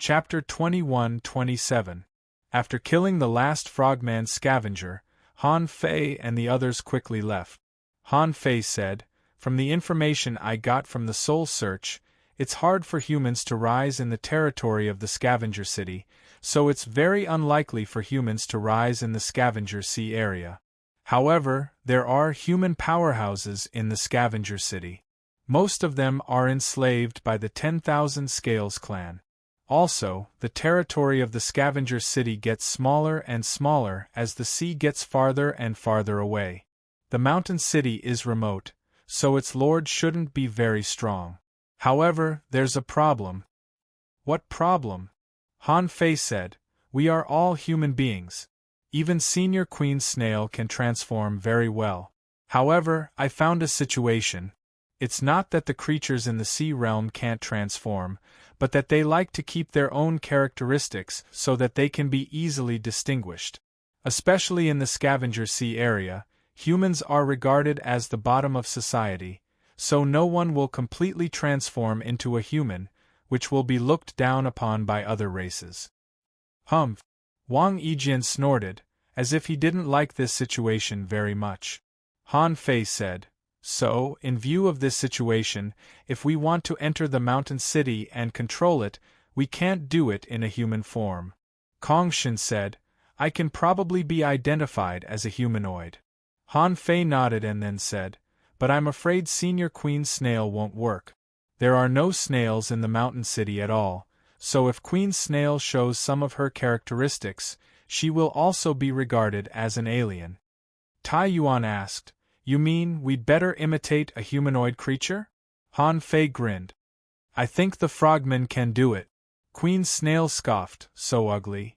Chapter 21-27. After killing the last frogman scavenger, Han Fei and the others quickly left. Han Fei said, "From the information I got from the Soul Search, it's hard for humans to rise in the territory of the Scavenger City, so it's very unlikely for humans to rise in the Scavenger Sea area. However, there are human powerhouses in the Scavenger City. Most of them are enslaved by the 10,000 Scales clan. Also, the territory of the Scavenger City gets smaller and smaller as the sea gets farther and farther away. The mountain city is remote, so its lord shouldn't be very strong. However, there's a problem." "What problem?" Han Fei said. "We are all human beings. Even Senior Queen Snail can transform very well. However, I found a situation. It's not that the creatures in the sea realm can't transform, but that they like to keep their own characteristics so that they can be easily distinguished. Especially in the Scavenger Sea area, humans are regarded as the bottom of society, so no one will completely transform into a human, which will be looked down upon by other races." "Humph!" Wang Yijian snorted, as if he didn't like this situation very much. Han Fei said, "So, in view of this situation, if we want to enter the mountain city and control it, we can't do it in a human form." Kongshin said, "I can probably be identified as a humanoid." Han Fei nodded and then said, "But I'm afraid Senior Queen Snail won't work. There are no snails in the mountain city at all, so if Queen Snail shows some of her characteristics, she will also be regarded as an alien." Tai Yuan asked, "You mean we'd better imitate a humanoid creature?" Han Fei grinned. "I think the frogmen can do it." Queen Snail scoffed, "So ugly."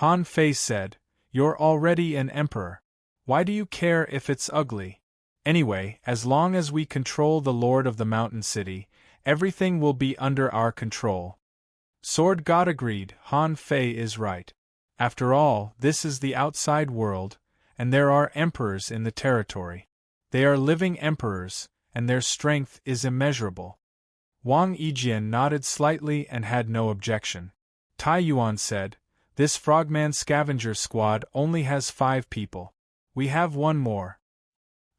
Han Fei said, "You're already an emperor. Why do you care if it's ugly? Anyway, as long as we control the Lord of the Mountain City, everything will be under our control." Sword God agreed. Han Fei is right. After all, this is the outside world, and there are emperors in the territory. They are living emperors, and their strength is immeasurable. Wang Yijian nodded slightly and had no objection. Tai Yuan said, "This frogman scavenger squad only has 5 people. We have one more."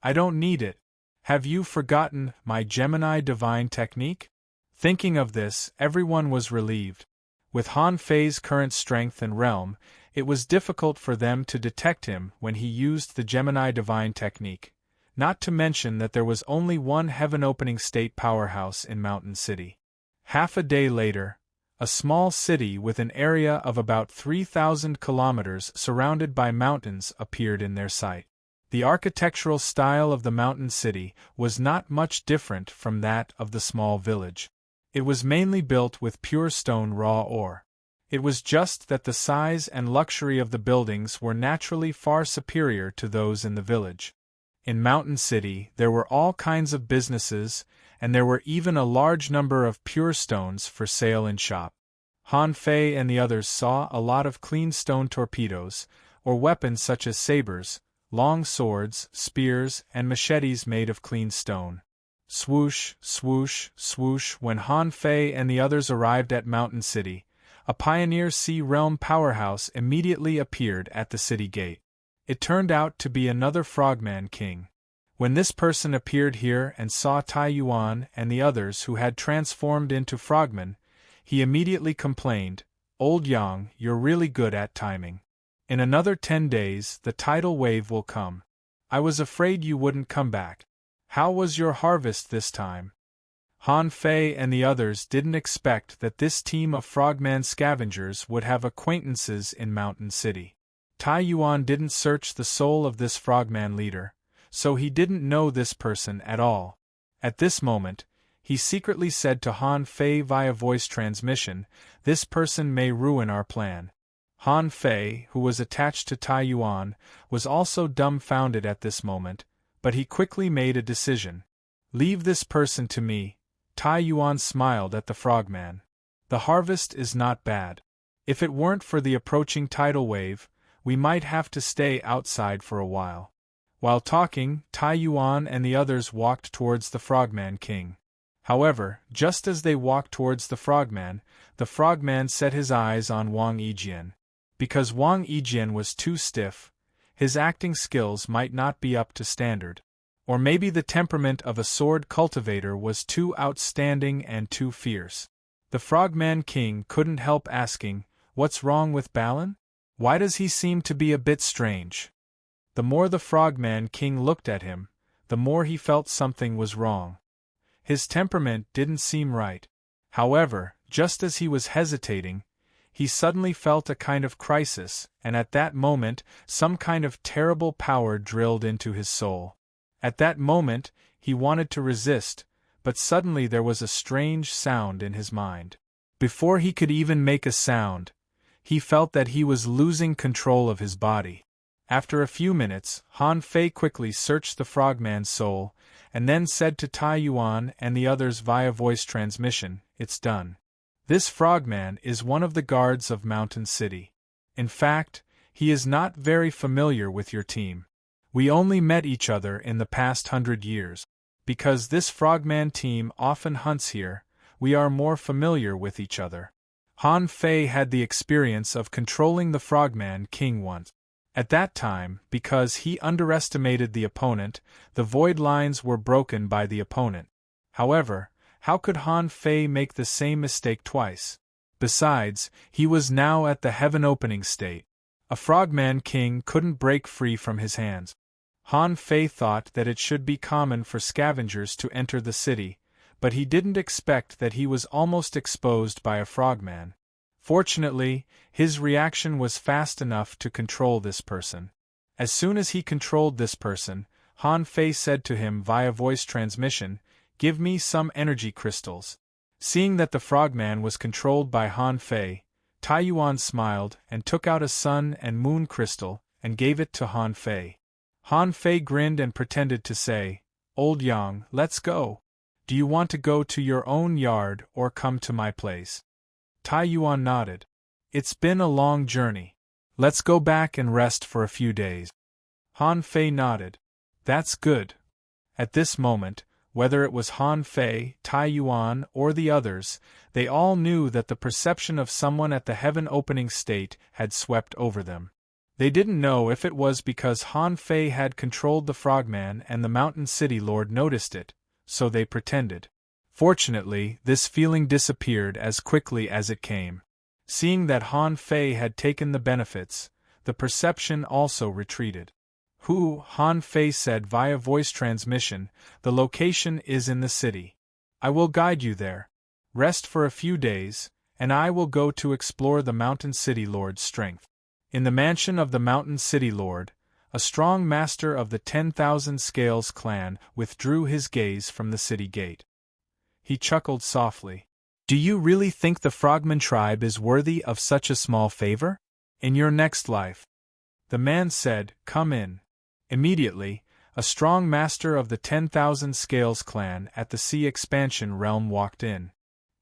"I don't need it. Have you forgotten my Gemini divine technique?" Thinking of this, everyone was relieved. With Han Fei's current strength and realm, it was difficult for them to detect him when he used the Gemini divine technique, not to mention that there was only one heaven-opening state powerhouse in Mountain City. Half a day later, a small city with an area of about 3,000 kilometers surrounded by mountains appeared in their sight. The architectural style of the mountain city was not much different from that of the small village. It was mainly built with pure stone raw ore. It was just that the size and luxury of the buildings were naturally far superior to those in the village. In Mountain City there were all kinds of businesses, and there were even a large number of pure stones for sale in shop. Han Fei and the others saw a lot of clean stone torpedoes, or weapons such as sabers, long swords, spears, and machetes made of clean stone. Swoosh, swoosh, swoosh. When Han Fei and the others arrived at Mountain City, a Pioneer Sea Realm powerhouse immediately appeared at the city gate. It turned out to be another Frogman King. When this person appeared here and saw Tai Yuan and the others who had transformed into frogmen, he immediately complained, "Old Yang, you're really good at timing. In another 10 days, the tidal wave will come. I was afraid you wouldn't come back. How was your harvest this time?" Han Fei and the others didn't expect that this team of frogman scavengers would have acquaintances in Mountain City. Tai Yuan didn't search the soul of this frogman leader, so he didn't know this person at all. At this moment, he secretly said to Han Fei via voice transmission, "This person may ruin our plan." Han Fei, who was attached to Tai Yuan, was also dumbfounded at this moment, but he quickly made a decision. "Leave this person to me." Tai Yuan smiled at the frogman. "The harvest is not bad. If it weren't for the approaching tidal wave, we might have to stay outside for a while." While talking, Tai Yuan and the others walked towards the Frogman King. However, just as they walked towards the frogman set his eyes on Wang Yijian. Because Wang Yijian was too stiff, his acting skills might not be up to standard. Or maybe the temperament of a sword cultivator was too outstanding and too fierce. The Frogman King couldn't help asking, "What's wrong with Balan? Why does he seem to be a bit strange?" The more the Frogman King looked at him, the more he felt something was wrong. His temperament didn't seem right. However, just as he was hesitating, he suddenly felt a kind of crisis, and at that moment, some kind of terrible power drilled into his soul. At that moment, he wanted to resist, but suddenly there was a strange sound in his mind. Before he could even make a sound, he felt that he was losing control of his body. After a few minutes, Han Fei quickly searched the frogman's soul, and then said to Tai Yuan and the others via voice transmission, "It's done. This frogman is one of the guards of Mountain City. In fact, he is not very familiar with your team. We only met each other in the past 100 years. Because this frogman team often hunts here, we are more familiar with each other." Han Fei had the experience of controlling the Frogman King once. At that time, because he underestimated the opponent, the void lines were broken by the opponent. However, how could Han Fei make the same mistake twice? Besides, he was now at the heaven-opening state. A Frogman King couldn't break free from his hands. Han Fei thought that it should be common for scavengers to enter the city, but he didn't expect that he was almost exposed by a frogman. Fortunately, his reaction was fast enough to control this person. As soon as he controlled this person, Han Fei said to him via voice transmission, "Give me some energy crystals." Seeing that the frogman was controlled by Han Fei, Tai Yuan smiled and took out a sun and moon crystal and gave it to Han Fei. Han Fei grinned and pretended to say, "Old Yang, let's go. Do you want to go to your own yard or come to my place?" Tai Yuan nodded. "It's been a long journey. Let's go back and rest for a few days." Han Fei nodded. "That's good." At this moment, whether it was Han Fei, Tai Yuan, or the others, they all knew that the perception of someone at the heaven-opening state had swept over them. They didn't know if it was because Han Fei had controlled the frogman and the Mountain City Lord noticed it, so they pretended. Fortunately, this feeling disappeared as quickly as it came. Seeing that Han Fei had taken the benefits, the perception also retreated. Han Fei said via voice transmission, "The location is in the city. I will guide you there. Rest for a few days, and I will go to explore the Mountain City Lord's strength." In the mansion of the Mountain City Lord, a strong master of the 10,000 Scales clan withdrew his gaze from the city gate. He chuckled softly. "Do you really think the Frogman tribe is worthy of such a small favor? In your next life." The man said, "Come in." Immediately, a strong master of the 10,000 Scales clan at the Sea Expansion realm walked in.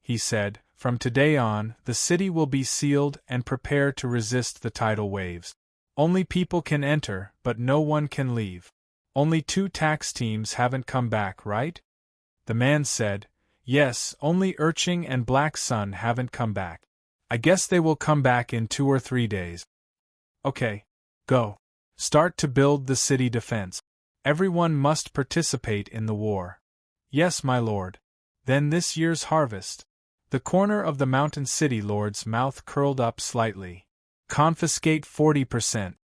He said, "From today on, the city will be sealed and prepare to resist the tidal waves. Only people can enter, but no one can leave. Only 2 tax teams haven't come back, right?" The man said, "Yes, only Urching and Black Sun haven't come back. I guess they will come back in 2 or 3 days." "Okay. Go. Start to build the city defense. Everyone must participate in the war." "Yes, my lord." "Then this year's harvest." The corner of the Mountain City Lord's mouth curled up slightly. "Confiscate 40%.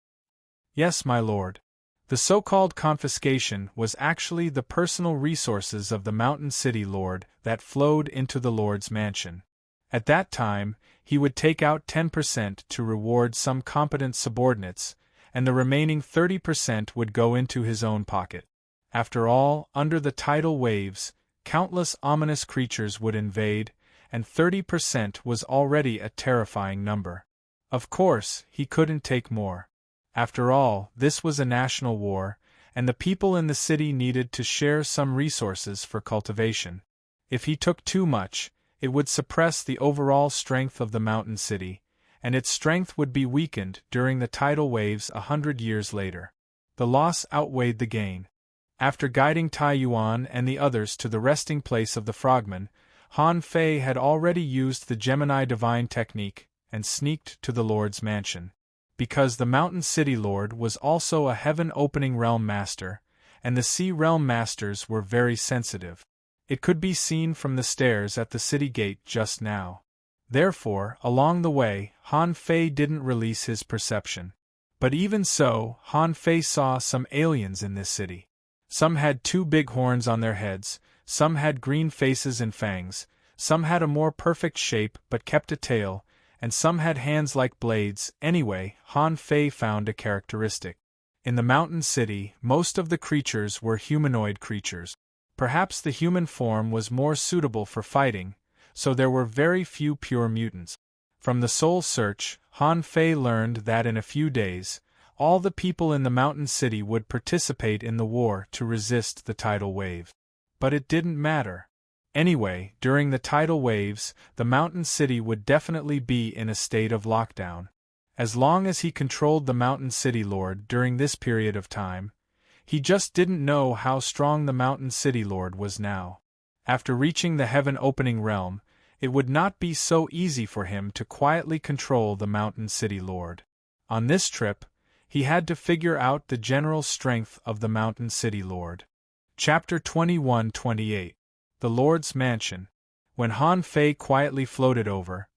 "Yes, my lord." The so-called confiscation was actually the personal resources of the Mountain City Lord that flowed into the Lord's mansion. At that time, he would take out 10% to reward some competent subordinates, and the remaining 30% would go into his own pocket. After all, under the tidal waves, countless ominous creatures would invade, and 30% was already a terrifying number. Of course, he couldn't take more. After all, this was a national war, and the people in the city needed to share some resources for cultivation. If he took too much, it would suppress the overall strength of the mountain city, and its strength would be weakened during the tidal waves 100 years later. The loss outweighed the gain. After guiding Tai Yuan and the others to the resting place of the frogmen, Han Fei had already used the Gemini divine technique and sneaked to the Lord's mansion. Because the Mountain City Lord was also a heaven-opening realm master, and the Sea Realm Masters were very sensitive. It could be seen from the stairs at the city gate just now. Therefore, along the way, Han Fei didn't release his perception. But even so, Han Fei saw some aliens in this city. Some had 2 big horns on their heads, some had green faces and fangs, some had a more perfect shape but kept a tail, and some had hands like blades. Anyway, Han Fei found a characteristic. In the mountain city, most of the creatures were humanoid creatures. Perhaps the human form was more suitable for fighting, so there were very few pure mutants. From the soul search, Han Fei learned that in a few days, all the people in the mountain city would participate in the war to resist the tidal wave. But it didn't matter. Anyway, during the tidal waves, the mountain city would definitely be in a state of lockdown. As long as he controlled the Mountain City Lord during this period of time, he just didn't know how strong the Mountain City Lord was now. After reaching the heaven-opening realm, it would not be so easy for him to quietly control the Mountain City Lord. On this trip, he had to figure out the general strength of the Mountain City Lord. Chapter 21-28 The Lord's Mansion. When Han Fei quietly floated over,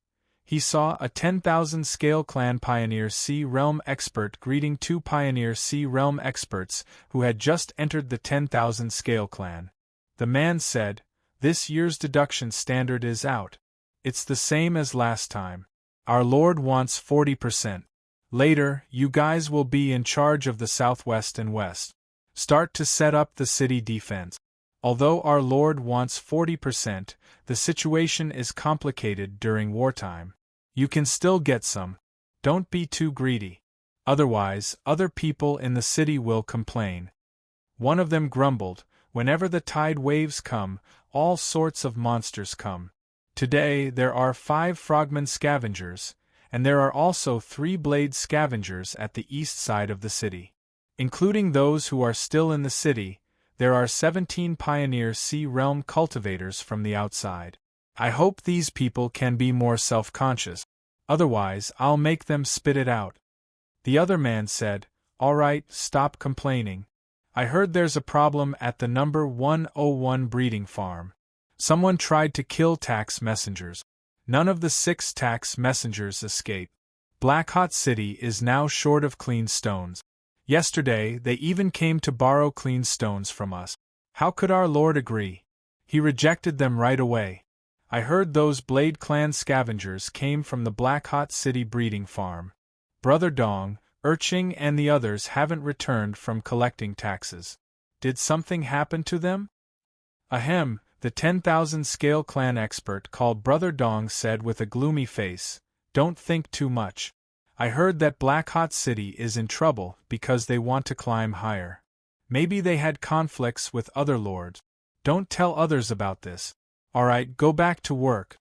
he saw a 10,000 scale clan Pioneer Sea Realm expert greeting 2 Pioneer Sea Realm experts who had just entered the 10,000 scale clan. The man said, "This year's deduction standard is out. It's the same as last time. Our Lord wants 40%. Later, you guys will be in charge of the southwest and west. Start to set up the city defense. Although our Lord wants 40%, the situation is complicated during wartime. You can still get some. Don't be too greedy. Otherwise, other people in the city will complain." One of them grumbled, "Whenever the tide waves come, all sorts of monsters come. Today there are 5 frogman scavengers, and there are also 3 blade scavengers at the east side of the city. Including those who are still in the city, there are 17 Pioneer Sea Realm cultivators from the outside. I hope these people can be more self-conscious. Otherwise, I'll make them spit it out." The other man said, "All right, stop complaining. I heard there's a problem at the number 101 breeding farm. Someone tried to kill tax messengers. None of the 6 tax messengers escaped. Blackhot City is now short of clean stones. Yesterday, they even came to borrow clean stones from us. How could our Lord agree? He rejected them right away. I heard those Blade Clan scavengers came from the Blackhot City breeding farm. Brother Dong, Urching and the others haven't returned from collecting taxes. Did something happen to them?" "Ahem," the 10,000 scale clan expert called Brother Dong said with a gloomy face, "Don't think too much. I heard that Blackhot City is in trouble because they want to climb higher. Maybe they had conflicts with other lords. Don't tell others about this. Alright, go back to work."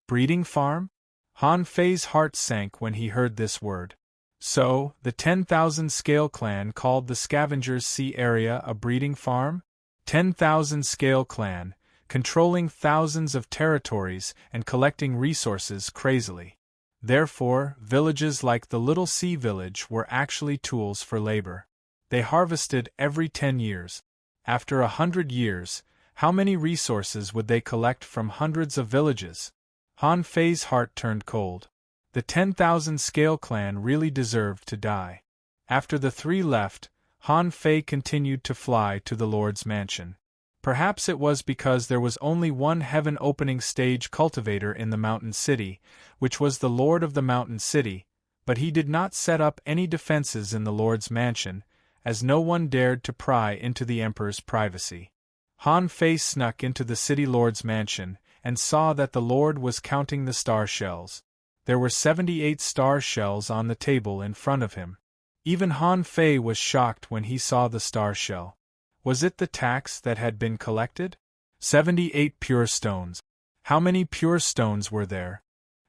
Breeding farm? Han Fei's heart sank when he heard this word. So, the 10,000 scale clan called the Scavengers Sea area a breeding farm? 10,000 scale clan, controlling thousands of territories and collecting resources crazily. Therefore, villages like the Little Sea Village were actually tools for labor. They harvested every 10 years. After 100 years, how many resources would they collect from hundreds of villages? Han Fei's heart turned cold. The 10,000 scale clan really deserved to die. After the 3 left, Han Fei continued to fly to the Lord's mansion. Perhaps it was because there was only one heaven-opening stage cultivator in the Mountain City, which was the Lord of the Mountain City, but he did not set up any defenses in the Lord's mansion, as no one dared to pry into the Emperor's privacy. Han Fei snuck into the City Lord's mansion, and saw that the Lord was counting the star shells. There were 78 star shells on the table in front of him. Even Han Fei was shocked when he saw the star shell. Was it the tax that had been collected? 78 pure stones. How many pure stones were there?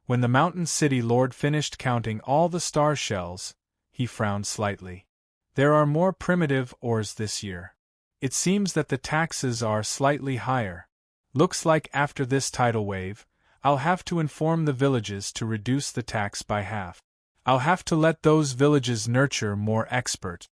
When the Mountain City Lord finished counting all the star shells, he frowned slightly. There are more primitive ores this year. It seems that the taxes are slightly higher. Looks like after this tidal wave, I'll have to inform the villages to reduce the tax by half. I'll have to let those villages nurture more experts.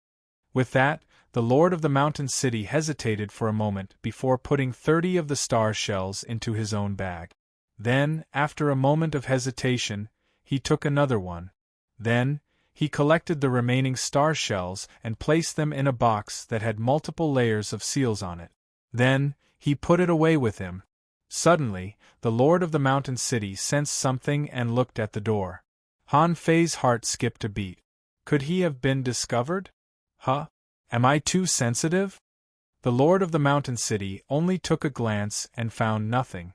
With that, the Lord of the Mountain City hesitated for a moment before putting 30 of the star shells into his own bag. Then, after a moment of hesitation, he took another one. Then, he collected the remaining star shells and placed them in a box that had multiple layers of seals on it. Then, he put it away with him. Suddenly, the Lord of the Mountain City sensed something and looked at the door. Han Fei's heart skipped a beat. Could he have been discovered? Huh? Am I too sensitive? The Lord of the Mountain City only took a glance and found nothing.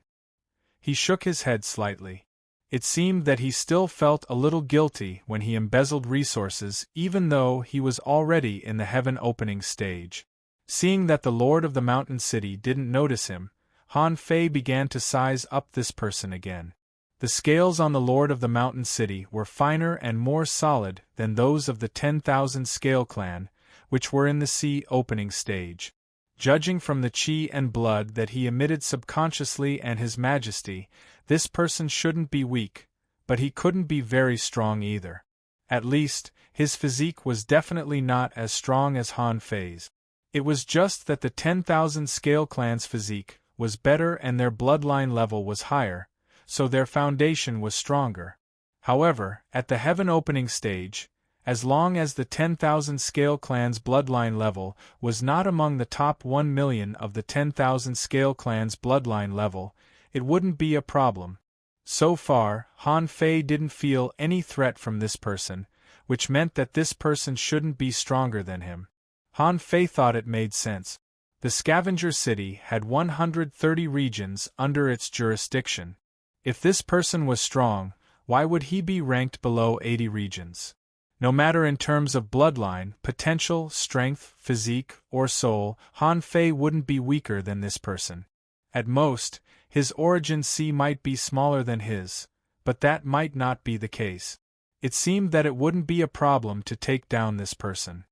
He shook his head slightly. It seemed that he still felt a little guilty when he embezzled resources even though he was already in the heaven-opening stage. Seeing that the Lord of the Mountain City didn't notice him, Han Fei began to size up this person again. The scales on the Lord of the Mountain City were finer and more solid than those of the 10,000 Scale Clan, which were in the sea-opening stage. Judging from the chi and blood that he emitted subconsciously and his majesty, this person shouldn't be weak, but he couldn't be very strong either. At least, his physique was definitely not as strong as Han Fei's. It was just that the 10,000 Scale Clan's physique was better and their bloodline level was higher, so their foundation was stronger. However, at the heaven-opening stage, as long as the 10,000 Scale Clan's bloodline level was not among the top 1 million of the 10,000 Scale Clan's bloodline level, it wouldn't be a problem. So far, Han Fei didn't feel any threat from this person, which meant that this person shouldn't be stronger than him. Han Fei thought it made sense. The Scavenger City had 130 regions under its jurisdiction. If this person was strong, why would he be ranked below 80 regions? No matter in terms of bloodline, potential, strength, physique, or soul, Han Fei wouldn't be weaker than this person. At most, his origin C might be smaller than his, but that might not be the case. It seemed that it wouldn't be a problem to take down this person.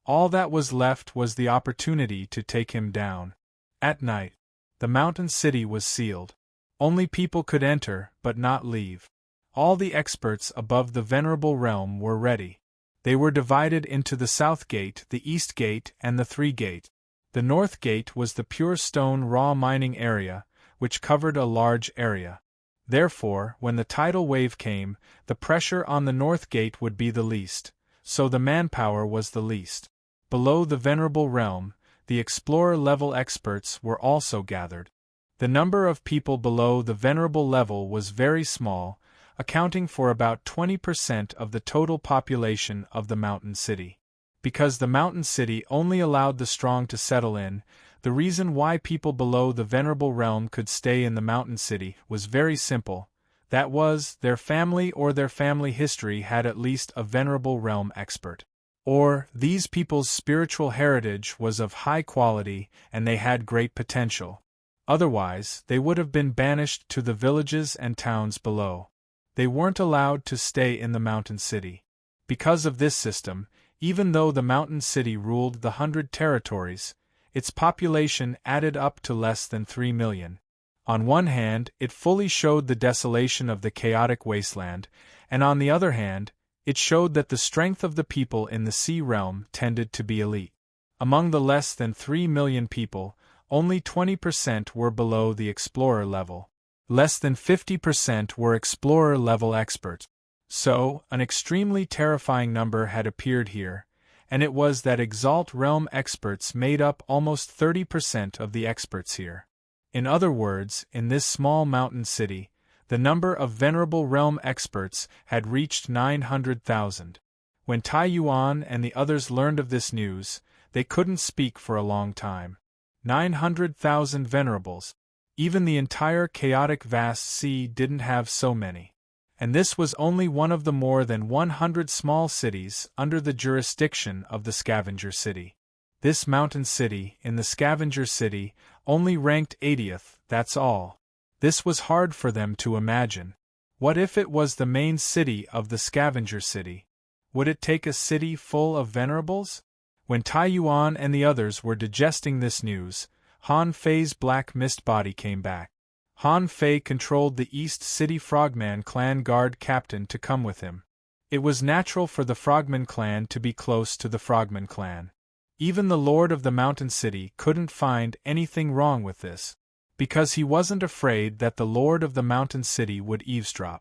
All that was left was the opportunity to take him down. At night, the mountain city was sealed. Only people could enter, but not leave. All the experts above the Venerable Realm were ready. They were divided into the South Gate, the East Gate, and the Three Gate. The North Gate was the pure stone raw mining area, which covered a large area. Therefore, when the tidal wave came, the pressure on the North Gate would be the least, so the manpower was the least. Below the Venerable Realm, the explorer-level experts were also gathered. The number of people below the Venerable level was very small, accounting for about 20% of the total population of the mountain city. Because the mountain city only allowed the strong to settle in, the reason why people below the Venerable Realm could stay in the mountain city was very simple. That was, their family or their family history had at least a Venerable Realm expert. Or, these people's spiritual heritage was of high quality and they had great potential. Otherwise, they would have been banished to the villages and towns below. They weren't allowed to stay in the mountain city. Because of this system, even though the mountain city ruled the 100 territories, its population added up to less than 3 million. On one hand, it fully showed the desolation of the chaotic wasteland, and on the other hand, it showed that the strength of the people in the sea realm tended to be elite. Among the less than 3 million people, only 20% were below the explorer level. Less than 50% were explorer-level experts. So, an extremely terrifying number had appeared here, and it was that Exalt Realm experts made up almost 30% of the experts here. In other words, in this small mountain city, the number of Venerable Realm experts had reached 900,000. When Tai Yuan and the others learned of this news, they couldn't speak for a long time. 900,000 Venerables. Even the entire chaotic vast sea didn't have so many. And this was only one of the more than 100 small cities under the jurisdiction of the Scavenger City. This mountain city, in the Scavenger City, only ranked 80th, that's all. This was hard for them to imagine. What if it was the main city of the Scavenger City? Would it take a city full of Venerables? When Tai Yuan and the others were digesting this news, Han Fei's black mist body came back. Han Fei controlled the East City Frogman clan guard captain to come with him. It was natural for the Frogman clan to be close to the Frogman clan. Even the Lord of the Mountain City couldn't find anything wrong with this, because he wasn't afraid that the Lord of the Mountain City would eavesdrop.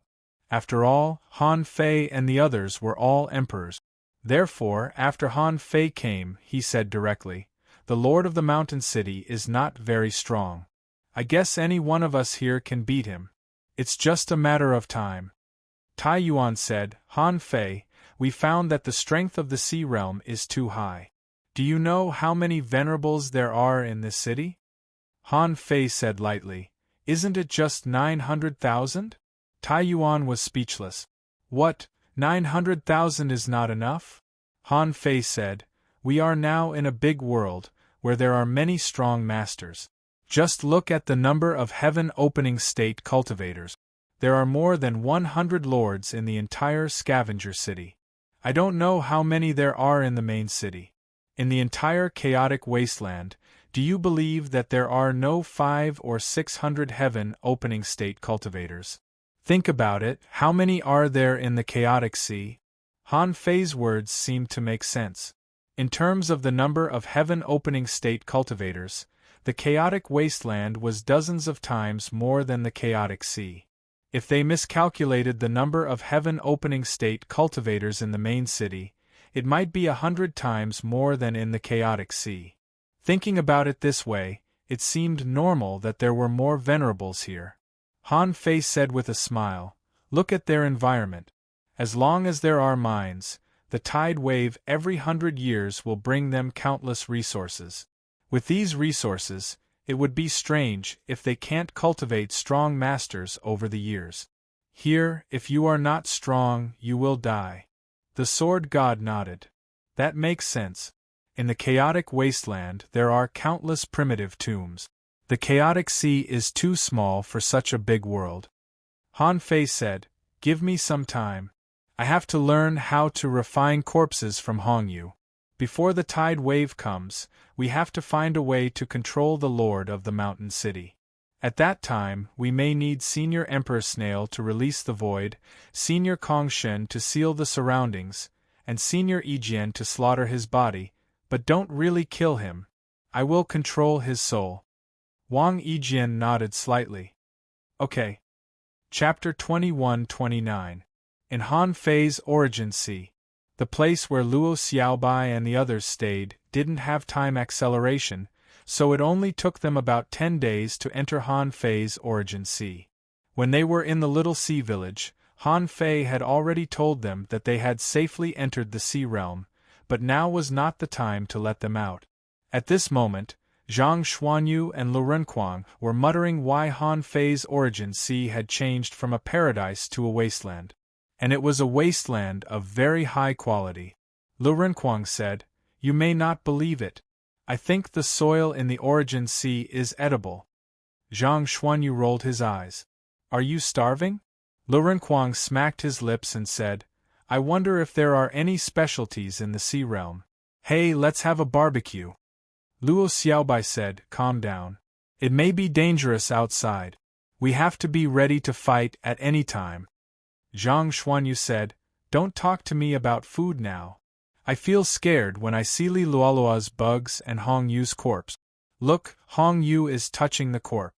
After all, Han Fei and the others were all emperors. Therefore, after Han Fei came, he said directly, "The Lord of the Mountain City is not very strong. I guess any one of us here can beat him. It's just a matter of time." Tai Yuan said, "Han Fei, we found that the strength of the Sea Realm is too high. Do you know how many venerables there are in this city?" Han Fei said lightly, "Isn't it just 900,000? Tai Yuan was speechless. "What, 900,000 is not enough?" Han Fei said, "We are now in a big world, where there are many strong masters. Just look at the number of heaven-opening state cultivators. There are more than 100 lords in the entire scavenger city. I don't know how many there are in the main city. In the entire chaotic wasteland, do you believe that there are no 500 or 600 heaven-opening state cultivators? Think about it, how many are there in the chaotic sea?" Han Fei's words seemed to make sense. In terms of the number of heaven-opening state cultivators, the chaotic wasteland was dozens of times more than the chaotic sea. If they miscalculated the number of heaven-opening state cultivators in the main city, it might be 100 times more than in the chaotic sea. Thinking about it this way, it seemed normal that there were more venerables here. Han Fei said with a smile, "Look at their environment. As long as there are mines, the tide wave every 100 years will bring them countless resources. With these resources, it would be strange if they can't cultivate strong masters over the years. Here, if you are not strong, you will die." The sword god nodded. "That makes sense. In the chaotic wasteland there are countless primitive tombs. The chaotic sea is too small for such a big world." Han Fei said, "Give me some time. I have to learn how to refine corpses from Hongyu. Before the tide wave comes, we have to find a way to control the Lord of the Mountain City. At that time, we may need Senior Emperor Snail to release the void, Senior Kong Shen to seal the surroundings, and Senior Yijian to slaughter his body, but don't really kill him. I will control his soul." Wang Yijian nodded slightly. "Okay." Chapter 21-29. In Han Fei's Origin Sea. The place where Luo Xiaobai and the others stayed didn't have time acceleration, so it only took them about 10 days to enter Han Fei's Origin Sea. When they were in the little sea village, Han Fei had already told them that they had safely entered the Sea Realm, but now was not the time to let them out. At this moment, Zhang Xuanyu and Lu Renquang were muttering why Han Fei's Origin Sea had changed from a paradise to a wasteland. And it was a wasteland of very high quality. Lu Renquang said, "You may not believe it. I think the soil in the Origin Sea is edible." Zhang Xuanyu rolled his eyes. "Are you starving?" Lu Renquang smacked his lips and said, "I wonder if there are any specialties in the Sea Realm. Hey, let's have a barbecue." Luo Xiaobai said, "Calm down. It may be dangerous outside. We have to be ready to fight at any time." Zhang Xuanyu said, "Don't talk to me about food now. I feel scared when I see Li Luolua's bugs and Hong Yu's corpse. Look, Hong Yu is touching the corpse."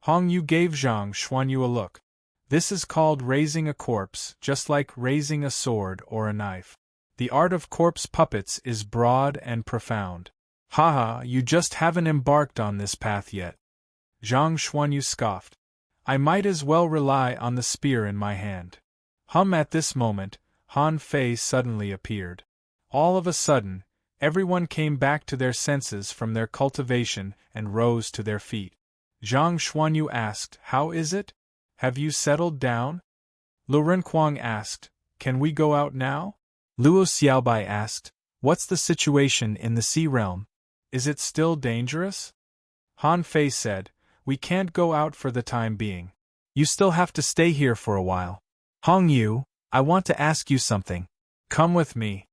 Hong Yu gave Zhang Xuanyu a look. "This is called raising a corpse, just like raising a sword or a knife. The art of corpse puppets is broad and profound. Haha, you just haven't embarked on this path yet." Zhang Xuanyu scoffed. "I might as well rely on the spear in my hand." At this moment, Han Fei suddenly appeared. All of a sudden, everyone came back to their senses from their cultivation and rose to their feet. Zhang Xuanyu asked, "How is it? Have you settled down?" Lu Renquang asked, "Can we go out now?" Luo Xiaobai asked, "What's the situation in the Sea Realm? Is it still dangerous?" Han Fei said, "We can't go out for the time being. You still have to stay here for a while. Hong Yu, I want to ask you something. Come with me."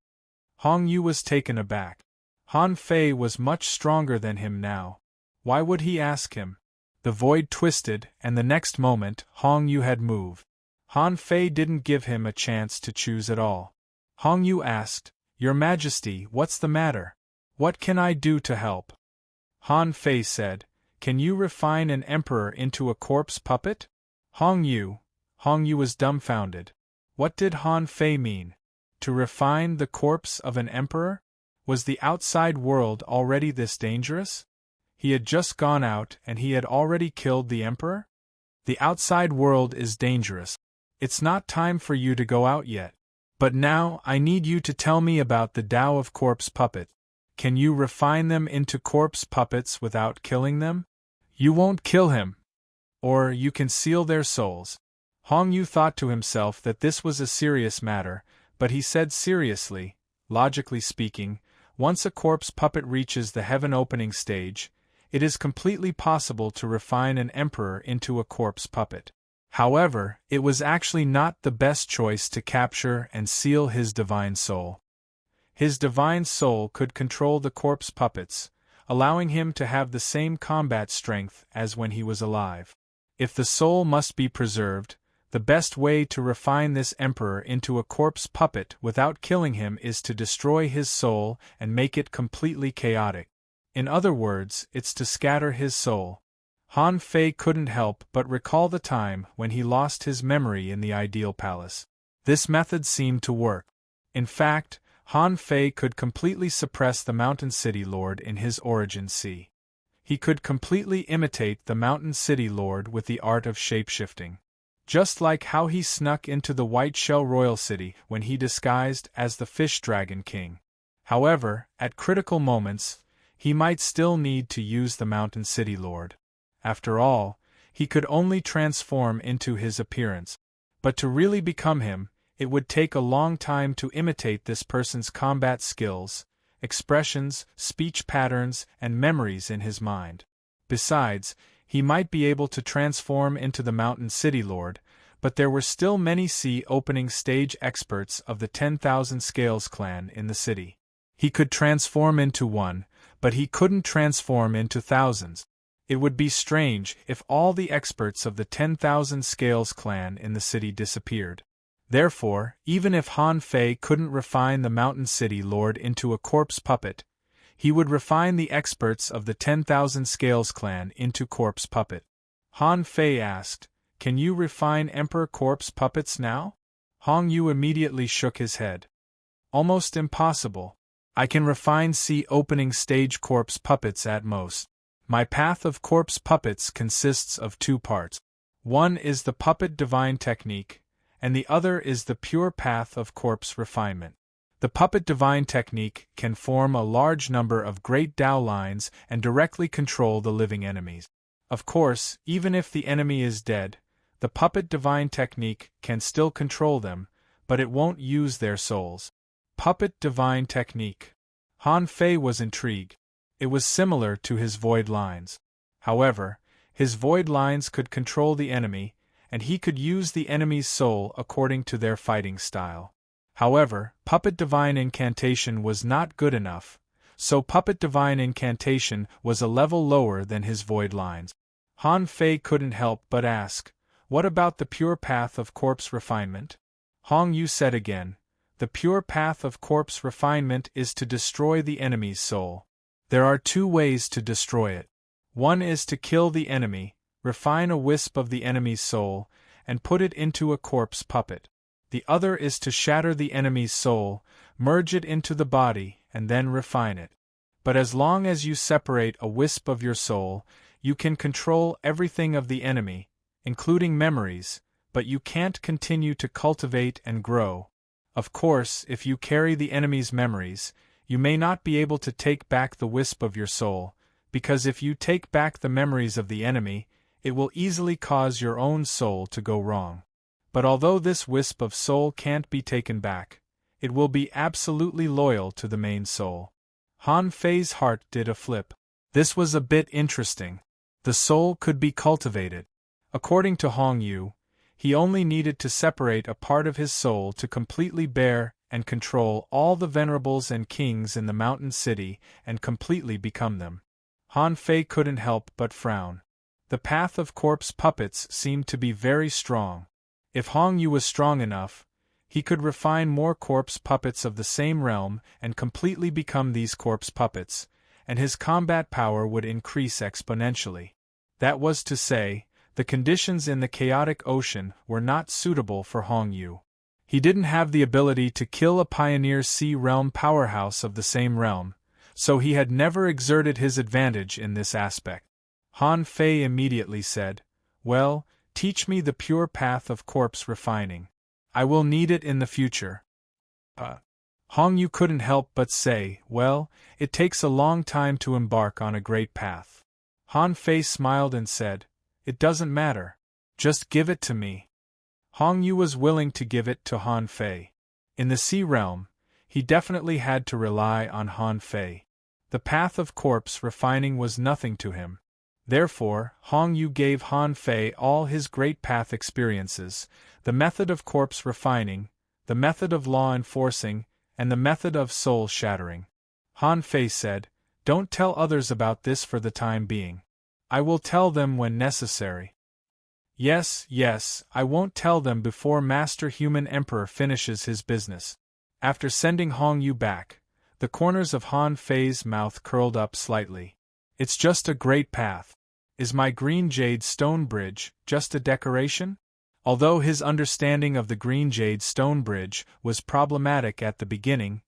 Hong Yu was taken aback. Han Fei was much stronger than him now. Why would he ask him? The void twisted, and the next moment, Hong Yu had moved. Han Fei didn't give him a chance to choose at all. Hong Yu asked, "Your Majesty, what's the matter? What can I do to help?" Han Fei said, "Can you refine an emperor into a corpse puppet?" Hong Yu was dumbfounded. What did Han Fei mean? To refine the corpse of an emperor? Was the outside world already this dangerous? He had just gone out and he had already killed the emperor? The outside world is dangerous. It's not time for you to go out yet. But now I need you to tell me about the Tao of corpse puppet. Can you refine them into corpse puppets without killing them? You won't kill him. Or you can seal their souls. Hong Yu thought to himself that this was a serious matter, but he said seriously, logically speaking, once a corpse puppet reaches the heaven-opening stage, it is completely possible to refine an emperor into a corpse puppet. However, it was actually not the best choice to capture and seal his divine soul. His divine soul could control the corpse puppets, allowing him to have the same combat strength as when he was alive. If the soul must be preserved, the best way to refine this emperor into a corpse puppet without killing him is to destroy his soul and make it completely chaotic. In other words, it's to scatter his soul. Han Fei couldn't help but recall the time when he lost his memory in the ideal palace. This method seemed to work. In fact, Han Fei could completely suppress the Mountain City Lord in his origin sea. He could completely imitate the Mountain City Lord with the art of shape-shifting. Just like how he snuck into the White Shell Royal City when he disguised as the Fish Dragon King. However, at critical moments, he might still need to use the Mountain City Lord. After all, he could only transform into his appearance. But to really become him, it would take a long time to imitate this person's combat skills, expressions, speech patterns, and memories in his mind. Besides, he might be able to transform into the Mountain City Lord, but there were still many sea-opening stage experts of the 10,000 Scales clan in the city. He could transform into one, but he couldn't transform into thousands. It would be strange if all the experts of the 10,000 Scales clan in the city disappeared. Therefore, even if Han Fei couldn't refine the Mountain City Lord into a corpse puppet, he would refine the experts of the 10,000 Scales clan into corpse puppet. Han Fei asked, "Can you refine Emperor corpse puppets now?" Hong Yu immediately shook his head. "Almost impossible. I can refine sea-opening stage corpse puppets at most. My path of corpse puppets consists of two parts. One is the puppet divine technique, and the other is the pure path of corpse refinement. The puppet divine technique can form a large number of great Tao lines and directly control the living enemies. Of course, even if the enemy is dead, the puppet divine technique can still control them, but it won't use their souls." Puppet divine technique. Han Fei was intrigued. It was similar to his void lines. However, his void lines could control the enemy, and he could use the enemy's soul according to their fighting style. However, puppet divine incantation was not good enough, so puppet divine incantation was a level lower than his void lines. Han Fei couldn't help but ask, "What about the pure path of corpse refinement?" Hong Yu said again, "The pure path of corpse refinement is to destroy the enemy's soul. There are two ways to destroy it. One is to kill the enemy, refine a wisp of the enemy's soul, and put it into a corpse puppet. The other is to shatter the enemy's soul, merge it into the body, and then refine it. But as long as you separate a wisp of your soul, you can control everything of the enemy, including memories, but you can't continue to cultivate and grow. Of course, if you carry the enemy's memories, you may not be able to take back the wisp of your soul, because if you take back the memories of the enemy, it will easily cause your own soul to go wrong. But although this wisp of soul can't be taken back, it will be absolutely loyal to the main soul." Han Fei's heart did a flip. This was a bit interesting. The soul could be cultivated. According to Hong Yu, he only needed to separate a part of his soul to completely bare and control all the venerables and kings in the mountain city and completely become them. Han Fei couldn't help but frown. The path of corpse puppets seemed to be very strong. If Hong Yu was strong enough, he could refine more corpse puppets of the same realm and completely become these corpse puppets, and his combat power would increase exponentially. That was to say, the conditions in the chaotic ocean were not suitable for Hong Yu. He didn't have the ability to kill a pioneer sea realm powerhouse of the same realm, so he had never exerted his advantage in this aspect. Han Fei immediately said, "Well, teach me the pure path of corpse refining. I will need it in the future." Hong Yu couldn't help but say, "Well, it takes a long time to embark on a great path." Han Fei smiled and said, "It doesn't matter. Just give it to me." Hong Yu was willing to give it to Han Fei. In the sea realm, he definitely had to rely on Han Fei. The path of corpse refining was nothing to him. Therefore, Hong Yu gave Han Fei all his great path experiences, the method of corpse refining, the method of law enforcing, and the method of soul shattering. Han Fei said, "Don't tell others about this for the time being. I will tell them when necessary." Yes, I won't tell them before Master Human Emperor finishes his business." After sending Hong Yu back, the corners of Han Fei's mouth curled up slightly. "It's just a great path. Is my green jade stone bridge just a decoration?" Although his understanding of the green jade stone bridge was problematic at the beginning,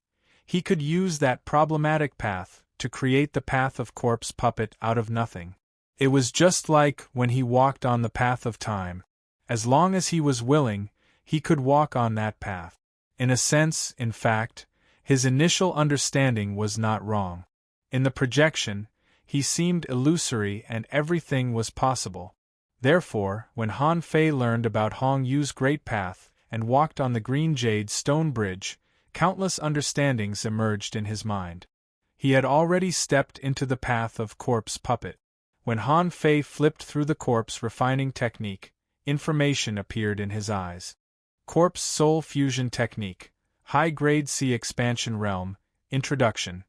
he could use that problematic path to create the path of corpse puppet out of nothing. It was just like when he walked on the path of time. As long as he was willing, he could walk on that path. In a sense, in fact, his initial understanding was not wrong. In the projection, he seemed illusory and everything was possible. Therefore, when Han Fei learned about Hong Yu's great path and walked on the green jade stone bridge, countless understandings emerged in his mind. He had already stepped into the path of corpse puppet. When Han Fei flipped through the corpse refining technique, information appeared in his eyes. Corpse Soul Fusion Technique, High-Grade Sea Expansion Realm, Introduction.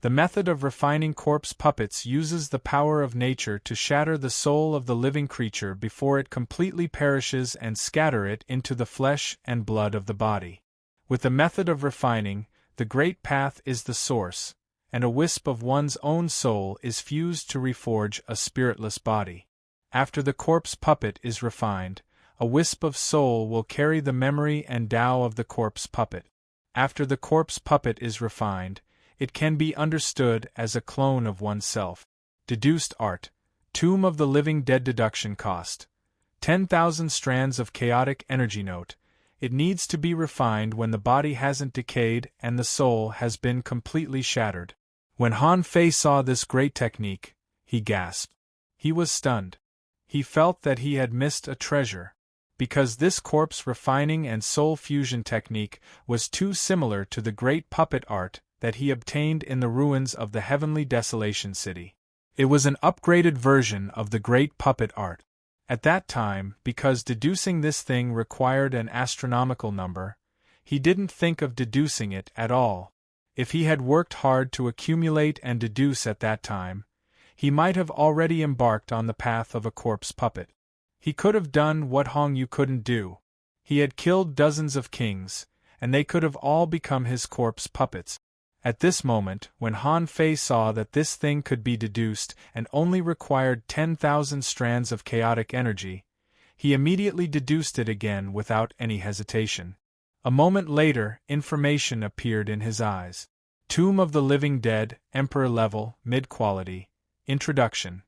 The method of refining corpse puppets uses the power of nature to shatter the soul of the living creature before it completely perishes and scatter it into the flesh and blood of the body. With the method of refining, the great path is the source, and a wisp of one's own soul is fused to reforge a spiritless body. After the corpse puppet is refined, a wisp of soul will carry the memory and Tao of the corpse puppet. After the corpse puppet is refined, it can be understood as a clone of oneself. Deduced art. Tomb of the Living Dead deduction cost. 10,000 strands of chaotic energy note. It needs to be refined when the body hasn't decayed and the soul has been completely shattered. When Han Fei saw this great technique, he gasped. He was stunned. He felt that he had missed a treasure. Because this corpse refining and soul fusion technique was too similar to the great puppet art that he obtained in the ruins of the Heavenly Desolation City. It was an upgraded version of the great puppet art. At that time, because deducing this thing required an astronomical number, he didn't think of deducing it at all. If he had worked hard to accumulate and deduce at that time, he might have already embarked on the path of a corpse puppet. He could have done what Hong Yu couldn't do. He had killed dozens of kings, and they could have all become his corpse puppets. At this moment, when Han Fei saw that this thing could be deduced and only required 10,000 strands of chaotic energy, he immediately deduced it again without any hesitation. A moment later, information appeared in his eyes. Tomb of the Living Dead, Emperor Level, Mid-Quality. Introduction.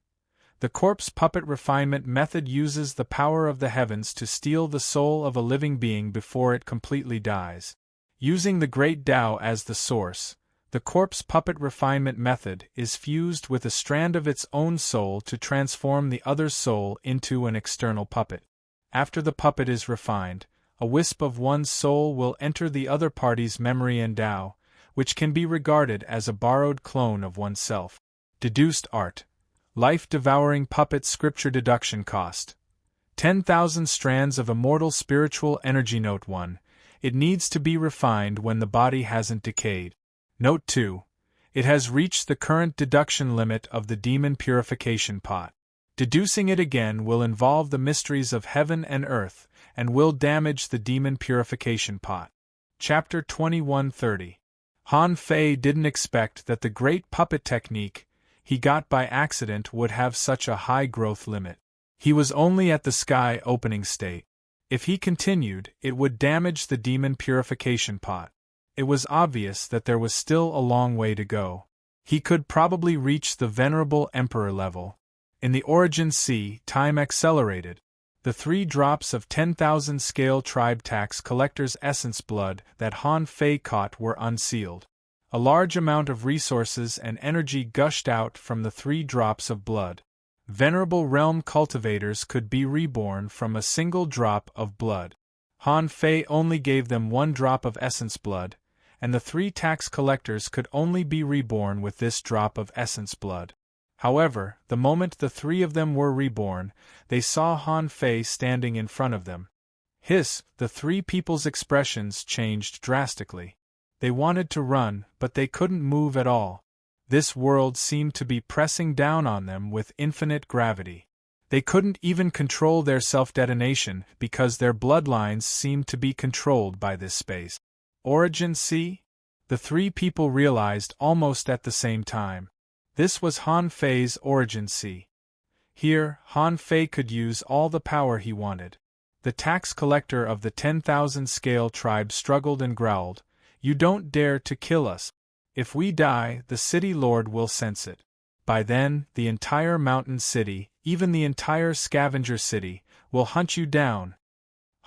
The corpse puppet refinement method uses the power of the heavens to steal the soul of a living being before it completely dies. Using the great Tao as the source, the corpse puppet refinement method is fused with a strand of its own soul to transform the other's soul into an external puppet. After the puppet is refined, a wisp of one's soul will enter the other party's memory and Tao, which can be regarded as a borrowed clone of oneself. Deduced art. Life-devouring puppet scripture deduction cost. 10,000 strands of immortal spiritual energy. Note 1. It needs to be refined when the body hasn't decayed. Note 2. It has reached the current deduction limit of the demon purification pot. Deducing it again will involve the mysteries of heaven and earth, and will damage the demon purification pot. Chapter 21:30. Han Fei didn't expect that the great puppet technique he got by accident would have such a high growth limit. He was only at the sky opening state. If he continued, it would damage the demon purification pot. It was obvious that there was still a long way to go. He could probably reach the venerable emperor level. In the Origin Sea, time accelerated. The 3 drops of 10,000 scale tribe tax collector's essence blood that Han Fei caught were unsealed. A large amount of resources and energy gushed out from the 3 drops of blood. Venerable realm cultivators could be reborn from a single drop of blood. Han Fei only gave them 1 drop of essence blood, and the 3 tax collectors could only be reborn with this drop of essence blood. However, the moment the 3 of them were reborn, they saw Han Fei standing in front of them. The 3 people's expressions changed drastically. They wanted to run, but they couldn't move at all. This world seemed to be pressing down on them with infinite gravity. They couldn't even control their self-detonation because their bloodlines seemed to be controlled by this space. Origin Sea? The 3 people realized almost at the same time. This was Han Fei's Origin Sea. Here, Han Fei could use all the power he wanted. The tax collector of the 10,000 scale tribe struggled and growled, "You don't dare to kill us. If we die, the city lord will sense it. By then, the entire mountain city, even the entire scavenger city, will hunt you down."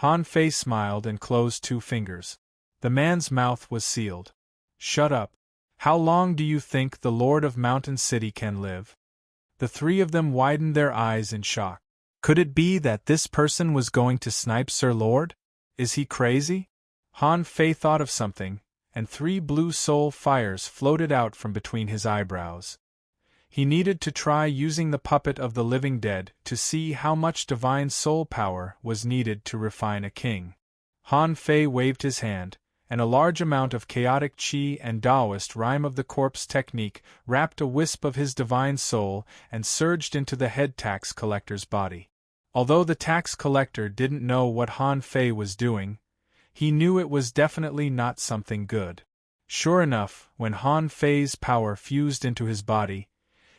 Han Fei smiled and closed 2 fingers. The man's mouth was sealed. "Shut up. How long do you think the lord of Mountain City can live?" The 3 of them widened their eyes in shock. Could it be that this person was going to snipe Sir Lord? Is he crazy? Han Fei thought of something, and 3 blue soul fires floated out from between his eyebrows. He needed to try using the puppet of the living dead to see how much divine soul power was needed to refine a king. Han Fei waved his hand, and a large amount of chaotic qi and Taoist rhyme of the corpse technique wrapped a wisp of his divine soul and surged into the head tax collector's body. Although the tax collector didn't know what Han Fei was doing, he knew it was definitely not something good. Sure enough, when Han Fei's power fused into his body,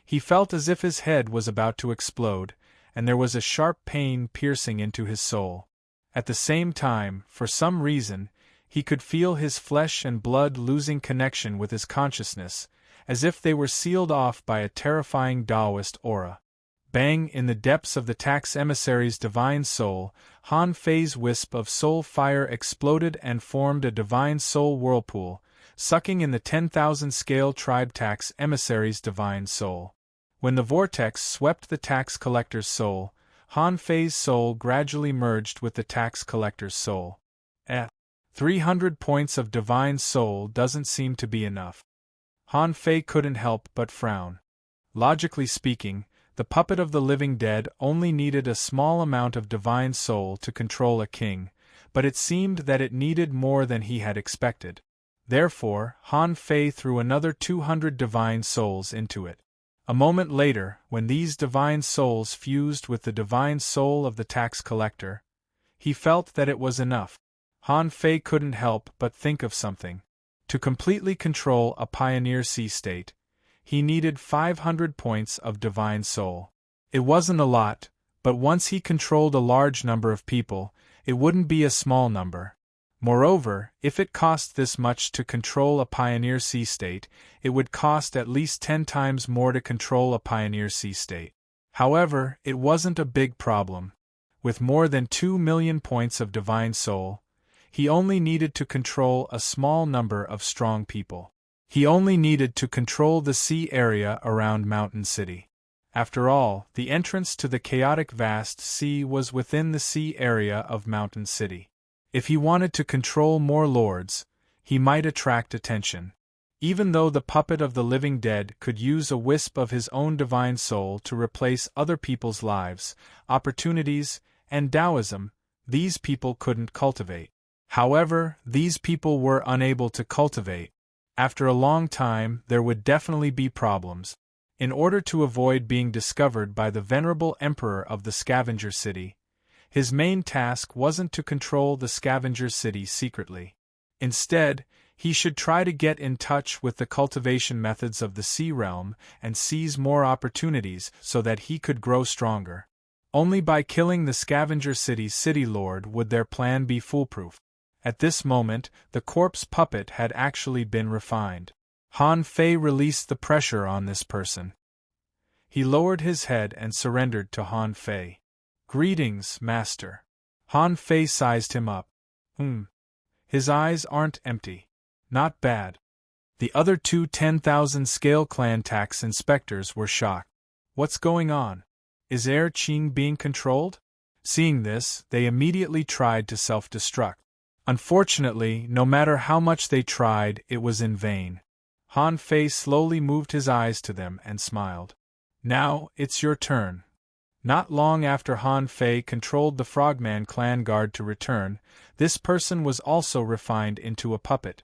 he felt as if his head was about to explode, and there was a sharp pain piercing into his soul. At the same time, for some reason, he could feel his flesh and blood losing connection with his consciousness, as if they were sealed off by a terrifying Taoist aura. Bang! In the depths of the tax emissary's divine soul, Han Fei's wisp of soul fire exploded and formed a divine soul whirlpool, sucking in the 10,000 scale tribe tax emissary's divine soul. When the vortex swept the tax collector's soul, Han Fei's soul gradually merged with the tax collector's soul. 300 points of divine soul doesn't seem to be enough. Han Fei couldn't help but frown. Logically speaking, the puppet of the living dead only needed a small amount of divine soul to control a king, but it seemed that it needed more than he had expected. Therefore, Han Fei threw another 200 divine souls into it. A moment later, when these divine souls fused with the divine soul of the tax collector, he felt that it was enough. Han Fei couldn't help but think of something. To completely control a Pioneer Sea state, he needed 500 points of divine soul. It wasn't a lot, but once he controlled a large number of people, it wouldn't be a small number. Moreover, if it cost this much to control a Pioneer Sea state, it would cost at least 10 times more to control a Pioneer Sea state. However, it wasn't a big problem. With more than 2 million points of divine soul, he only needed to control a small number of strong people. He only needed to control the sea area around Mountain City. After all, the entrance to the chaotic vast sea was within the sea area of Mountain City. If he wanted to control more lords, he might attract attention. Even though the puppet of the living dead could use a wisp of his own divine soul to replace other people's lives, opportunities, and Taoism, these people couldn't cultivate. However, these people were unable to cultivate. After a long time, there would definitely be problems. In order to avoid being discovered by the venerable emperor of the scavenger city, his main task wasn't to control the scavenger city secretly. Instead, he should try to get in touch with the cultivation methods of the sea realm and seize more opportunities so that he could grow stronger. Only by killing the scavenger city's city lord would their plan be foolproof. At this moment, the corpse puppet had actually been refined. Han Fei released the pressure on this person. He lowered his head and surrendered to Han Fei. "Greetings, master." Han Fei sized him up. His eyes aren't empty. Not bad. The other two 10,000 scale clan tax inspectors were shocked. What's going on? Is Air Qing being controlled? Seeing this, they immediately tried to self-destruct. Unfortunately, no matter how much they tried, it was in vain. Han Fei slowly moved his eyes to them and smiled. "Now, it's your turn." Not long after Han Fei controlled the Frogman clan guard to return, this person was also refined into a puppet.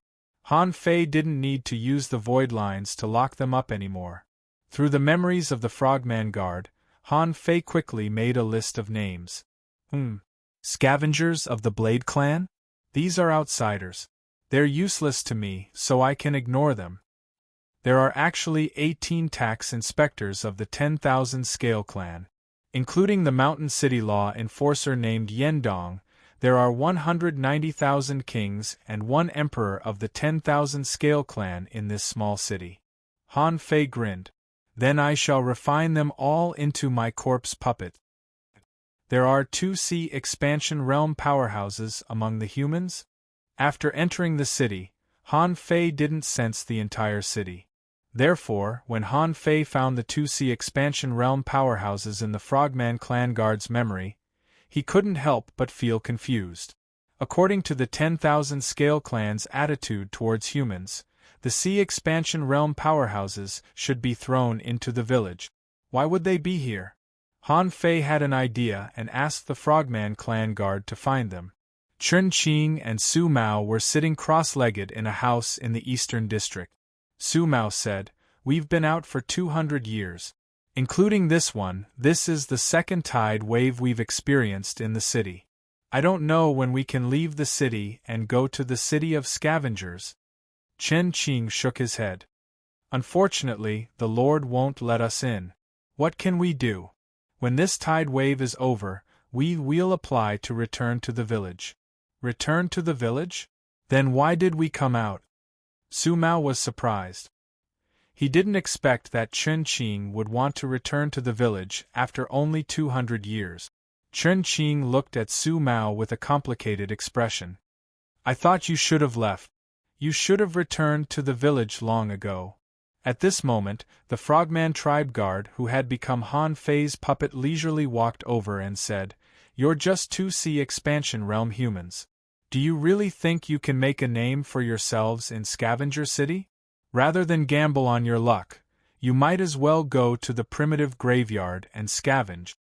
Han Fei didn't need to use the void lines to lock them up anymore. Through the memories of the Frogman guard, Han Fei quickly made a list of names. Scavengers of the Blade Clan? These are outsiders. They're useless to me, so I can ignore them. There are actually 18 tax inspectors of the 10,000 scale clan. Including the mountain city law enforcer named Yendong, there are 190,000 kings and one emperor of the 10,000 scale clan in this small city. Han Fei grinned. Then I shall refine them all into my corpse puppet. There are 2C expansion realm powerhouses among the humans? After entering the city, Han Fei didn't sense the entire city. Therefore, when Han Fei found the 2C expansion realm powerhouses in the Frogman clan guard's memory, he couldn't help but feel confused. According to the 10,000 scale clan's attitude towards humans, the C expansion realm powerhouses should be thrown into the village. Why would they be here? Han Fei had an idea and asked the Frogman clan guard to find them. Chen Qing and Su Mao were sitting cross-legged in a house in the eastern district. Su Mao said, "We've been out for 200 years. Including this one, this is the second tide wave we've experienced in the city. I don't know when we can leave the city and go to the city of scavengers." Chen Qing shook his head. "Unfortunately, the Lord won't let us in. What can we do? When this tide wave is over, we'll apply to return to the village." "Return to the village? Then why did we come out?" Su Mao was surprised. He didn't expect that Chen Qing would want to return to the village after only 200 years. Chen Qing looked at Su Mao with a complicated expression. "I thought you should have left. You should have returned to the village long ago." At this moment, the Frogman tribe guard who had become Han Fei's puppet leisurely walked over and said, "You're just 2C expansion realm humans. Do you really think you can make a name for yourselves in Scavenger City? Rather than gamble on your luck, you might as well go to the primitive graveyard and scavenge."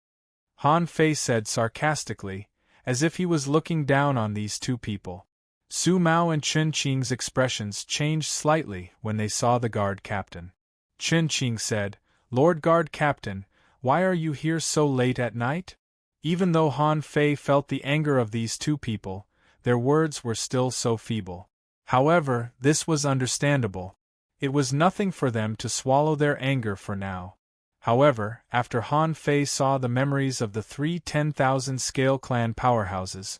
Han Fei said sarcastically, as if he was looking down on these two people. Su Mao and Chen Qing's expressions changed slightly when they saw the guard captain. Chen Qing said, "Lord Guard Captain, why are you here so late at night?" Even though Han Fei felt the anger of these two people, their words were still so feeble. However, this was understandable. It was nothing for them to swallow their anger for now. However, after Han Fei saw the memories of the three 10,000 scale clan powerhouses,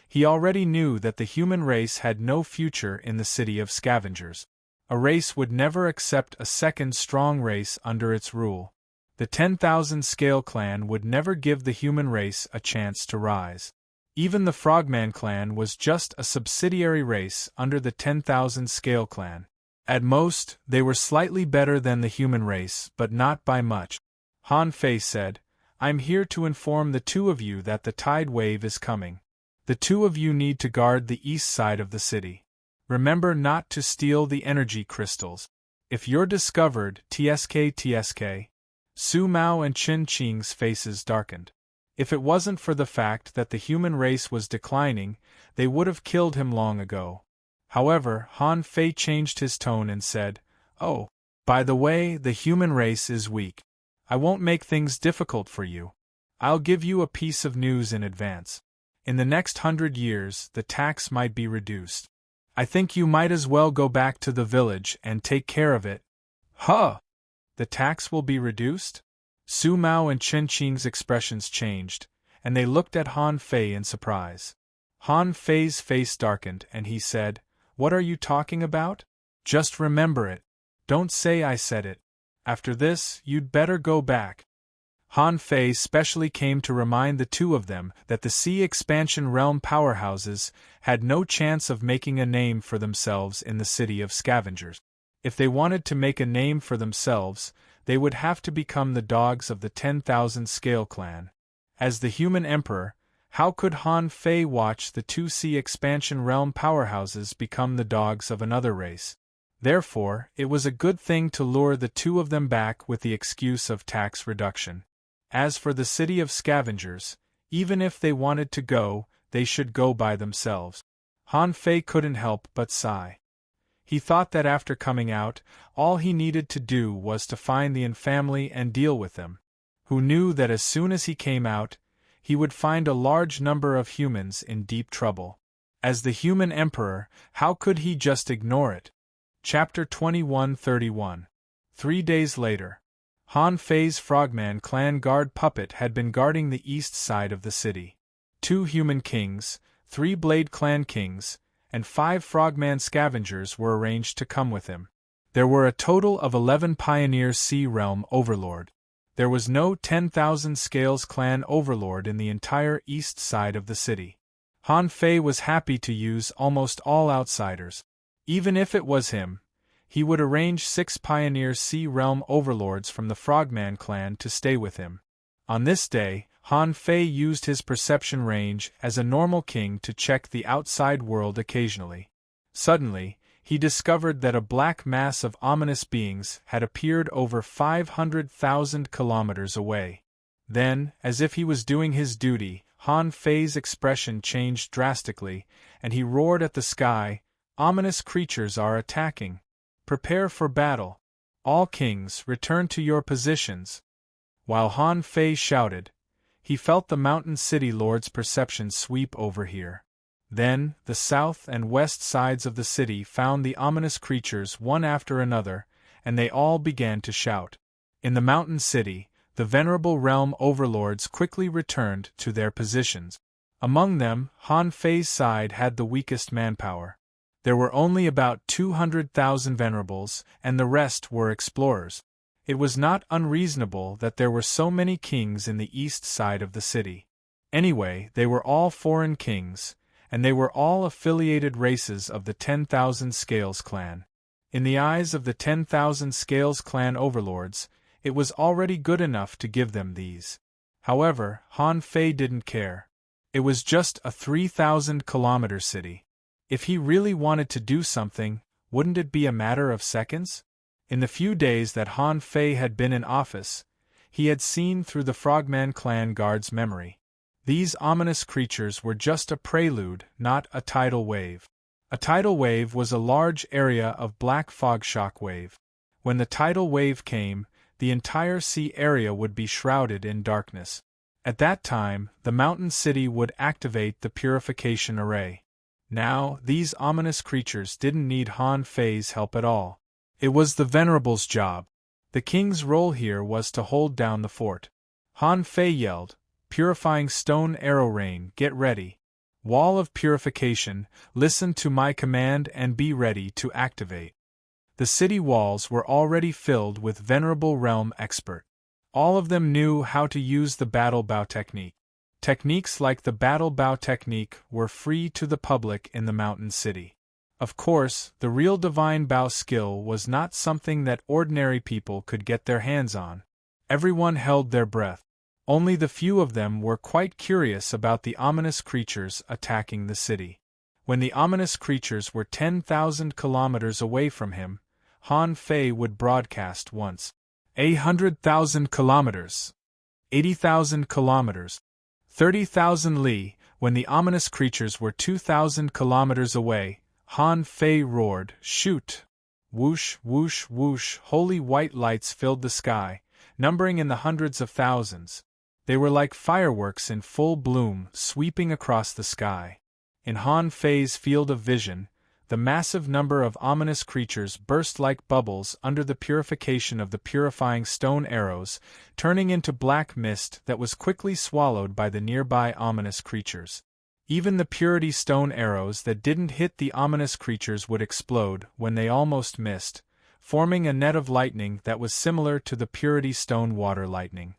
he already knew that the human race had no future in the city of scavengers. A race would never accept a second strong race under its rule. The 10,000 scale clan would never give the human race a chance to rise. Even the Frogman clan was just a subsidiary race under the 10,000 scale clan. At most, they were slightly better than the human race, but not by much. Han Fei said, "I'm here to inform the two of you that the tide wave is coming. The two of you need to guard the east side of the city. Remember not to steal the energy crystals. If you're discovered, TSK. Su Mao and Chen Qing's faces darkened. If it wasn't for the fact that the human race was declining, they would have killed him long ago. However, Han Fei changed his tone and said, "Oh, by the way, the human race is weak. I won't make things difficult for you. I'll give you a piece of news in advance. In the next 100 years, the tax might be reduced. I think you might as well go back to the village and take care of it." "Huh! The tax will be reduced?" Su Mao and Chen Qing's expressions changed, and they looked at Han Fei in surprise. Han Fei's face darkened and he said, "What are you talking about? Just remember it. Don't say I said it. After this, you'd better go back." Han Fei specially came to remind the two of them that the Sea Expansion Realm powerhouses had no chance of making a name for themselves in the City of Scavengers. If they wanted to make a name for themselves, they would have to become the dogs of the 10,000 Scale Clan. As the human emperor, how could Han Fei watch the two Sea Expansion Realm powerhouses become the dogs of another race? Therefore, it was a good thing to lure the two of them back with the excuse of tax reduction. As for the City of Scavengers, even if they wanted to go, they should go by themselves. Han Fei couldn't help but sigh. He thought that after coming out, all he needed to do was to find the Yin family and deal with them. Who knew that as soon as he came out, he would find a large number of humans in deep trouble. As the human emperor, how could he just ignore it? Chapter 2131. 3 days later. Han Fei's Frogman clan guard puppet had been guarding the east side of the city. 2 human kings, 3 Blade Clan kings, and 5 Frogman scavengers were arranged to come with him. There were a total of 11 Pioneer Sea Realm Overlord. There was no 10,000 Scales Clan Overlord in the entire east side of the city. Han Fei was happy to use almost all outsiders. Even if it was him, he would arrange 6 Pioneer Sea Realm Overlords from the Frogman clan to stay with him. On this day, Han Fei used his perception range as a normal king to check the outside world occasionally. Suddenly, he discovered that a black mass of ominous beings had appeared over 500,000 kilometers away. Then, as if he was doing his duty, Han Fei's expression changed drastically, and he roared at the sky, "Ominous creatures are attacking. Prepare for battle. All kings, return to your positions." While Han Fei shouted, he felt the mountain city lord's perception sweep over here. Then, the south and west sides of the city found the ominous creatures one after another, and they all began to shout. In the mountain city, the venerable realm overlords quickly returned to their positions. Among them, Han Fei's side had the weakest manpower. There were only about 200,000 venerables, and the rest were explorers. It was not unreasonable that there were so many kings in the east side of the city. Anyway, they were all foreign kings, and they were all affiliated races of the 10,000 Scales clan. In the eyes of the 10,000 Scales clan overlords, it was already good enough to give them these. However, Han Fei didn't care. It was just a 3,000-kilometer city. If he really wanted to do something, wouldn't it be a matter of seconds? In the few days that Han Fei had been in office, he had seen through the Frogman clan guard's memory. These ominous creatures were just a prelude, not a tidal wave. A tidal wave was a large area of black fog shock wave. When the tidal wave came, the entire sea area would be shrouded in darkness. At that time, the mountain city would activate the purification array. Now, these ominous creatures didn't need Han Fei's help at all. It was the Venerable's job. The king's role here was to hold down the fort. Han Fei yelled, "Purifying stone arrow rain, get ready. Wall of purification, listen to my command and be ready to activate." The city walls were already filled with Venerable Realm expert. All of them knew how to use the battle bow technique. Techniques like the battle bow technique were free to the public in the mountain city. Of course, the real divine bow skill was not something that ordinary people could get their hands on. Everyone held their breath. Only the few of them were quite curious about the ominous creatures attacking the city. When the ominous creatures were 10,000 kilometers away from him, Han Fei would broadcast once. 100,000 kilometers. 80,000 kilometers. 30,000 li, when the ominous creatures were 2,000 kilometers away, Han Fei roared, "Shoot!" Whoosh, whoosh, whoosh, holy white lights filled the sky, numbering in the hundreds of thousands. They were like fireworks in full bloom, sweeping across the sky. In Han Fei's field of vision, the massive number of ominous creatures burst like bubbles under the purification of the purifying stone arrows, turning into black mist that was quickly swallowed by the nearby ominous creatures. Even the purity stone arrows that didn't hit the ominous creatures would explode when they almost missed, forming a net of lightning that was similar to the purity stone water lightning.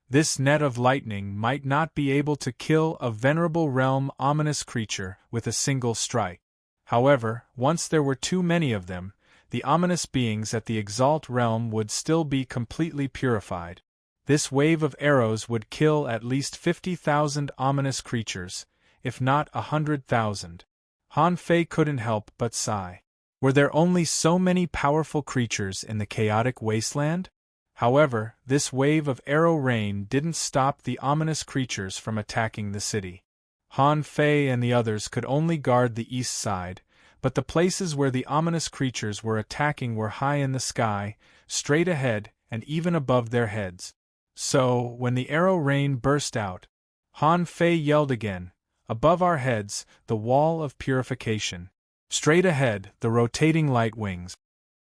This net of lightning might not be able to kill a venerable realm ominous creature with a single strike. However, once there were too many of them, the ominous beings at the Exalt realm would still be completely purified. This wave of arrows would kill at least 50,000 ominous creatures, if not 100,000. Han Fei couldn't help but sigh. Were there only so many powerful creatures in the chaotic wasteland? However, this wave of arrow rain didn't stop the ominous creatures from attacking the city. Han Fei and the others could only guard the east side, but the places where the ominous creatures were attacking were high in the sky, straight ahead, and even above their heads. So, when the arrow rain burst out, Han Fei yelled again, "Above our heads, the wall of purification. Straight ahead, the rotating light wings."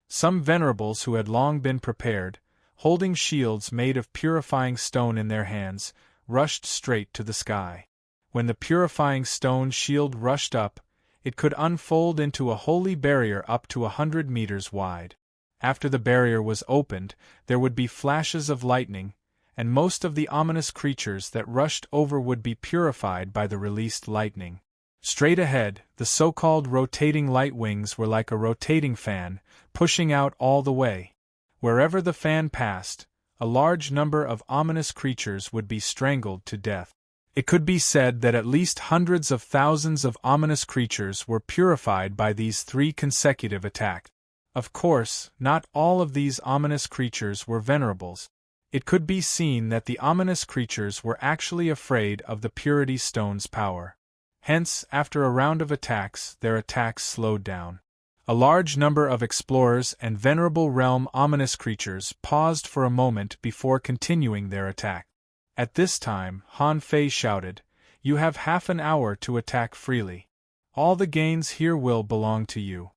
Some venerables who had long been prepared, holding shields made of purifying stone in their hands, rushed straight to the sky. When the purifying stone shield rushed up, it could unfold into a holy barrier up to 100 meters wide. After the barrier was opened, there would be flashes of lightning, and most of the ominous creatures that rushed over would be purified by the released lightning. Straight ahead, the so-called rotating light wings were like a rotating fan, pushing out all the way. Wherever the fan passed, a large number of ominous creatures would be strangled to death. It could be said that at least hundreds of thousands of ominous creatures were purified by these 3 consecutive attacks. Of course, not all of these ominous creatures were venerables. It could be seen that the ominous creatures were actually afraid of the purity stone's power. Hence, after a round of attacks, their attacks slowed down. A large number of explorers and venerable realm ominous creatures paused for a moment before continuing their attack. At this time, Han Fei shouted, "You have half an hour to attack freely. All the gains here will belong to you."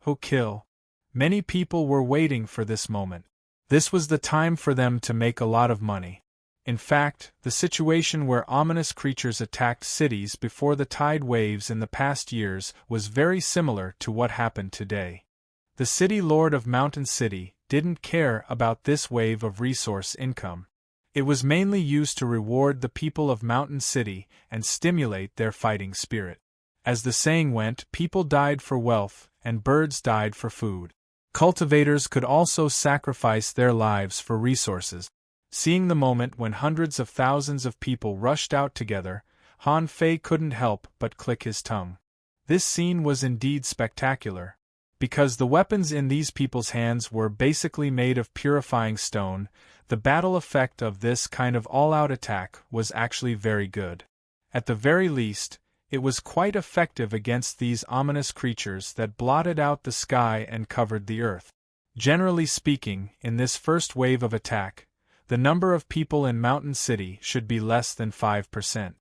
Who kill? Many people were waiting for this moment. This was the time for them to make a lot of money. In fact, the situation where ominous creatures attacked cities before the tide waves in the past years was very similar to what happened today. The city lord of Mountain City didn't care about this wave of resource income. It was mainly used to reward the people of Mountain City and stimulate their fighting spirit. As the saying went, people died for wealth, and birds died for food. Cultivators could also sacrifice their lives for resources. Seeing the moment when hundreds of thousands of people rushed out together, Han Fei couldn't help but click his tongue. This scene was indeed spectacular. Because the weapons in these people's hands were basically made of purifying stone, the battle effect of this kind of all-out attack was actually very good. At the very least, it was quite effective against these ominous creatures that blotted out the sky and covered the earth. Generally speaking, in this first wave of attack, the number of people in Mountain City should be less than 5%.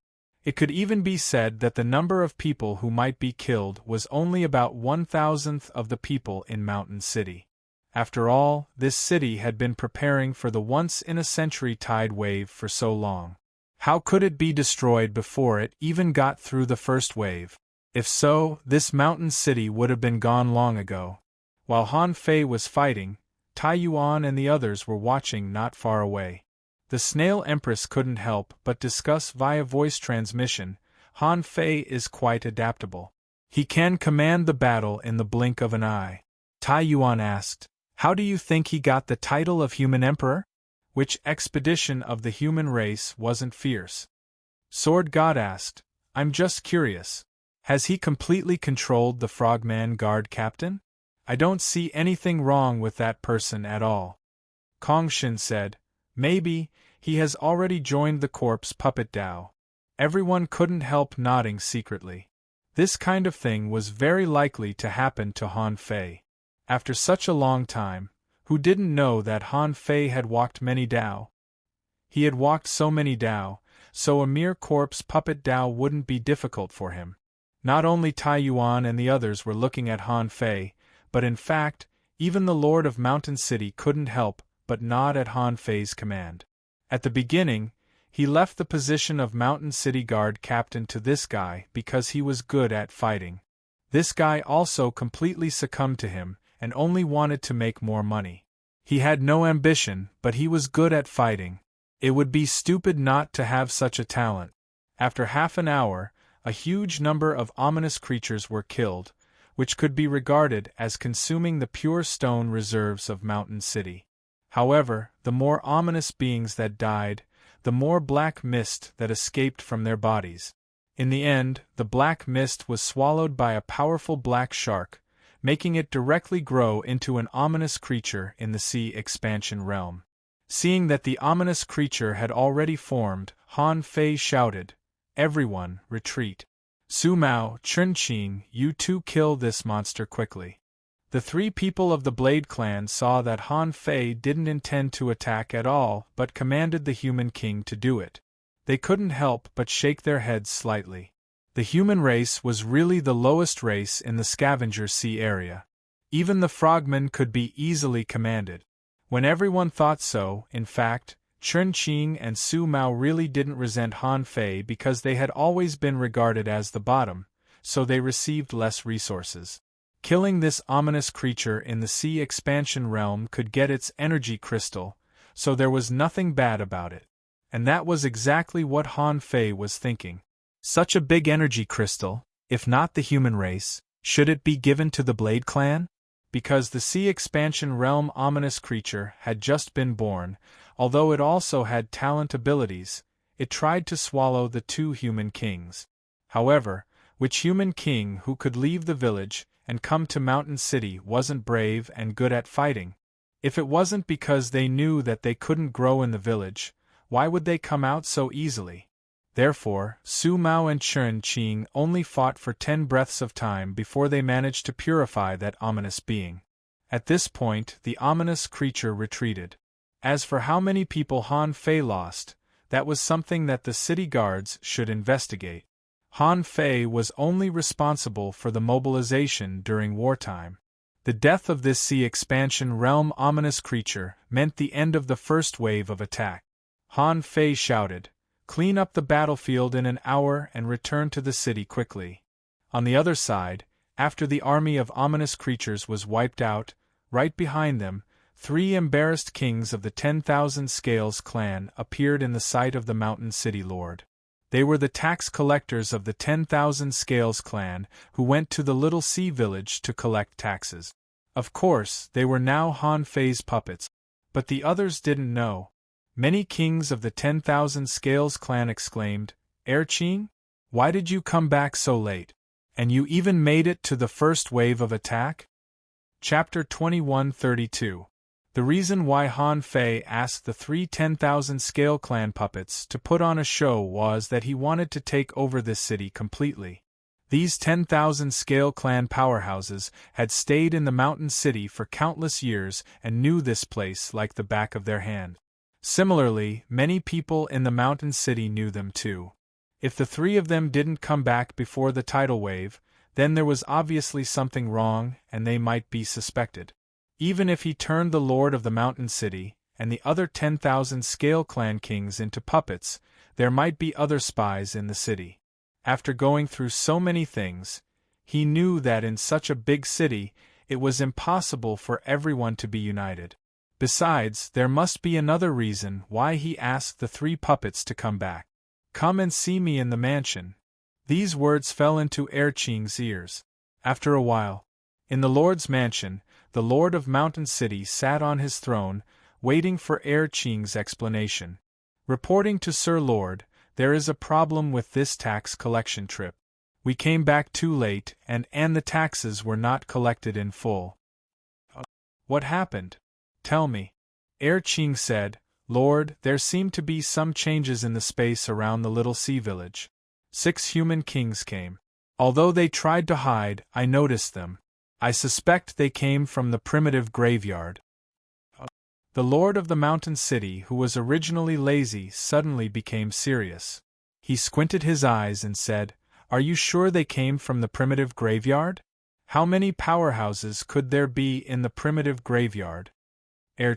It could even be said that the number of people who might be killed was only about 1,000th of the people in Mountain City. After all, this city had been preparing for the once-in-a-century tide wave for so long. How could it be destroyed before it even got through the first wave? If so, this Mountain City would have been gone long ago. While Han Fei was fighting, Tai Yuan and the others were watching not far away. The Snail Empress couldn't help but discuss via voice transmission. Han Fei is quite adaptable. He can command the battle in the blink of an eye. Tai Yuan asked, "How do you think he got the title of Human Emperor? Which expedition of the human race wasn't fierce?" Sword God asked, "I'm just curious. Has he completely controlled the Frogman Guard captain? I don't see anything wrong with that person at all." Kong Shin said, "Maybe, he has already joined the corpse puppet Dao. Everyone couldn't help nodding secretly. This kind of thing was very likely to happen to Han Fei. After such a long time, who didn't know that Han Fei had walked many dao? He had walked so many dao, so a mere corpse puppet dao wouldn't be difficult for him. Not only Tai Yuan and the others were looking at Han Fei, but in fact, even the Lord of Mountain City couldn't help but nod at Han Fei's command. At the beginning, he left the position of Mountain City Guard captain to this guy because he was good at fighting. This guy also completely succumbed to him and only wanted to make more money. He had no ambition, but he was good at fighting. It would be stupid not to have such a talent. After half an hour, a huge number of ominous creatures were killed, which could be regarded as consuming the pure stone reserves of Mountain City. However, the more ominous beings that died, the more black mist that escaped from their bodies. In the end, the black mist was swallowed by a powerful black shark, making it directly grow into an ominous creature in the sea expansion realm. Seeing that the ominous creature had already formed, Han Fei shouted, "Everyone, retreat! Su Mao, Chun Qing, you two kill this monster quickly." The three people of the Blade Clan saw that Han Fei didn't intend to attack at all but commanded the Human King to do it. They couldn't help but shake their heads slightly. The human race was really the lowest race in the Scavenger Sea area. Even the frogmen could be easily commanded. When everyone thought so, in fact, Chun Qing and Su Mao really didn't resent Han Fei because they had always been regarded as the bottom, so they received less resources. Killing this ominous creature in the sea expansion realm could get its energy crystal, so there was nothing bad about it. And that was exactly what Han Fei was thinking. Such a big energy crystal, if not the human race, should it be given to the Blade Clan? Because the sea expansion realm ominous creature had just been born, although it also had talent abilities, it tried to swallow the two human kings. However, which human king who could leave the village and come to Mountain City wasn't brave and good at fighting? If it wasn't because they knew that they couldn't grow in the village, why would they come out so easily? Therefore, Su Mao and Chun Qing only fought for 10 breaths of time before they managed to purify that ominous being. At this point, the ominous creature retreated. As for how many people Han Fei lost, that was something that the city guards should investigate. Han Fei was only responsible for the mobilization during wartime. The death of this sea expansion realm ominous creature meant the end of the first wave of attack. Han Fei shouted, "Clean up the battlefield in an hour and return to the city quickly." On the other side, after the army of ominous creatures was wiped out, right behind them, 3 embarrassed kings of the 10,000 Scales clan appeared in the sight of the Mountain City Lord. They were the tax collectors of the 10,000 Scales clan who went to the little sea village to collect taxes. Of course, they were now Han Fei's puppets, but the others didn't know. Many kings of the 10,000 Scales clan exclaimed, "Erqing? Why did you come back so late? And you even made it to the first wave of attack?" Chapter 2132. The reason why Han Fei asked the 3 10,000 Scale clan puppets to put on a show was that he wanted to take over this city completely. These 10,000 Scale clan powerhouses had stayed in the Mountain City for countless years and knew this place like the back of their hand. Similarly, many people in the Mountain City knew them too. If the 3 of them didn't come back before the tidal wave, then there was obviously something wrong and they might be suspected. Even if he turned the Lord of the Mountain City and the other 10,000 Scale clan kings into puppets, there might be other spies in the city. After going through so many things, he knew that in such a big city, it was impossible for everyone to be united. Besides, there must be another reason why he asked the 3 puppets to come back. "Come and see me in the mansion." These words fell into Erqing's ears. After a while, in the Lord's mansion, the Lord of Mountain City sat on his throne, waiting for Erqing's explanation. Reporting to Sir Lord, "There is a problem with this tax collection trip. We came back too late and the taxes were not collected in full." "What happened? Tell me." Erqing said, Lord, there seemed to be some changes in the space around the little sea village. 6 human kings came. Although they tried to hide, I noticed them. I suspect they came from the primitive graveyard. The lord of the mountain city, who was originally lazy, suddenly became serious. He squinted his eyes and said, "Are you sure they came from the primitive graveyard? How many powerhouses could there be in the primitive graveyard?"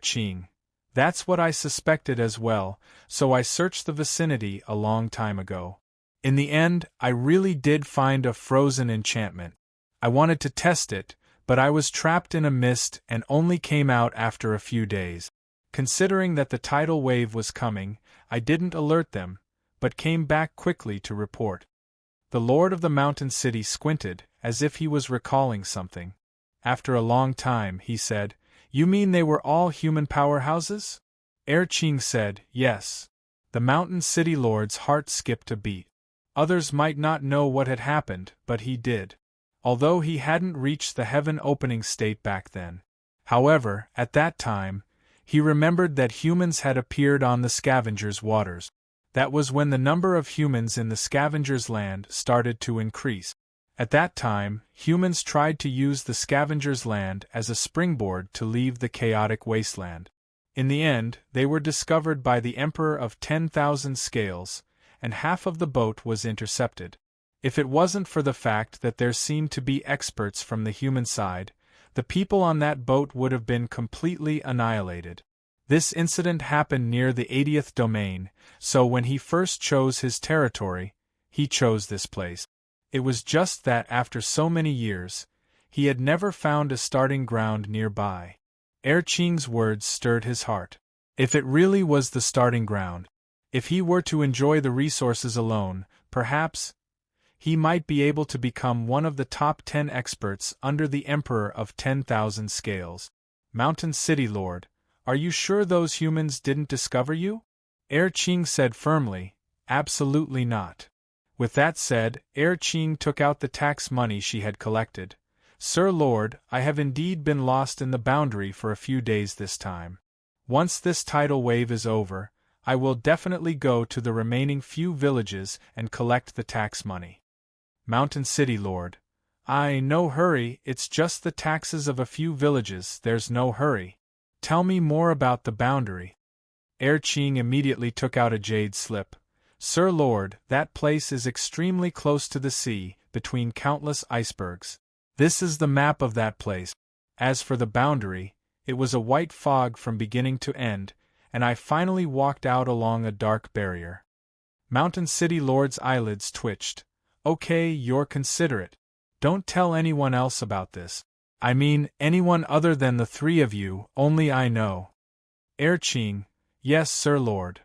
Ching. That's what I suspected as well, so I searched the vicinity a long time ago. In the end, I really did find a frozen enchantment. I wanted to test it, but I was trapped in a mist and only came out after a few days. Considering that the tidal wave was coming, I didn't alert them, but came back quickly to report. The lord of the mountain city squinted, as if he was recalling something. After a long time, he said, "You mean they were all human powerhouses?" Ching said, "Yes." The mountain city lord's heart skipped a beat. Others might not know what had happened, but he did. Although he hadn't reached the heaven-opening state back then. However, at that time, he remembered that humans had appeared on the Scavenger's waters. That was when the number of humans in the Scavenger's land started to increase. At that time, humans tried to use the Scavenger's land as a springboard to leave the chaotic wasteland. In the end, they were discovered by the Emperor of 10,000 Scales, and half of the boat was intercepted. If it wasn't for the fact that there seemed to be experts from the human side, the people on that boat would have been completely annihilated. This incident happened near the 80th domain, so when he first chose his territory, he chose this place. It was just that after so many years, he had never found a starting ground nearby. Ching's words stirred his heart. If it really was the starting ground, if he were to enjoy the resources alone, perhaps he might be able to become one of the top 10 experts under the Emperor of 10,000 Scales. Mountain City Lord, are you sure those humans didn't discover you? Ching said firmly, "Absolutely not." With that said, Ching took out the tax money she had collected. "Sir Lord, I have indeed been lost in the boundary for a few days this time. Once this tidal wave is over, I will definitely go to the remaining few villages and collect the tax money." Mountain City Lord, no hurry, it's just the taxes of a few villages, there's no hurry. Tell me more about the boundary. Ching immediately took out a jade slip. "Sir Lord, that place is extremely close to the sea, between countless icebergs. This is the map of that place. As for the boundary, it was a white fog from beginning to end, and I finally walked out along a dark barrier." Mountain City Lord's eyelids twitched. "Okay, you're considerate. Don't tell anyone else about this. I mean, anyone other than the 3 of you, only I know." Ching, "Yes, Sir Lord."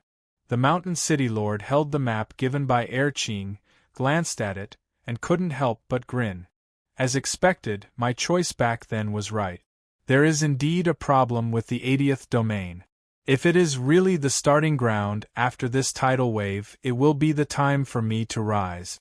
The Mountain City Lord held the map given by Ching, glanced at it, and couldn't help but grin. As expected, my choice back then was right. There is indeed a problem with the 80th domain. If it is really the starting ground after this tidal wave, it will be the time for me to rise.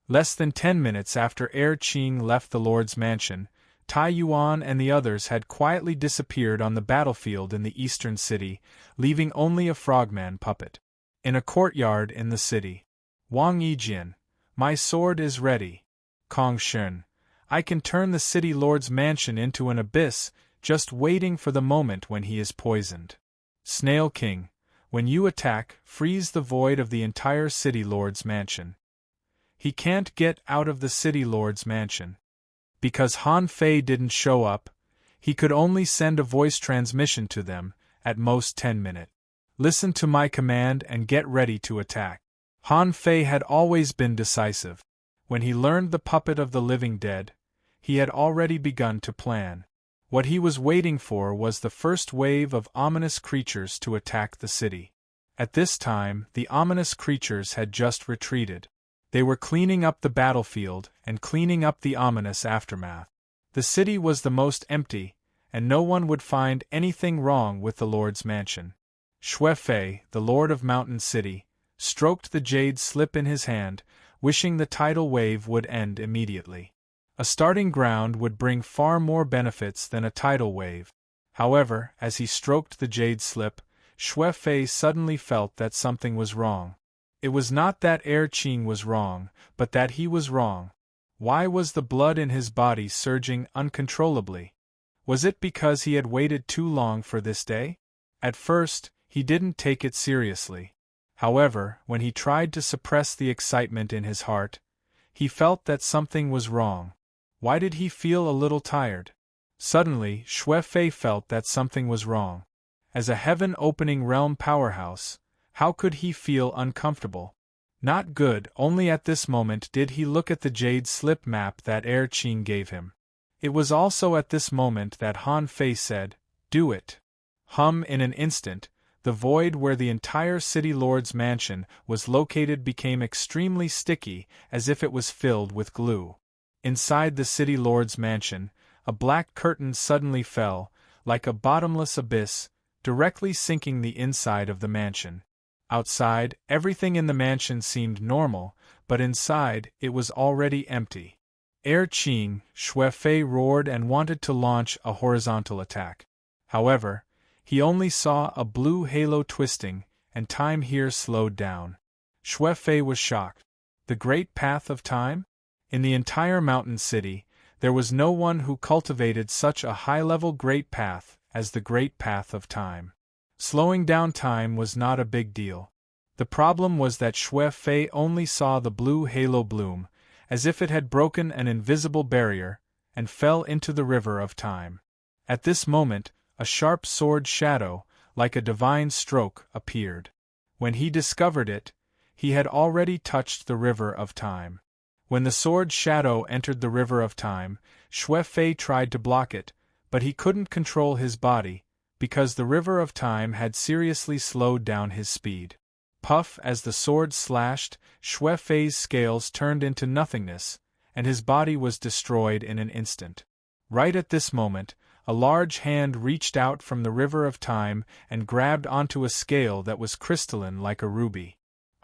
Less than 10 minutes after Ching left the Lord's mansion, Tai Yuan and the others had quietly disappeared on the battlefield in the eastern city, leaving only a frogman puppet. In a courtyard in the city. Wang Yijian, "My sword is ready." Kong Shun, "I can turn the city lord's mansion into an abyss, just waiting for the moment when he is poisoned." Snail King, "When you attack, freeze the void of the entire city lord's mansion." He can't get out of the city lord's mansion. Because Han Fei didn't show up, he could only send a voice transmission to them, at most 10 minutes. "Listen to my command and get ready to attack." Han Fei had always been decisive. When he learned the puppet of the living dead, he had already begun to plan. What he was waiting for was the first wave of ominous creatures to attack the city. At this time, the ominous creatures had just retreated. They were cleaning up the battlefield and cleaning up the ominous aftermath. The city was the most empty, and no one would find anything wrong with the Lord's mansion. Xue Fei, the Lord of Mountain City, stroked the jade slip in his hand, wishing the tidal wave would end immediately. A starting ground would bring far more benefits than a tidal wave. However, as he stroked the jade slip, Xue Fei suddenly felt that something was wrong. It was not that Qing was wrong, but that he was wrong. Why was the blood in his body surging uncontrollably? Was it because he had waited too long for this day? At first, he didn't take it seriously. However, when he tried to suppress the excitement in his heart, he felt that something was wrong. Why did he feel a little tired? Suddenly, Xue Fei felt that something was wrong. As a heaven-opening realm powerhouse, how could he feel uncomfortable? Not good. Only at this moment did he look at the jade slip map that Qing gave him. It was also at this moment that Han Fei said, "Do it." In an instant, the void where the entire City Lord's mansion was located became extremely sticky, as if it was filled with glue. Inside the City Lord's mansion, a black curtain suddenly fell, like a bottomless abyss, directly sinking the inside of the mansion. Outside, everything in the mansion seemed normal, but inside, it was already empty. Qing, Xue Fei roared and wanted to launch a horizontal attack. However, he only saw a blue halo twisting, and time here slowed down. Xue Fei was shocked. The Great Path of Time? In the entire mountain city, there was no one who cultivated such a high-level Great Path as the Great Path of Time. Slowing down time was not a big deal. The problem was that Xue Fei only saw the blue halo bloom, as if it had broken an invisible barrier, and fell into the river of time. At this moment, a sharp sword shadow, like a divine stroke, appeared. When he discovered it, he had already touched the river of time. When the sword shadow entered the river of time, Xue Fei tried to block it, but he couldn't control his body, because the river of time had seriously slowed down his speed. Puff! As the sword slashed, Xue Fei's scales turned into nothingness, and his body was destroyed in an instant. Right at this moment, a large hand reached out from the river of time and grabbed onto a scale that was crystalline like a ruby.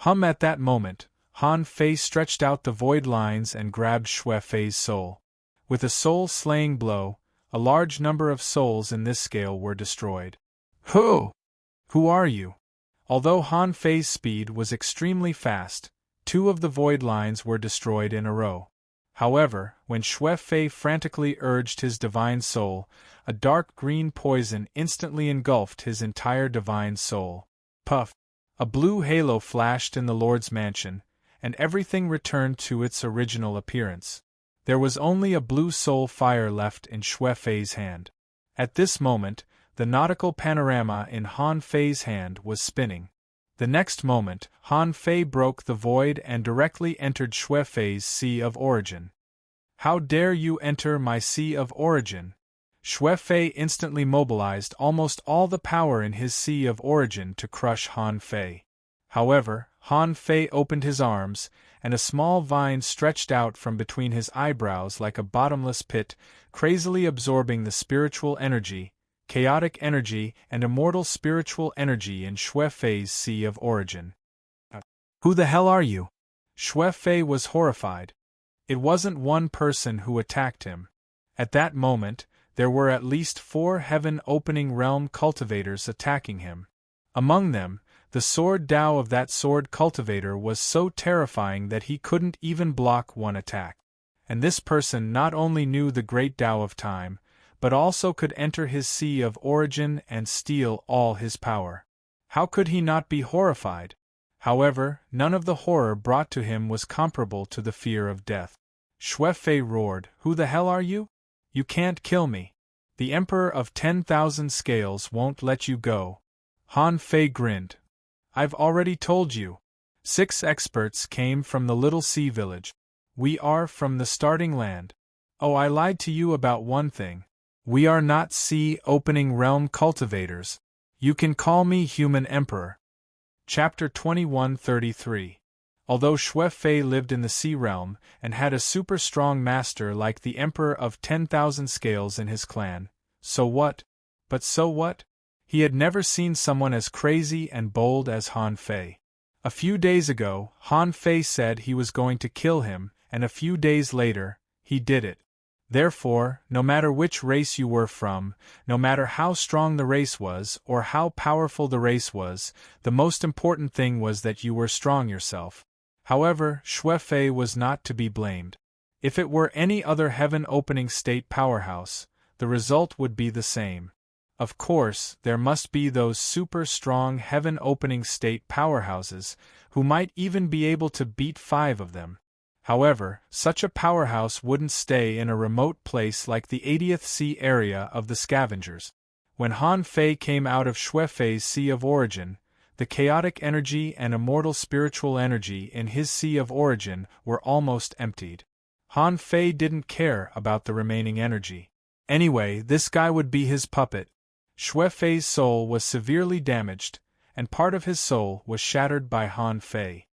At that moment, Han Fei stretched out the void lines and grabbed Xue Fei's soul. With a soul-slaying blow, a large number of souls in this scale were destroyed. Who are you? Although Han Fei's speed was extremely fast, 2 of the void lines were destroyed in a row. However, when Xue Fei frantically urged his divine soul, a dark green poison instantly engulfed his entire divine soul. Puff! A blue halo flashed in the Lord's mansion, and everything returned to its original appearance. There was only a blue soul fire left in Xue Fei's hand. At this moment, the nautical panorama in Han Fei's hand was spinning. The next moment, Han Fei broke the void and directly entered Xue Fei's Sea of Origin. How dare you enter my Sea of Origin? Xue Fei instantly mobilized almost all the power in his Sea of Origin to crush Han Fei. However, Han Fei opened his arms, and a small vine stretched out from between his eyebrows like a bottomless pit, crazily absorbing the spiritual energy, chaotic energy and immortal spiritual energy in Xue Fei's Sea of Origin. Who the hell are you? Xue Fei was horrified. It wasn't one person who attacked him. At that moment, there were at least 4 heaven-opening realm cultivators attacking him. Among them, the sword Dao of that sword cultivator was so terrifying that he couldn't even block one attack. And this person not only knew the great Dao of time, but also could enter his Sea of Origin and steal all his power. How could he not be horrified? However, none of the horror brought to him was comparable to the fear of death. Xue Fei roared, "Who the hell are you? You can't kill me. The Emperor of 10,000 Scales won't let you go." Han Fei grinned. "I've already told you. 6 experts came from the little sea village. We are from the starting land. Oh, I lied to you about one thing. We are not sea-opening realm cultivators. You can call me Human Emperor." Chapter 2133. Although Xue Fei lived in the sea realm and had a super-strong master like the Emperor of 10,000 Scales in his clan, so what? But so what? He had never seen someone as crazy and bold as Han Fei. A few days ago, Han Fei said he was going to kill him, and a few days later, he did it. Therefore, no matter which race you were from, no matter how strong the race was or how powerful the race was, the most important thing was that you were strong yourself. However, Xue was not to be blamed. If it were any other heaven-opening state powerhouse, the result would be the same. Of course, there must be those super-strong heaven-opening state powerhouses, who might even be able to beat 5 of them. However, such a powerhouse wouldn't stay in a remote place like the 80th Sea area of the Scavengers. When Han Fei came out of Xuefei's Sea of Origin, the chaotic energy and immortal spiritual energy in his Sea of Origin were almost emptied. Han Fei didn't care about the remaining energy. Anyway, this guy would be his puppet. Xuefei's soul was severely damaged, and part of his soul was shattered by Han Fei.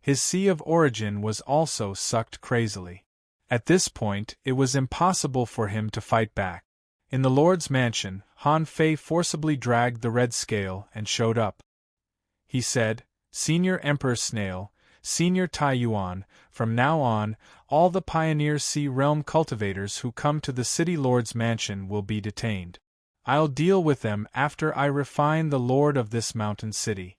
His Sea of Origin was also sucked crazily. At this point, it was impossible for him to fight back. In the Lord's mansion, Han Fei forcibly dragged the red scale and showed up. He said, "Senior Emperor Snail, Senior Tai Yuan, from now on, all the Pioneer Sea Realm cultivators who come to the City Lord's mansion will be detained. I'll deal with them after I refine the Lord of this mountain city."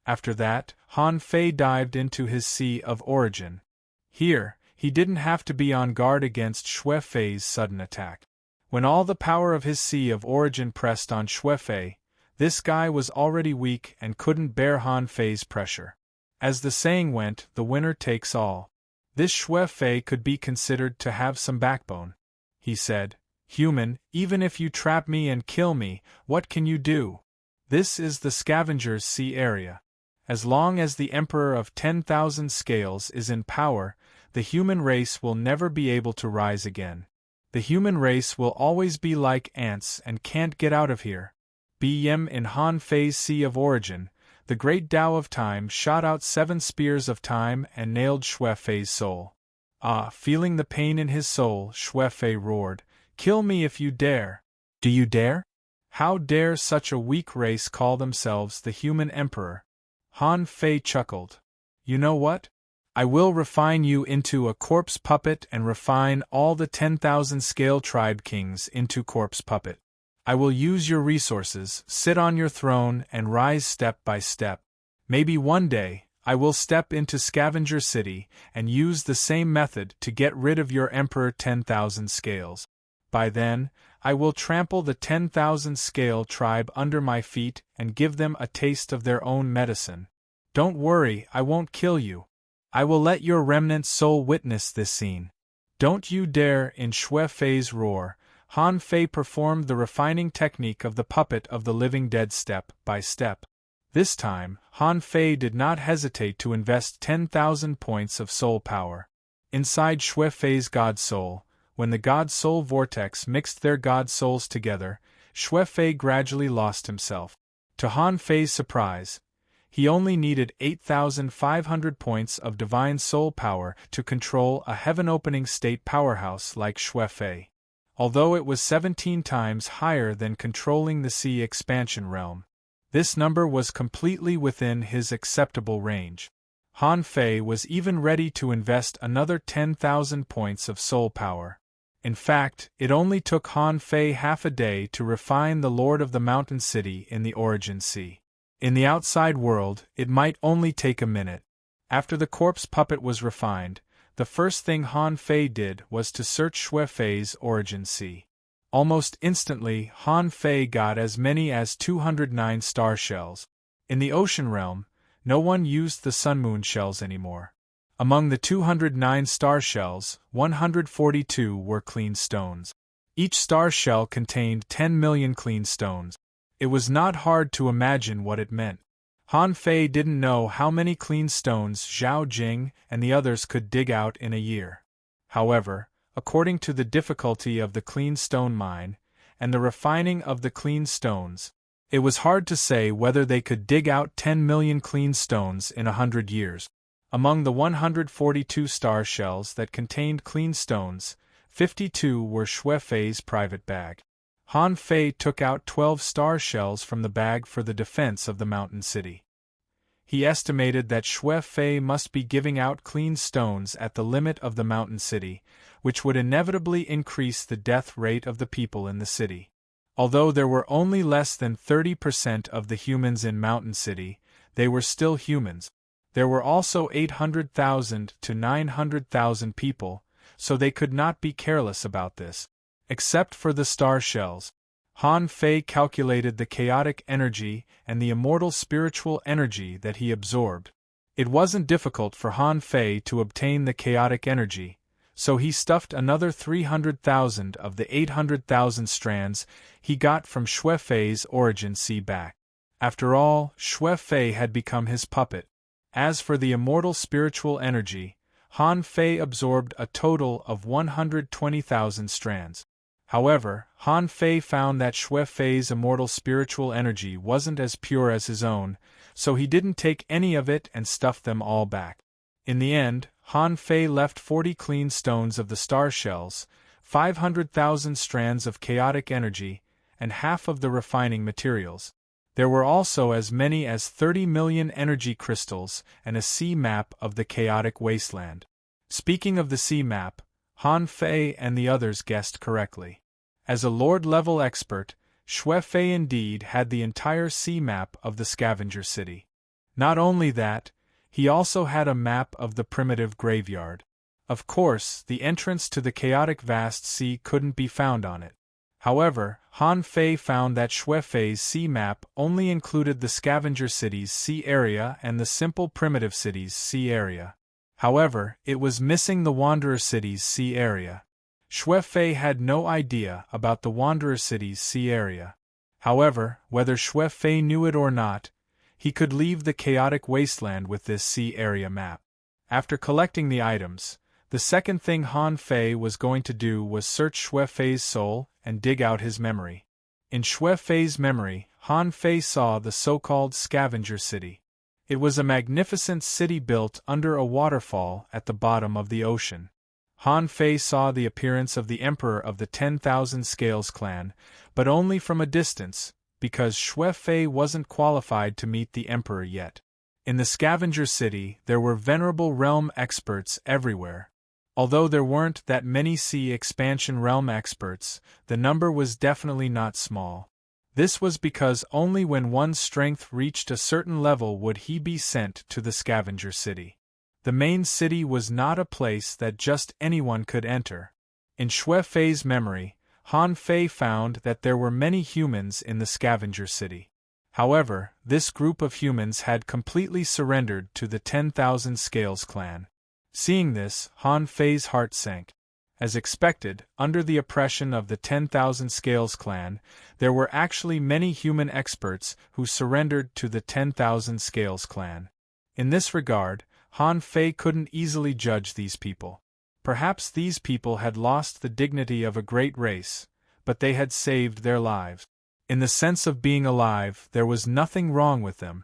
After that, Han Fei dived into his Sea of Origin. Here, he didn't have to be on guard against Xuefei's sudden attack. When all the power of his Sea of Origin pressed on Xuefei, this guy was already weak and couldn't bear Han Fei's pressure. As the saying went, the winner takes all. This Xuefei could be considered to have some backbone. He said, "Human, even if you trap me and kill me, what can you do? This is the Scavenger's Sea area. As long as the Emperor of 10,000 Scales is in power, the human race will never be able to rise again. The human race will always be like ants and can't get out of here." Bm in Han Fei's Sea of Origin, the great Tao of Time shot out 7 spears of time and nailed Xuefei's soul. Feeling the pain in his soul, Xuefei roared, "Kill me if you dare." "Do you dare? How dare such a weak race call themselves the human emperor?" Han Fei chuckled. "You know what? I will refine you into a corpse puppet and refine all the 10,000 Scale Tribe kings into corpse puppet. I will use your resources, sit on your throne and rise step by step. Maybe one day, I will step into Scavenger City and use the same method to get rid of your Emperor 10,000 Scales. By then, I will trample the 10,000 Scale Tribe under my feet and give them a taste of their own medicine. Don't worry, I won't kill you. I will let your remnant soul witness this scene. Don't you dare!" In Xuefei's roar, Han Fei performed the refining technique of the puppet of the living dead step by step. This time, Han Fei did not hesitate to invest 10,000 points of soul power. Inside Xuefei's God Soul, when the God Soul vortex mixed their God Souls together, Xuefei gradually lost himself. To Han Fei's surprise, he only needed 8,500 points of divine soul power to control a heaven-opening state powerhouse like Xuefei. Although it was 17 times higher than controlling the Sea Expansion Realm, this number was completely within his acceptable range. Han Fei was even ready to invest another 10,000 points of soul power. In fact, it only took Han Fei half a day to refine the Lord of the Mountain City in the Origin Sea. In the outside world, it might only take a minute. After the corpse puppet was refined, the first thing Han Fei did was to search Xuefei's Origin Sea. Almost instantly, Han Fei got as many as 209 star shells. In the ocean realm, no one used the sun-moon shells anymore. Among the 209 star shells, 142 were clean stones. Each star shell contained 10 million clean stones. It was not hard to imagine what it meant. Han Fei didn't know how many clean stones Zhao Jing and the others could dig out in a year. However, according to the difficulty of the clean stone mine, and the refining of the clean stones, it was hard to say whether they could dig out 10 million clean stones in 100 years. Among the 142 star shells that contained clean stones, 52 were Xuefei's private bag. Han Fei took out 12 star shells from the bag for the defense of the mountain city. He estimated that Xue Fei must be giving out clean stones at the limit of the mountain city, which would inevitably increase the death rate of the people in the city. Although there were only less than 30% of the humans in Mountain City, they were still humans. There were also 800,000 to 900,000 people, so they could not be careless about this. Except for the star shells. Han Fei calculated the chaotic energy and the immortal spiritual energy that he absorbed. It wasn't difficult for Han Fei to obtain the chaotic energy, so he stuffed another 300,000 of the 800,000 strands he got from Xue Fei's origin sea back. After all, Xue Fei had become his puppet. As for the immortal spiritual energy, Han Fei absorbed a total of 120,000 strands. However, Han Fei found that Xue Fei's immortal spiritual energy wasn't as pure as his own, so he didn't take any of it and stuffed them all back. In the end, Han Fei left 40 clean stones of the star shells, 500,000 strands of chaotic energy, and half of the refining materials. There were also as many as 30 million energy crystals and a sea map of the chaotic wasteland. Speaking of the sea map, Han Fei and the others guessed correctly. As a Lord-level expert, Xue Fei indeed had the entire sea map of the scavenger city. Not only that, he also had a map of the primitive graveyard. Of course, the entrance to the chaotic vast sea couldn't be found on it. However, Han Fei found that Xue Fei's sea map only included the scavenger city's sea area and the simple primitive city's sea area. However, it was missing the Wanderer City's sea area. Xue Fei had no idea about the Wanderer City's sea area. However, whether Xue Fei knew it or not, he could leave the chaotic wasteland with this sea area map. After collecting the items, the second thing Han Fei was going to do was search Xue Fei's soul and dig out his memory. In Xue Fei's memory, Han Fei saw the so-called scavenger city. It was a magnificent city built under a waterfall at the bottom of the ocean. Han Fei saw the appearance of the emperor of the 10,000 Scales clan, but only from a distance, because Xue Fei wasn't qualified to meet the emperor yet. In the scavenger city, there were venerable realm experts everywhere. Although there weren't that many sea expansion realm experts, the number was definitely not small. This was because only when one's strength reached a certain level would he be sent to the scavenger city. The main city was not a place that just anyone could enter. In Xue Fei's memory, Han Fei found that there were many humans in the scavenger city. However, this group of humans had completely surrendered to the 10,000 Scales clan. Seeing this, Han Fei's heart sank. As expected, under the oppression of the 10,000 Scales clan, there were actually many human experts who surrendered to the 10,000 Scales clan. In this regard, Han Fei couldn't easily judge these people. Perhaps these people had lost the dignity of a great race, but they had saved their lives. In the sense of being alive, there was nothing wrong with them.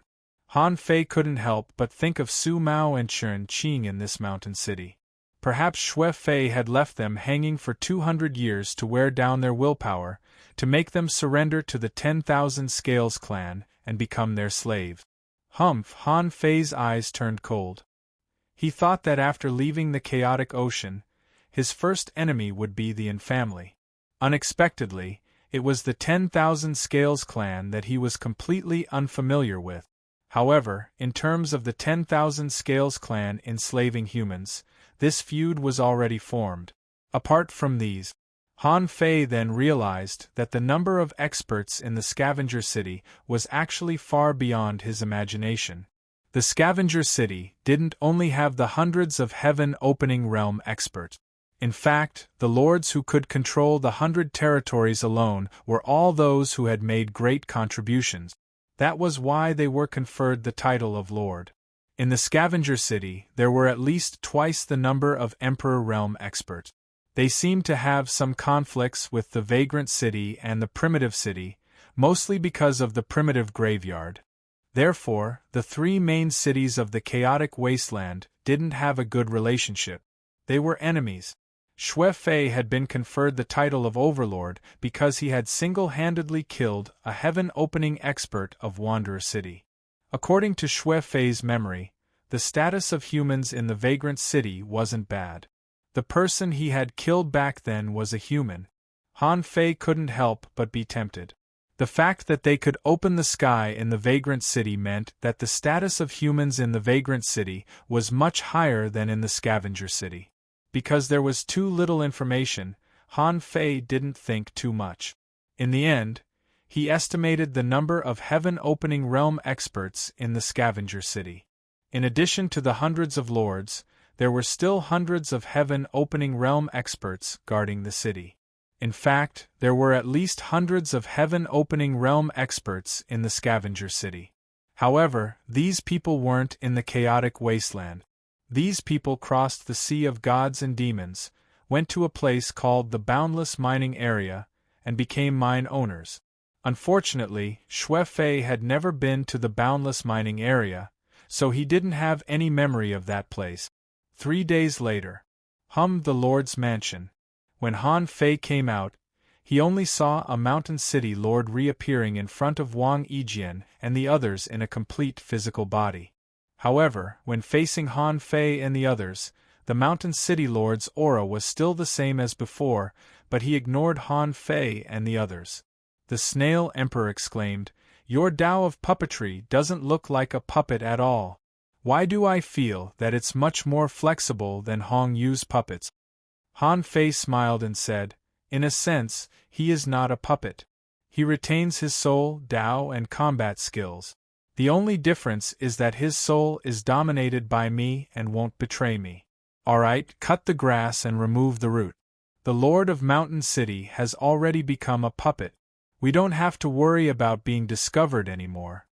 Han Fei couldn't help but think of Su Mao and Chen Qing in this mountain city. Perhaps Xue Fei had left them hanging for 200 years to wear down their willpower, to make them surrender to the 10,000 Scales clan and become their slaves. Humph! Han Fei's eyes turned cold. He thought that after leaving the chaotic ocean, his first enemy would be the Yin family. Unexpectedly, it was the 10,000 Scales clan that he was completely unfamiliar with. However, in terms of the 10,000 Scales clan enslaving humans, this feud was already formed. Apart from these, Han Fei then realized that the number of experts in the scavenger city was actually far beyond his imagination. The scavenger city didn't only have the hundreds of heaven-opening realm experts. In fact, the lords who could control the 100 territories alone were all those who had made great contributions. That was why they were conferred the title of Lord. In the scavenger city, there were at least twice the number of Emperor realm experts. They seemed to have some conflicts with the vagrant city and the primitive city, mostly because of the primitive graveyard. Therefore, the three main cities of the chaotic wasteland didn't have a good relationship. They were enemies. Xue Fei had been conferred the title of Overlord because he had single-handedly killed a heaven-opening expert of Wanderer City. According to Xue Fei's memory, the status of humans in the vagrant city wasn't bad. The person he had killed back then was a human. Han Fei couldn't help but be tempted. The fact that they could open the sky in the vagrant city meant that the status of humans in the vagrant city was much higher than in the scavenger city. Because there was too little information, Han Fei didn't think too much. In the end, he estimated the number of heaven-opening realm experts in the scavenger city. In addition to the hundreds of lords, there were still hundreds of heaven-opening realm experts guarding the city. In fact, there were at least hundreds of heaven-opening realm experts in the scavenger city. However, these people weren't in the chaotic wasteland. These people crossed the sea of gods and demons, went to a place called the Boundless Mining Area, and became mine owners. Unfortunately, Xue Fei had never been to the Boundless Mining Area, so he didn't have any memory of that place. 3 days later, the Lord's mansion. When Han Fei came out, he only saw a mountain city lord reappearing in front of Wang Yijian and the others in a complete physical body. However, when facing Han Fei and the others, the mountain city lord's aura was still the same as before, but he ignored Han Fei and the others. The Snail Emperor exclaimed, "Your Tao of puppetry doesn't look like a puppet at all. Why do I feel that it's much more flexible than Hong Yu's puppets?" Han Fei smiled and said, "In a sense, he is not a puppet. He retains his soul, Tao, and combat skills. The only difference is that his soul is dominated by me and won't betray me. Alright, cut the grass and remove the root. The Lord of Mountain City has already become a puppet. We don't have to worry about being discovered anymore."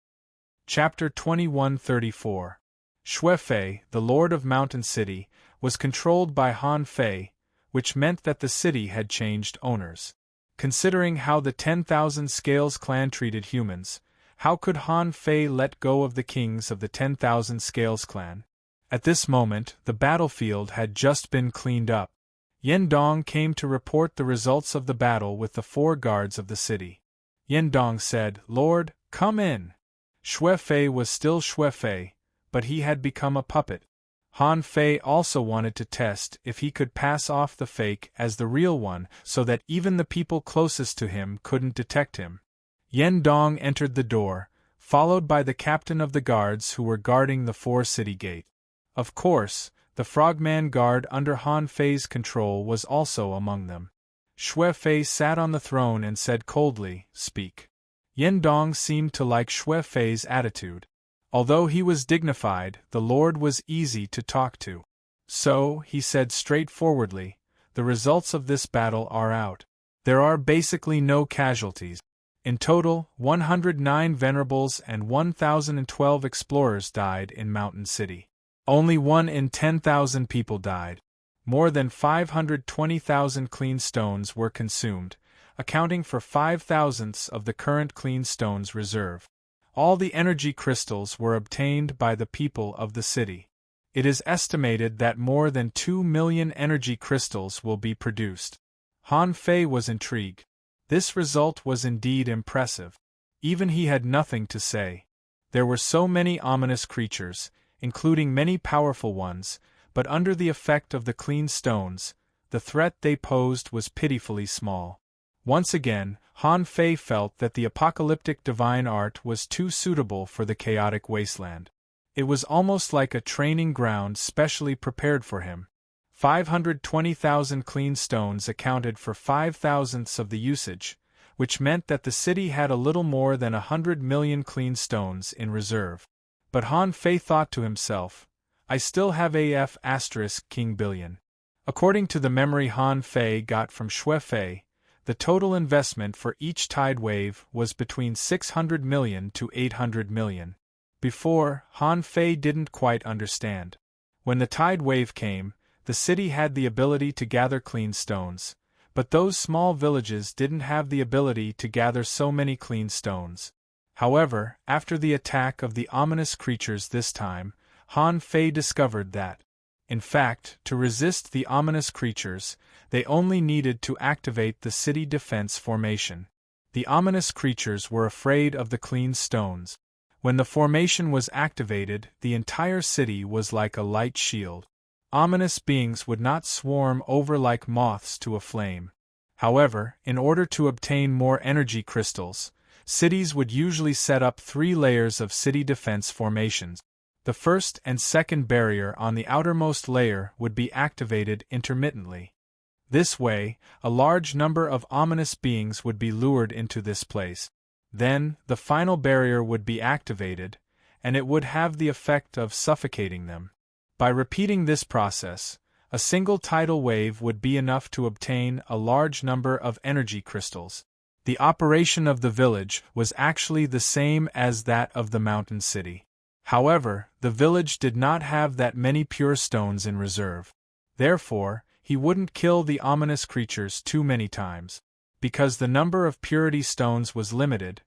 Chapter 2134. Xue Fei, the Lord of Mountain City, was controlled by Han Fei, which meant that the city had changed owners. Considering how the 10,000 Scales clan treated humans, how could Han Fei let go of the kings of the 10,000 Scales clan? At this moment, the battlefield had just been cleaned up. Yendong came to report the results of the battle with the 4 guards of the city. Yendong said, "Lord, come in." Xue Fei was still Xue Fei, but he had become a puppet. Han Fei also wanted to test if he could pass off the fake as the real one so that even the people closest to him couldn't detect him. Yendong entered the door, followed by the captain of the guards who were guarding the 4 city gate. Of course, the Frogman guard under Han Fei's control was also among them. Xue Fei sat on the throne and said coldly, "Speak." Yendong seemed to like Xue Fei's attitude. Although he was dignified, the Lord was easy to talk to. "So," he said straightforwardly, "the results of this battle are out. There are basically no casualties. In total, 109 venerables and 1,012 explorers died in Mountain City. Only 1 in 10,000 people died. More than 520,000 clean stones were consumed, accounting for 5,000ths of the current clean stones reserve. All the energy crystals were obtained by the people of the city. It is estimated that more than 2 million energy crystals will be produced." Han Fei was intrigued. This result was indeed impressive. Even he had nothing to say. There were so many ominous creatures, including many powerful ones, but under the effect of the clean stones, the threat they posed was pitifully small. Once again, Han Fei felt that the apocalyptic divine art was too suitable for the chaotic wasteland. It was almost like a training ground specially prepared for him. 520,000 clean stones accounted for 5,000ths of the usage, which meant that the city had a little more than 100 million clean stones in reserve. But Han Fei thought to himself, "I still have AF * King Billion." According to the memory Han Fei got from Xue Fei, the total investment for each tide wave was between 600 million to 800 million. Before, Han Fei didn't quite understand. When the tide wave came, the city had the ability to gather clean stones, but those small villages didn't have the ability to gather so many clean stones. However, after the attack of the ominous creatures this time, Han Fei discovered that, in fact, to resist the ominous creatures, they only needed to activate the city defense formation. The ominous creatures were afraid of the clean stones. When the formation was activated, the entire city was like a light shield. Ominous beings would not swarm over like moths to a flame. However, in order to obtain more energy crystals, cities would usually set up 3 layers of city defense formations. The first and second barrier on the outermost layer would be activated intermittently. This way, a large number of ominous beings would be lured into this place. Then, the final barrier would be activated, and it would have the effect of suffocating them. By repeating this process, a single tidal wave would be enough to obtain a large number of energy crystals. The operation of the village was actually the same as that of the mountain city. However, the village did not have that many pure stones in reserve. Therefore, he wouldn't kill the ominous creatures too many times. Because the number of purity stones was limited,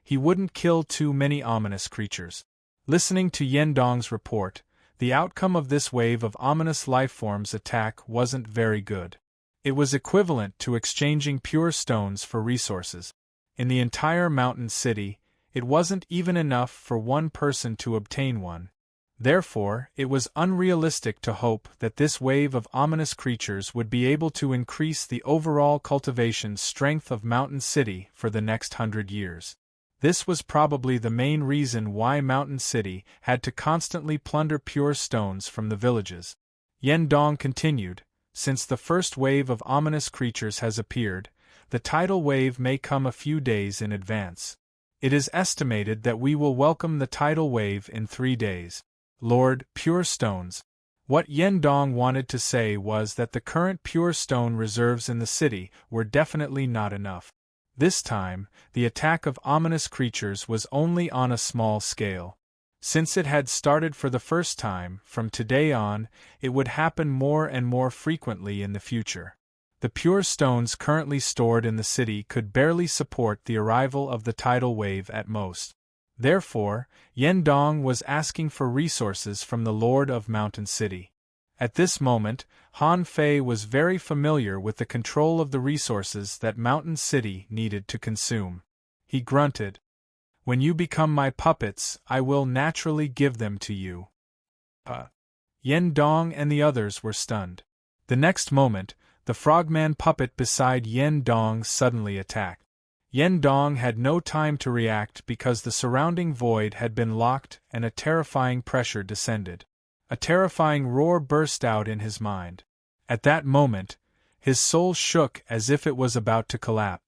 he wouldn't kill too many ominous creatures. Listening to Yendong's report, the outcome of this wave of ominous lifeforms attack wasn't very good. It was equivalent to exchanging pure stones for resources. In the entire mountain city, it wasn't even enough for one person to obtain one. Therefore, it was unrealistic to hope that this wave of ominous creatures would be able to increase the overall cultivation strength of Mountain City for the next 100 years. This was probably the main reason why Mountain City had to constantly plunder pure stones from the villages. Yendong continued, since the first wave of ominous creatures has appeared, the tidal wave may come a few days in advance. It is estimated that we will welcome the tidal wave in 3 days. Lord, pure stones. What Yendong wanted to say was that the current pure stone reserves in the city were definitely not enough. This time, the attack of ominous creatures was only on a small scale. Since it had started for the first time, from today on, it would happen more and more frequently in the future. The pure stones currently stored in the city could barely support the arrival of the tidal wave at most. Therefore, Yendong was asking for resources from the Lord of Mountain City. At this moment, Han Fei was very familiar with the control of the resources that Mountain City needed to consume. He grunted, "When you become my puppets, I will naturally give them to you." Yendong and the others were stunned. The next moment, the frogman puppet beside Yendong suddenly attacked. Yendong had no time to react because the surrounding void had been locked and a terrifying pressure descended. A terrifying roar burst out in his mind. At that moment, his soul shook as if it was about to collapse.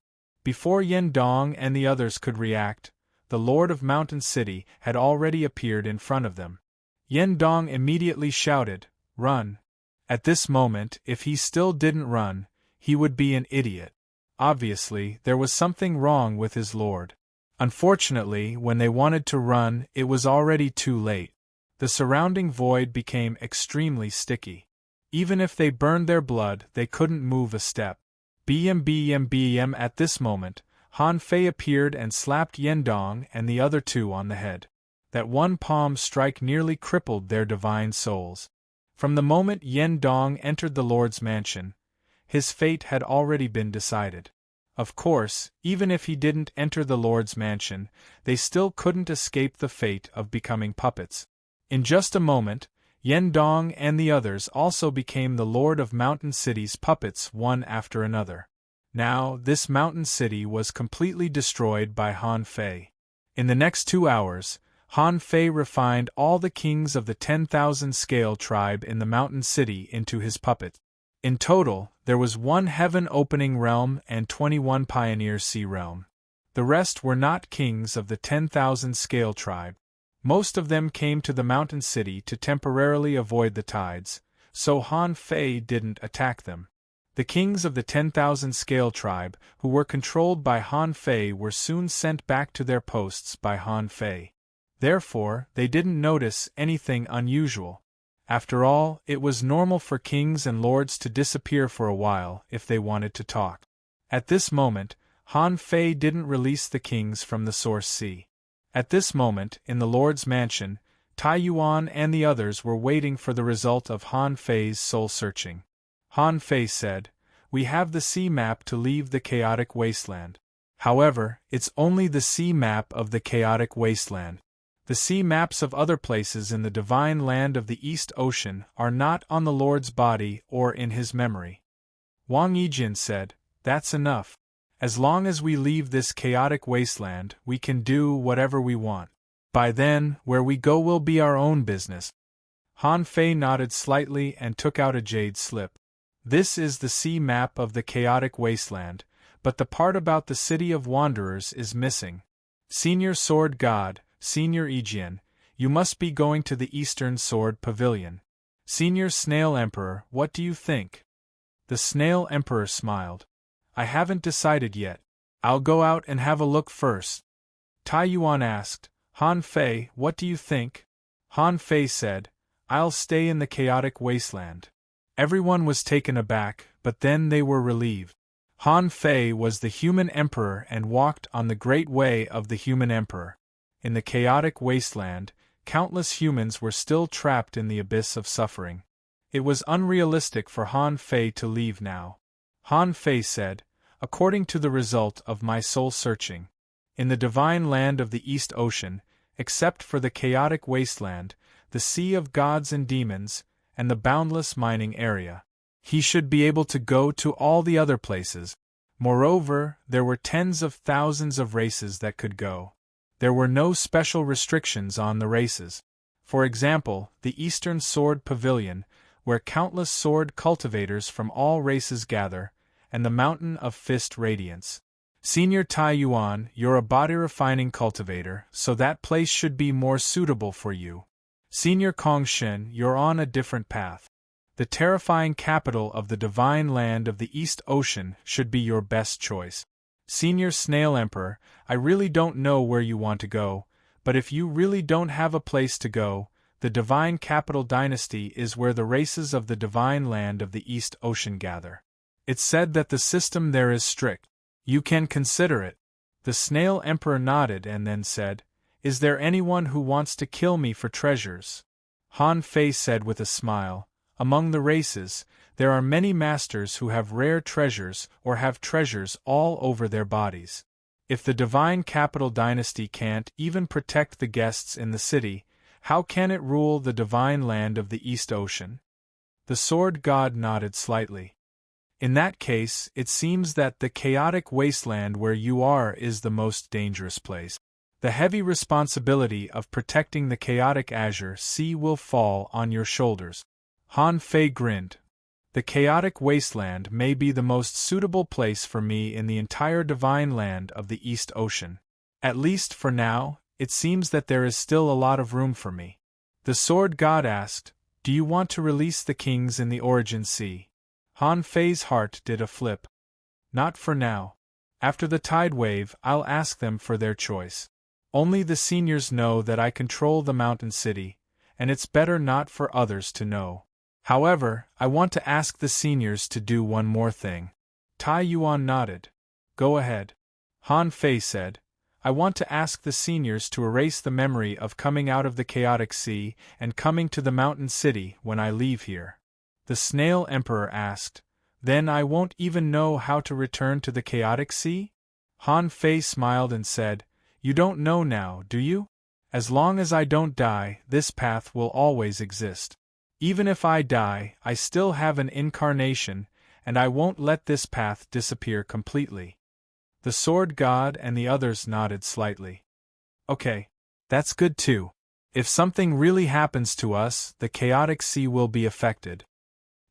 Before Yendong and the others could react, the Lord of Mountain City had already appeared in front of them. Yendong immediately shouted, "Run!" At this moment, if he still didn't run, he would be an idiot. Obviously, there was something wrong with his lord. Unfortunately, when they wanted to run, it was already too late. The surrounding void became extremely sticky. Even if they burned their blood, they couldn't move a step. BM at this moment, Han Fei appeared and slapped Yendong and the other 2 on the head. That one palm strike nearly crippled their divine souls. From the moment Yendong entered the Lord's mansion, his fate had already been decided. Of course, even if he didn't enter the Lord's mansion, they still couldn't escape the fate of becoming puppets. In just a moment, Yendong and the others also became the Lord of Mountain City's puppets one after another. Now, this mountain city was completely destroyed by Han Fei. In the next 2 hours, Han Fei refined all the kings of the 10,000 scale tribe in the mountain city into his puppets. In total, there was 1 heaven-opening realm and 21 pioneer sea realm. The rest were not kings of the 10,000 scale tribe. Most of them came to the mountain city to temporarily avoid the tides, so Han Fei didn't attack them. The kings of the 10,000 scale tribe, who were controlled by Han Fei, were soon sent back to their posts by Han Fei. Therefore, they didn't notice anything unusual. After all, it was normal for kings and lords to disappear for a while if they wanted to talk. At this moment, Han Fei didn't release the kings from the Source Sea. At this moment, in the Lord's mansion, Tai Yuan and the others were waiting for the result of Han Fei's soul-searching. Han Fei said, "We have the sea map to leave the chaotic wasteland. However, it's only the sea map of the chaotic wasteland. The sea maps of other places in the divine land of the East Ocean are not on the Lord's body or in his memory. Wang Yijin said, "That's enough. As long as we leave this chaotic wasteland, we can do whatever we want. By then, where we go will be our own business." Han Fei nodded slightly and took out a jade slip. "This is the sea map of the chaotic wasteland, but the part about the city of wanderers is missing. Senior Sword God, Senior Yijian, you must be going to the Eastern Sword Pavilion. Senior Snail Emperor, what do you think?" The Snail Emperor smiled. "I haven't decided yet. I'll go out and have a look first." Tai Yuan asked, "Han Fei, what do you think?" Han Fei said, "I'll stay in the chaotic wasteland." Everyone was taken aback, but then they were relieved. Han Fei was the human emperor and walked on the great way of the human emperor. In the chaotic wasteland, countless humans were still trapped in the abyss of suffering. It was unrealistic for Han Fei to leave now. Han Fei said, "According to the result of my soul searching, in the divine land of the East Ocean, except for the chaotic wasteland, the sea of gods and demons, and the boundless mining area, he should be able to go to all the other places. Moreover, there were tens of thousands of races that could go. There were no special restrictions on the races. For example, the Eastern Sword Pavilion, where countless sword cultivators from all races gather, and the Mountain of Fist Radiance. Senior Tai Yuan, you're a body-refining cultivator, so that place should be more suitable for you. Senior Kong Shen, you're on a different path. The terrifying capital of the divine land of the East Ocean should be your best choice. Senior Snail Emperor, I really don't know where you want to go, but if you really don't have a place to go, the Divine Capital Dynasty is where the races of the divine land of the East Ocean gather. It's said that the system there is strict. You can consider it." The Snail Emperor nodded and then said, "Is there anyone who wants to kill me for treasures?" Han Fei said with a smile, "Among the races, there are many masters who have rare treasures or have treasures all over their bodies. If the Divine Capital Dynasty can't even protect the guests in the city, how can it rule the divine land of the East Ocean?" The Sword God nodded slightly. "In that case, it seems that the chaotic wasteland where you are is the most dangerous place. The heavy responsibility of protecting the chaotic azure sea will fall on your shoulders." Han Fei grinned. "The chaotic wasteland may be the most suitable place for me in the entire divine land of the East Ocean. At least for now, it seems that there is still a lot of room for me." The Sword God asked, "Do you want to release the kings in the Origin Sea?" Han Fei's heart did a flip. "Not for now. After the tide wave, I'll ask them for their choice. Only the seniors know that I control the mountain city, and it's better not for others to know. However, I want to ask the seniors to do one more thing." Tai Yuan nodded. "Go ahead." Han Fei said, "I want to ask the seniors to erase the memory of coming out of the chaotic sea and coming to the mountain city when I leave here." The Snail Emperor asked, "Then I won't even know how to return to the chaotic sea?" Han Fei smiled and said, "You don't know now, do you? As long as I don't die, this path will always exist. Even if I die, I still have an incarnation, and I won't let this path disappear completely." The Sword God and the others nodded slightly. "Okay. That's good too. If something really happens to us, the chaotic sea will be affected."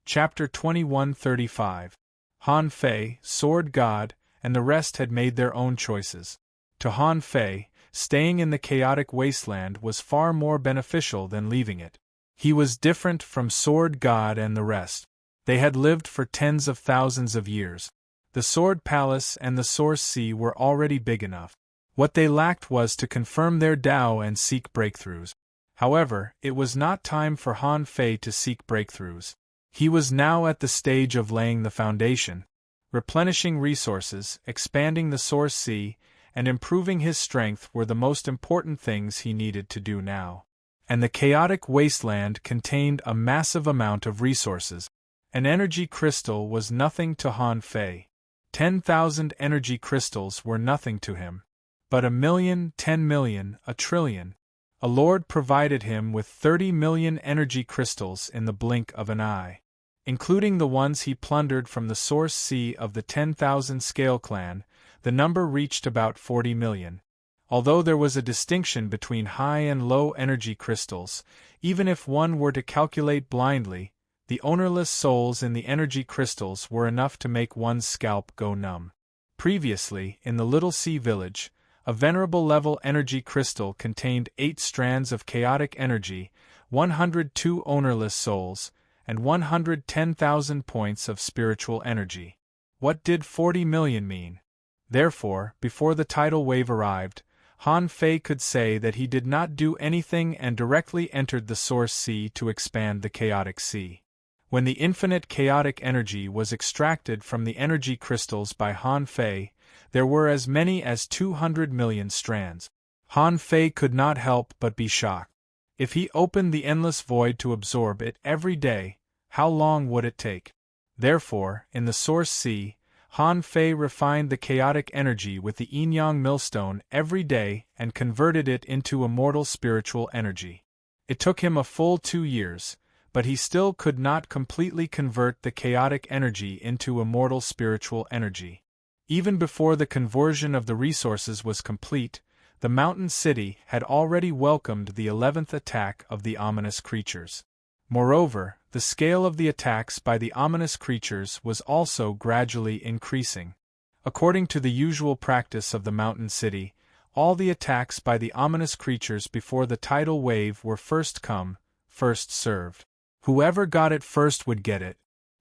Chapter 2135. Han Fei, Sword God, and the rest had made their own choices. To Han Fei, staying in the chaotic wasteland was far more beneficial than leaving it. He was different from Sword God and the rest. They had lived for tens of thousands of years. The Sword Palace and the Source Sea were already big enough. What they lacked was to confirm their Tao and seek breakthroughs. However, it was not time for Han Fei to seek breakthroughs. He was now at the stage of laying the foundation. Replenishing resources, expanding the Source Sea, and improving his strength were the most important things he needed to do now. And the chaotic wasteland contained a massive amount of resources. An energy crystal was nothing to Han Fei. 10,000 energy crystals were nothing to him. But 1,000,000, 10 million, a trillion. A lord provided him with 30 million energy crystals in the blink of an eye. Including the ones he plundered from the source sea of the 10,000 Scale clan, the number reached about 40 million. Although there was a distinction between high and low energy crystals, even if one were to calculate blindly, the ownerless souls in the energy crystals were enough to make one's scalp go numb. Previously, in the Little Sea Village, a venerable level energy crystal contained 8 strands of chaotic energy, 102 ownerless souls, and 110,000 points of spiritual energy. What did 40 million mean? Therefore, before the tidal wave arrived, Han Fei could say that he did not do anything and directly entered the source sea to expand the chaotic sea. When the infinite chaotic energy was extracted from the energy crystals by Han Fei, there were as many as 200 million strands. Han Fei could not help but be shocked. If he opened the endless void to absorb it every day, how long would it take? Therefore, in the source sea, Han Fei refined the chaotic energy with the yin-yang millstone every day and converted it into immortal spiritual energy. It took him a full 2 years, but he still could not completely convert the chaotic energy into immortal spiritual energy. Even before the conversion of the resources was complete, the mountain city had already welcomed the 11th attack of the ominous creatures. Moreover, the scale of the attacks by the ominous creatures was also gradually increasing. According to the usual practice of the mountain city, all the attacks by the ominous creatures before the tidal wave were first come, first served. Whoever got it first would get it.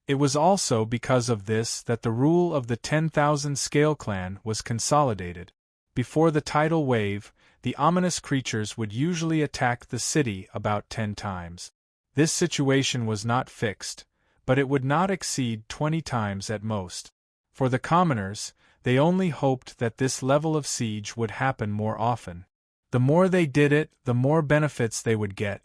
It was also because of this that the rule of the 10,000 Scale clan was consolidated. Before the tidal wave, the ominous creatures would usually attack the city about 10 times. This situation was not fixed, but it would not exceed 20 times at most. For the commoners, they only hoped that this level of siege would happen more often. The more they did it, the more benefits they would get.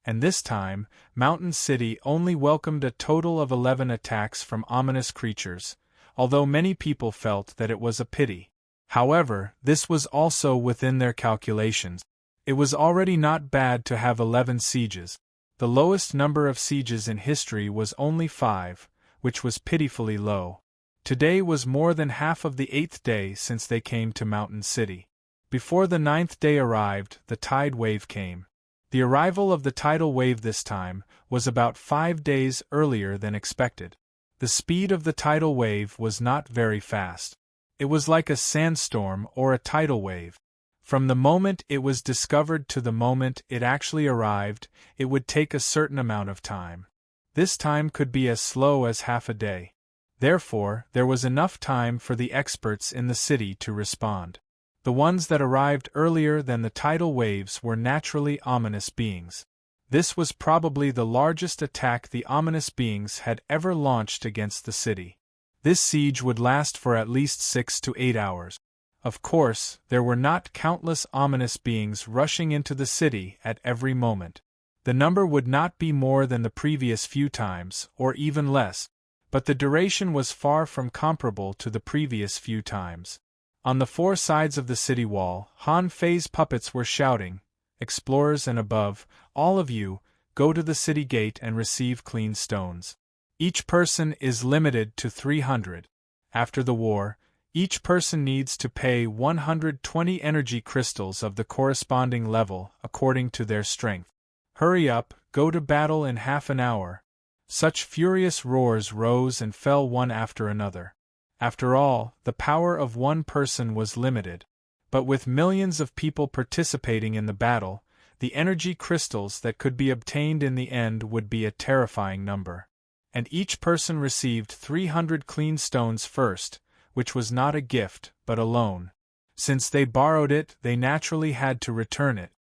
And this time, Mountain City only welcomed a total of 11 attacks from ominous creatures, although many people felt that it was a pity. However, this was also within their calculations. It was already not bad to have 11 sieges. The lowest number of sieges in history was only 5, which was pitifully low. Today was more than half of the 8th day since they came to Mountain City. Before the 9th day arrived, the tide wave came. The arrival of the tidal wave this time was about 5 days earlier than expected. The speed of the tidal wave was not very fast. It was like a sandstorm or a tidal wave. From the moment it was discovered to the moment it actually arrived, it would take a certain amount of time. This time could be as slow as half a day. Therefore, there was enough time for the experts in the city to respond. The ones that arrived earlier than the tidal waves were naturally ominous beings. This was probably the largest attack the ominous beings had ever launched against the city. This siege would last for at least 6 to 8 hours. Of course, there were not countless ominous beings rushing into the city at every moment. The number would not be more than the previous few times, or even less, but the duration was far from comparable to the previous few times. On the 4 sides of the city wall, Han Fei's puppets were shouting, "Explorers and above, all of you, go to the city gate and receive clean stones. Each person is limited to 300. After the war, each person needs to pay 120 energy crystals of the corresponding level according to their strength. Hurry up, go to battle in half an hour." Such furious roars rose and fell one after another. After all, the power of one person was limited. But with millions of people participating in the battle, the energy crystals that could be obtained in the end would be a terrifying number. And each person received 300 clean stones first, which was not a gift, but a loan. Since they borrowed it, they naturally had to return it.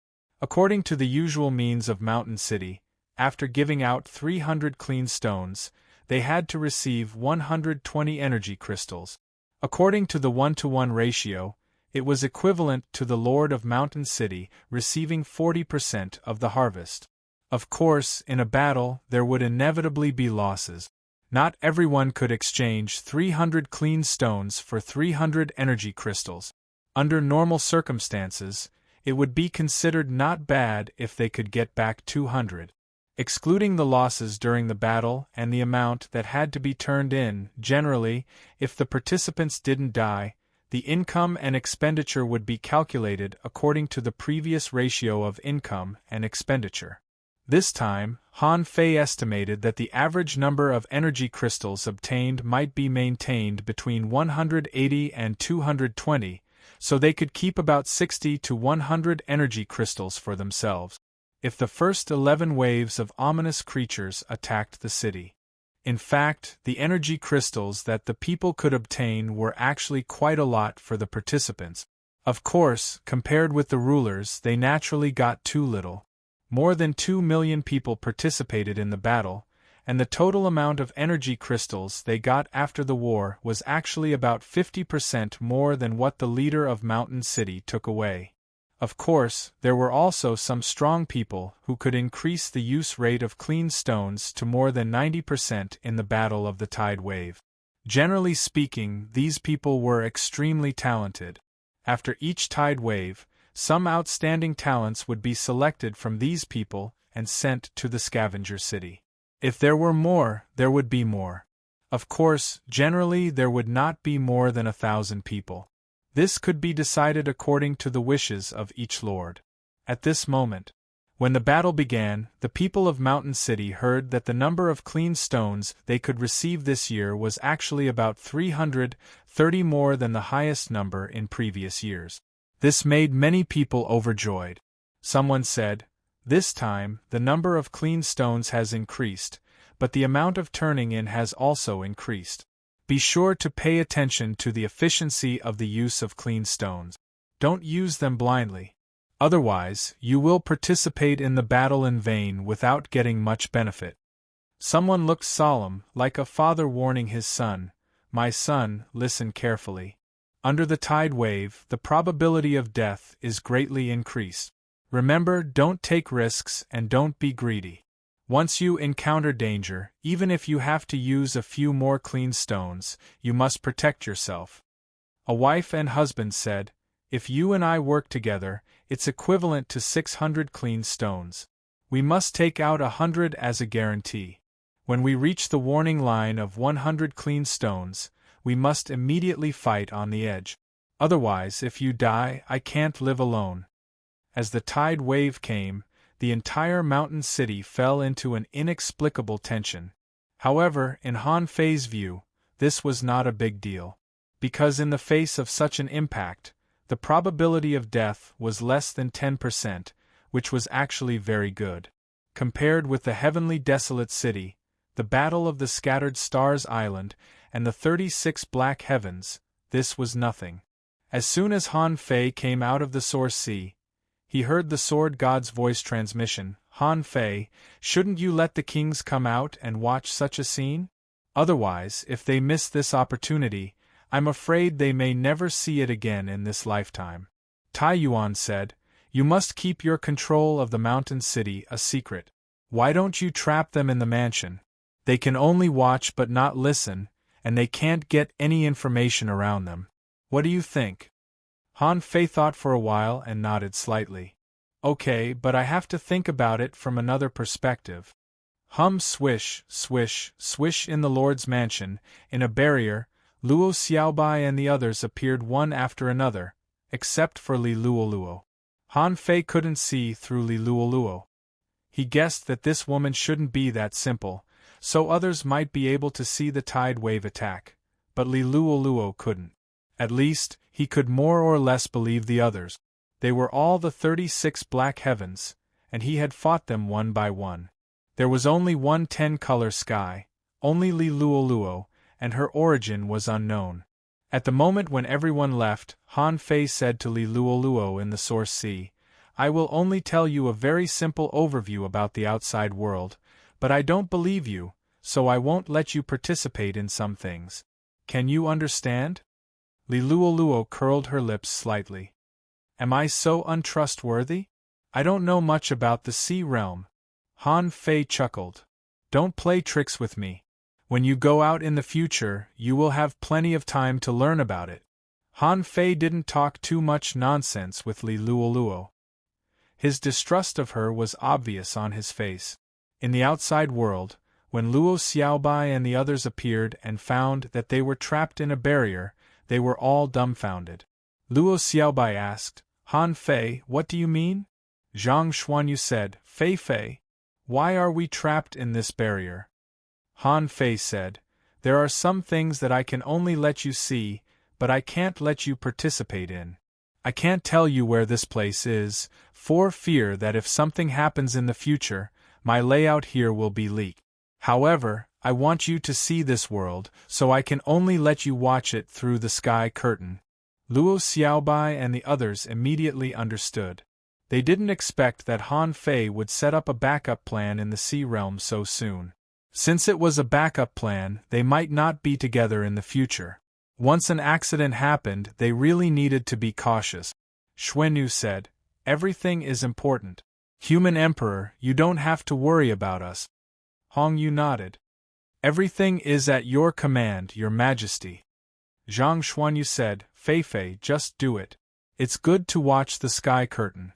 According to the usual means of Mountain City, after giving out 300 clean stones, they had to receive 120 energy crystals. According to the 1-to-1 ratio, it was equivalent to the Lord of Mountain City receiving 40% of the harvest. Of course, in a battle, there would inevitably be losses. Not everyone could exchange 300 clean stones for 300 energy crystals. Under normal circumstances, It would be considered not bad if they could get back 200. Excluding the losses during the battle and the amount that had to be turned in, generally, if the participants didn't die, the income and expenditure would be calculated according to the previous ratio of income and expenditure. This time, Han Fei estimated that the average number of energy crystals obtained might be maintained between 180 and 220, so they could keep about 60 to 100 energy crystals for themselves if the first 11 waves of ominous creatures attacked the city. In fact, the energy crystals that the people could obtain were actually quite a lot for the participants. Of course, compared with the rulers, they naturally got too little. More than 2 million people participated in the battle, and the total amount of energy crystals they got after the war was actually about 50% more than what the leader of Mountain City took away. Of course, there were also some strong people who could increase the use rate of clean stones to more than 90% in the Battle of the Tide Wave. Generally speaking, these people were extremely talented. After each tide wave, some outstanding talents would be selected from these people and sent to the scavenger city. If there were more, there would be more. Of course, generally there would not be more than 1,000 people. This could be decided according to the wishes of each lord. At this moment, when the battle began, the people of Mountain City heard that the number of clean stones they could receive this year was actually about 330 more than the highest number in previous years. This made many people overjoyed. Someone said, "This time, the number of clean stones has increased, but the amount of turning in has also increased. Be sure to pay attention to the efficiency of the use of clean stones. Don't use them blindly. Otherwise, you will participate in the battle in vain without getting much benefit." Someone looked solemn, like a father warning his son. "My son, listen carefully. Under the tide wave, the probability of death is greatly increased. Remember, don't take risks and don't be greedy. Once you encounter danger, even if you have to use a few more clean stones, you must protect yourself." A wife and husband said, "If you and I work together, it's equivalent to 600 clean stones. We must take out 100 as a guarantee. When we reach the warning line of 100 clean stones, we must immediately fight on the edge. Otherwise, if you die, I can't live alone." As the tide wave came, the entire mountain city fell into an inexplicable tension. However, in Han Fei's view, this was not a big deal. Because in the face of such an impact, the probability of death was less than 10%, which was actually very good. Compared with the heavenly desolate city, the Battle of the Scattered Stars Island, and the 36 black heavens, this was nothing. As soon as Han Fei came out of the Source Sea, he heard the Sword God's voice transmission. "Han Fei, shouldn't you let the kings come out and watch such a scene? Otherwise, if they miss this opportunity, I'm afraid they may never see it again in this lifetime." Tai Yuan said, "You must keep your control of the mountain city a secret. Why don't you trap them in the mansion? They can only watch but not listen, and they can't get any information around them. What do you think?" Han Fei thought for a while and nodded slightly. "Okay, but I have to think about it from another perspective." Hum swish, swish, swish in the Lord's mansion, in a barrier, Luo Xiaobai and the others appeared one after another, except for Li Luoluo. Han Fei couldn't see through Li Luoluo. He guessed that this woman shouldn't be that simple, so others might be able to see the tide wave attack, but Li Luoluo couldn't. At least, he could more or less believe the others. They were all the 36 black heavens, and he had fought them one by one. There was only one 10-color sky, only Li Luoluo, and her origin was unknown. At the moment when everyone left, Han Fei said to Li Luoluo in the Source Sea, "I will only tell you a very simple overview about the outside world, but I don't believe you, so I won't let you participate in some things. Can you understand?" Li Luoluo curled her lips slightly. "Am I so untrustworthy? I don't know much about the sea realm." Han Fei chuckled. "Don't play tricks with me. When you go out in the future, you will have plenty of time to learn about it." Han Fei didn't talk too much nonsense with Li Luoluo. His distrust of her was obvious on his face. In the outside world, when Luo Xiaobai and the others appeared and found that they were trapped in a barrier, they were all dumbfounded. Luo Xiaobai asked, Han Fei, what do you mean? Zhang Xuanyu said, Fei Fei, why are we trapped in this barrier? Han Fei said, there are some things that I can only let you see, but I can't let you participate in. I can't tell you where this place is, for fear that if something happens in the future, my layout here will be leaked. However, I want you to see this world, so I can only let you watch it through the sky curtain. Luo Xiaobai and the others immediately understood. They didn't expect that Han Fei would set up a backup plan in the Sea Realm so soon. Since it was a backup plan, they might not be together in the future. Once an accident happened, they really needed to be cautious. Xuanyu said, everything is important. Human Emperor, you don't have to worry about us. Hongyu nodded. Everything is at your command, Your Majesty. Zhang Xuanyu said, Fei Fei, just do it. It's good to watch the sky curtain.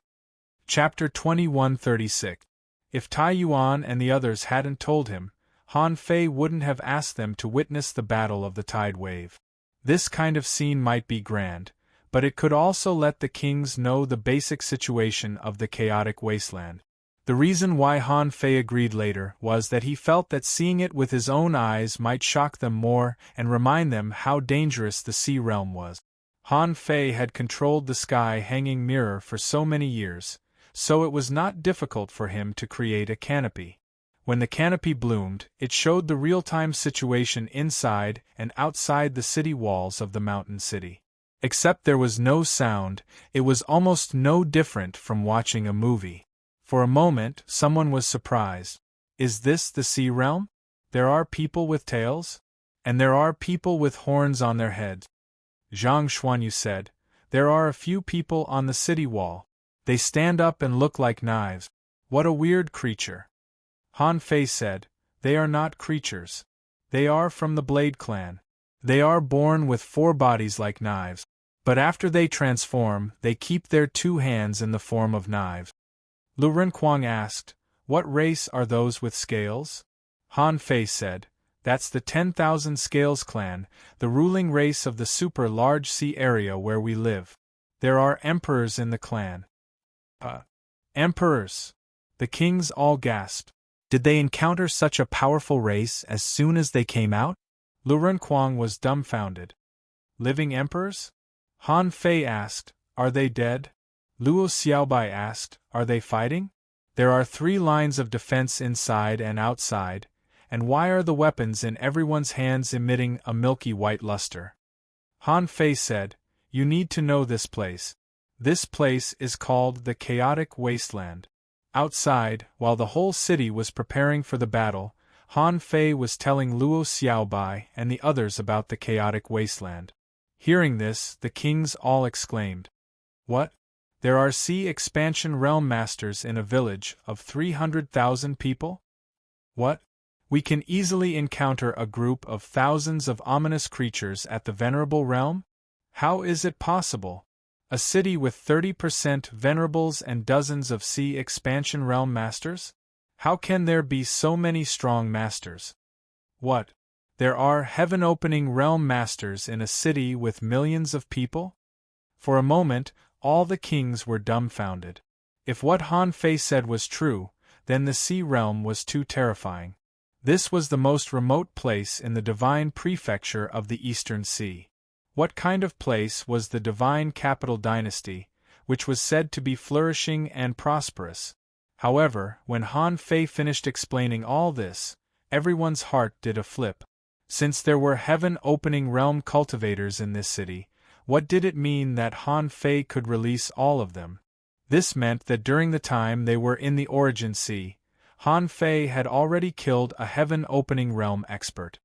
Chapter 2136. If Tai Yuan and the others hadn't told him, Han Fei wouldn't have asked them to witness the battle of the tide wave. This kind of scene might be grand, but it could also let the kings know the basic situation of the chaotic wasteland. The reason why Han Fei agreed later was that he felt that seeing it with his own eyes might shock them more and remind them how dangerous the Sea Realm was. Han Fei had controlled the sky hanging mirror for so many years, so it was not difficult for him to create a canopy. When the canopy bloomed, it showed the real-time situation inside and outside the city walls of the mountain city. Except there was no sound, it was almost no different from watching a movie. For a moment, someone was surprised. Is this the Sea Realm? There are people with tails? And there are people with horns on their heads. Zhang Xuanyu said, there are a few people on the city wall. They stand up and look like knives. What a weird creature. Han Fei said, they are not creatures. They are from the Blade Clan. They are born with 4 bodies like knives. But after they transform, they keep their 2 hands in the form of knives. Lu Renkuang asked, what race are those with scales? Han Fei said, that's the 10,000 Scales clan, the ruling race of the super large sea area where we live. There are emperors in the clan. Emperors! The kings all gasped. Did they encounter such a powerful race as soon as they came out? Lu Renkuang was dumbfounded. Living emperors? Han Fei asked, are they dead? Luo Xiaobai asked, are they fighting? There are 3 lines of defense inside and outside, and why are the weapons in everyone's hands emitting a milky white luster? Han Fei said, you need to know this place. This place is called the Chaotic Wasteland. Outside, while the whole city was preparing for the battle, Han Fei was telling Luo Xiaobai and the others about the Chaotic Wasteland. Hearing this, the kings all exclaimed. What? There are Sea Expansion Realm Masters in a village of 300,000 people? What? We can easily encounter a group of thousands of ominous creatures at the Venerable Realm? How is it possible? A city with 30% Venerables and dozens of Sea Expansion Realm Masters? How can there be so many strong masters? What? There are Heaven-Opening Realm Masters in a city with millions of people? For a moment, all the kings were dumbfounded. If what Han Fei said was true, then the Sea Realm was too terrifying. This was the most remote place in the Divine Prefecture of the Eastern Sea. What kind of place was the Divine Capital Dynasty, which was said to be flourishing and prosperous? However, when Han Fei finished explaining all this, everyone's heart did a flip. Since there were heaven-opening realm cultivators in this city, what did it mean that Han Fei could release all of them? This meant that during the time they were in the Origin Sea, Han Fei had already killed a heaven-opening realm expert.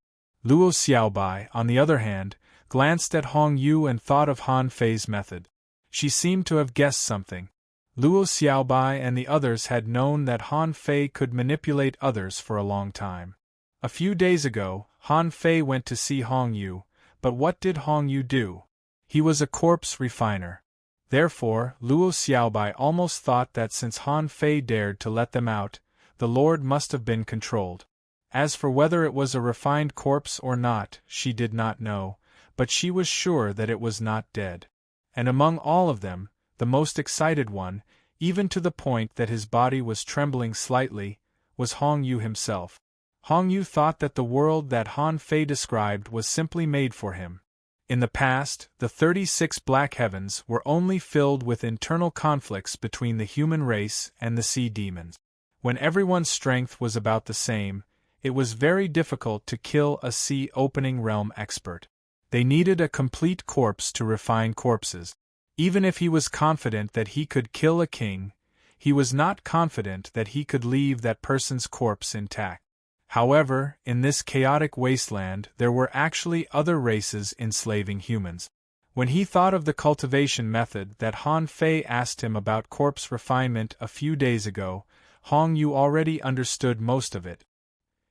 Luo Xiaobai, on the other hand, glanced at Hong Yu and thought of Han Fei's method. She seemed to have guessed something. Luo Xiaobai and the others had known that Han Fei could manipulate others for a long time. A few days ago, Han Fei went to see Hong Yu, but what did Hong Yu do? He was a corpse refiner. Therefore, Luo Xiaobai almost thought that since Han Fei dared to let them out, the Lord must have been controlled. As for whether it was a refined corpse or not, she did not know, but she was sure that it was not dead. And among all of them, the most excited one, even to the point that his body was trembling slightly, was Hong Yu himself. Hong Yu thought that the world that Han Fei described was simply made for him. In the past, the 36 Black Heavens were only filled with internal conflicts between the human race and the sea demons. When everyone's strength was about the same, it was very difficult to kill a sea-opening realm expert. They needed a complete corpse to refine corpses. Even if he was confident that he could kill a king, he was not confident that he could leave that person's corpse intact. However, in this chaotic wasteland there were actually other races enslaving humans. When he thought of the cultivation method that Han Fei asked him about corpse refinement a few days ago, Hong Yu already understood most of it.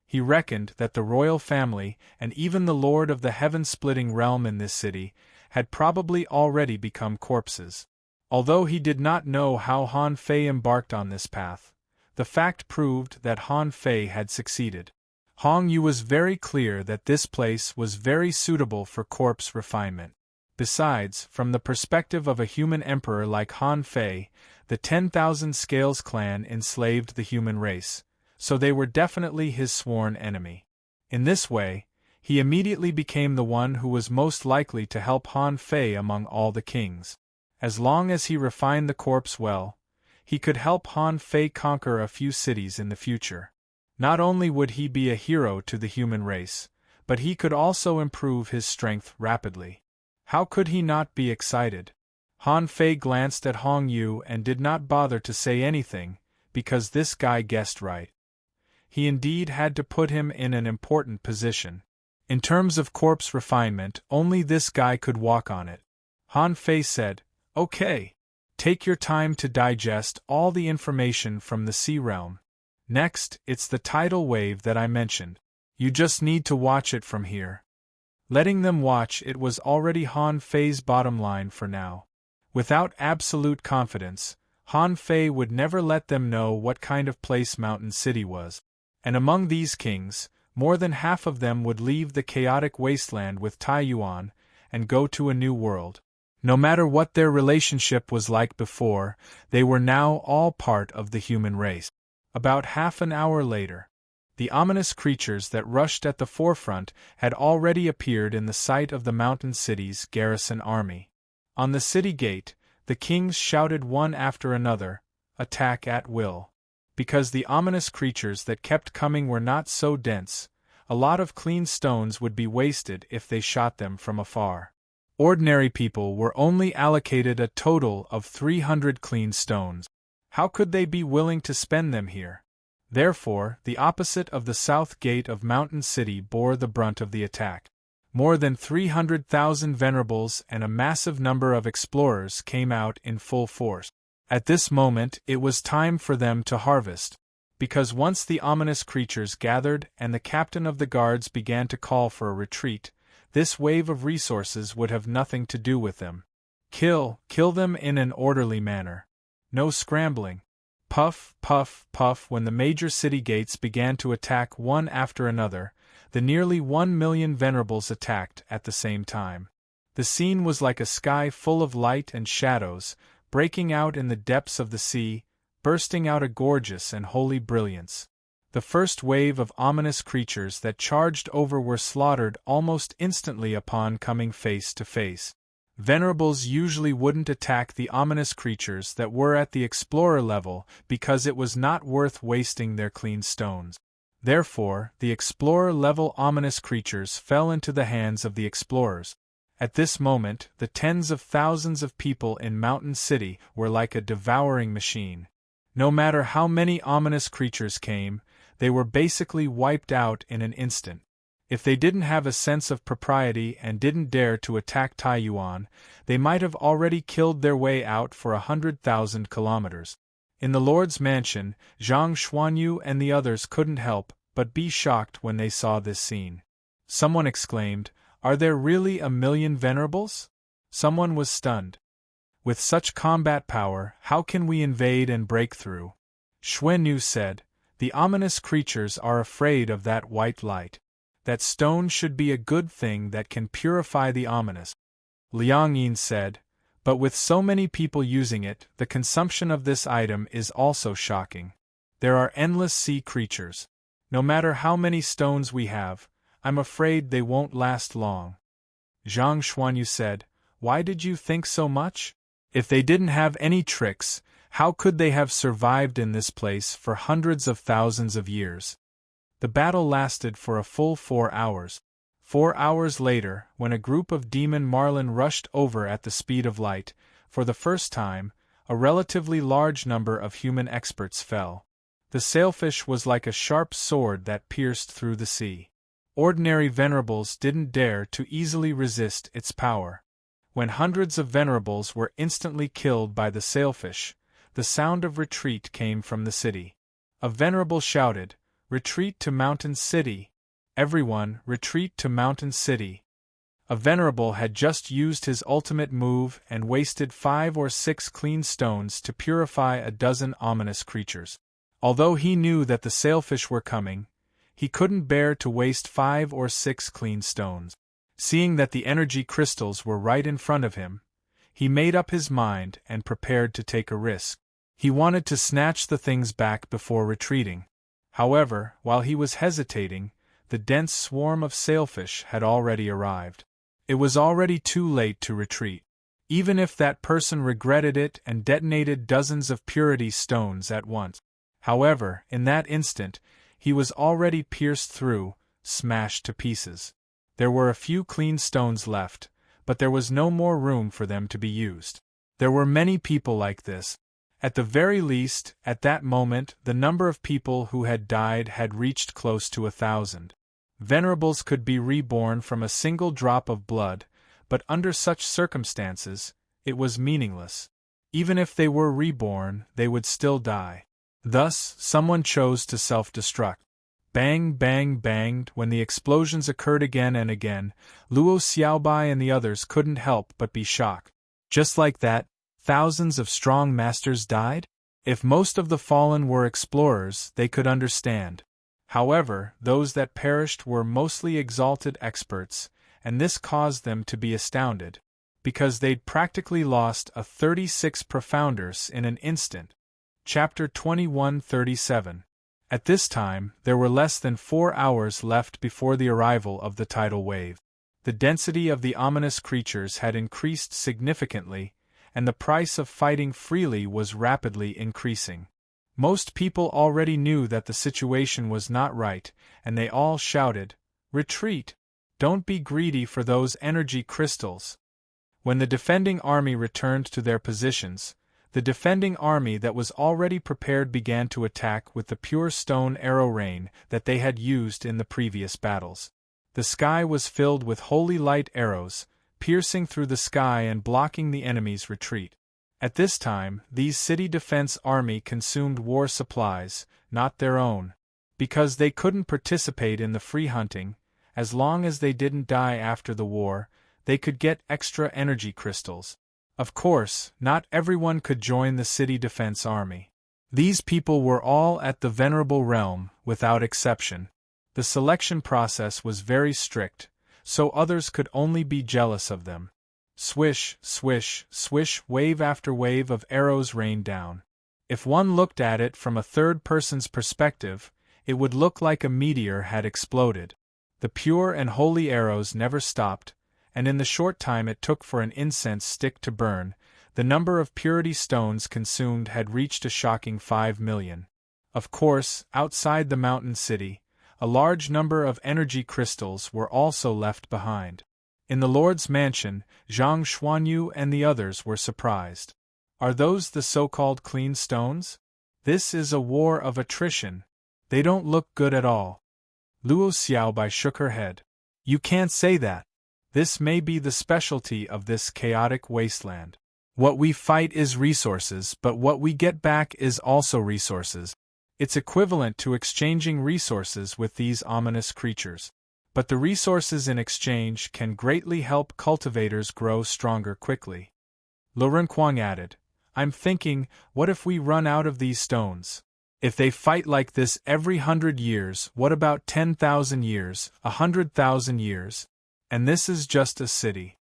He reckoned that the royal family, and even the lord of the heaven-splitting realm in this city, had probably already become corpses. Although he did not know how Han Fei embarked on this path, the fact proved that Han Fei had succeeded. Hong Yu was very clear that this place was very suitable for corpse refinement. Besides, from the perspective of a human emperor like Han Fei, the 10,000 Scales clan enslaved the human race, so they were definitely his sworn enemy. In this way, he immediately became the one who was most likely to help Han Fei among all the kings. As long as he refined the corpse well, he could help Han Fei conquer a few cities in the future. Not only would he be a hero to the human race, but he could also improve his strength rapidly. How could he not be excited? Han Fei glanced at Hong Yu and did not bother to say anything, because this guy guessed right. He indeed had to put him in an important position. In terms of corpse refinement, only this guy could walk on it. Han Fei said, "Okay. Take your time to digest all the information from the sea realm. Next, it's the tidal wave that I mentioned. You just need to watch it from here." Letting them watch it was already Han Fei's bottom line for now. Without absolute confidence, Han Fei would never let them know what kind of place Mountain City was. And among these kings, more than half of them would leave the chaotic wasteland with Tai Yuan and go to a new world. No matter what their relationship was like before, they were now all part of the human race. About half an hour later, the ominous creatures that rushed at the forefront had already appeared in the sight of the Mountain City's garrison army. On the city gate, the kings shouted one after another, "Attack at will." Because the ominous creatures that kept coming were not so dense, a lot of clean stones would be wasted if they shot them from afar. Ordinary people were only allocated a total of 300 clean stones. How could they be willing to spend them here? Therefore, the opposite of the south gate of Mountain City bore the brunt of the attack. More than 300,000 venerables and a massive number of explorers came out in full force. At this moment it was time for them to harvest, because once the ominous creatures gathered and the captain of the guards began to call for a retreat, this wave of resources would have nothing to do with them. Kill them in an orderly manner. No scrambling. Puff, puff, puff. When the major city gates began to attack one after another, the nearly 1 million venerables attacked at the same time. The scene was like a sky full of light and shadows, breaking out in the depths of the sea, bursting out a gorgeous and holy brilliance. The first wave of ominous creatures that charged over were slaughtered almost instantly upon coming face to face. Venerables usually wouldn't attack the ominous creatures that were at the explorer level because it was not worth wasting their clean stones. Therefore, the explorer-level ominous creatures fell into the hands of the explorers. At this moment, the tens of thousands of people in Mountain City were like a devouring machine. No matter how many ominous creatures came, they were basically wiped out in an instant. If they didn't have a sense of propriety and didn't dare to attack Tai Yuan, they might have already killed their way out for 100,000 kilometers. In the Lord's mansion, Zhang Xuanyu and the others couldn't help but be shocked when they saw this scene. Someone exclaimed, "Are there really 1 million venerables?" Someone was stunned. With such combat power, how can we invade and break through? Xuanyu said, the ominous creatures are afraid of that white light. That stone should be a good thing that can purify the ominous. Liang Yin said, but with so many people using it, the consumption of this item is also shocking. There are endless sea creatures. No matter how many stones we have, I'm afraid they won't last long. Zhang Xuanyu said, why did you think so much? If they didn't have any tricks, how could they have survived in this place for hundreds of thousands of years? The battle lasted for a full 4 hours. 4 hours later, when a group of demon marlin rushed over at the speed of light, for the first time, a relatively large number of human experts fell. The sailfish was like a sharp sword that pierced through the sea. Ordinary venerables didn't dare to easily resist its power. When hundreds of venerables were instantly killed by the sailfish, the sound of retreat came from the city. A venerable shouted, retreat to Mountain City! Everyone, retreat to Mountain City! A venerable had just used his ultimate move and wasted 5 or 6 clean stones to purify a dozen ominous creatures. Although he knew that the sailfish were coming, he couldn't bear to waste 5 or 6 clean stones. Seeing that the energy crystals were right in front of him, he made up his mind and prepared to take a risk. He wanted to snatch the things back before retreating. However, while he was hesitating, the dense swarm of sailfish had already arrived. It was already too late to retreat. Even if that person regretted it and detonated dozens of purity stones at once. However, in that instant, he was already pierced through, smashed to pieces. There were a few clean stones left, but there was no more room for them to be used. There were many people like this. At the very least, at that moment, the number of people who had died had reached close to 1,000. Venerables could be reborn from a single drop of blood, but under such circumstances, it was meaningless. Even if they were reborn, they would still die. Thus, someone chose to self-destruct. Bang, bang, banged. When the explosions occurred again and again, Luo Xiaobai and the others couldn't help but be shocked. Just like that, thousands of strong masters died? If most of the fallen were explorers, they could understand. However, those that perished were mostly exalted experts, and this caused them to be astounded, because they'd practically lost a 36 profounders in an instant. Chapter 2137. At this time, there were less than 4 hours left before the arrival of the tidal wave. The density of the ominous creatures had increased significantly, and the price of fighting freely was rapidly increasing. Most people already knew that the situation was not right, and they all shouted, "Retreat! Don't be greedy for those energy crystals!" When the defending army returned to their positions, the defending army that was already prepared began to attack with the pure stone arrow rain that they had used in the previous battles. The sky was filled with holy light arrows, piercing through the sky and blocking the enemy's retreat. At this time, these city defense army consumed war supplies, not their own. Because they couldn't participate in the free hunting, as long as they didn't die after the war, they could get extra energy crystals. Of course, not everyone could join the city defense army. These people were all at the venerable realm, without exception. The selection process was very strict, so others could only be jealous of them. Swish, swish, swish, wave after wave of arrows rained down. If one looked at it from a third person's perspective, it would look like a meteor had exploded. The pure and holy arrows never stopped, and in the short time it took for an incense stick to burn, the number of purity stones consumed had reached a shocking 5 million. Of course, outside the mountain city, a large number of energy crystals were also left behind. In the Lord's mansion, Zhang Xuanyu and the others were surprised. Are those the so-called clean stones? This is a war of attrition. They don't look good at all. Luo Xiaobai shook her head. You can't say that. This may be the specialty of this chaotic wasteland. What we fight is resources, but what we get back is also resources. It's equivalent to exchanging resources with these ominous creatures. But the resources in exchange can greatly help cultivators grow stronger quickly. Lu Renkuang added. I'm thinking, what if we run out of these stones? If they fight like this every 100 years, what about 10,000 years, 100,000 years? And this is just a city.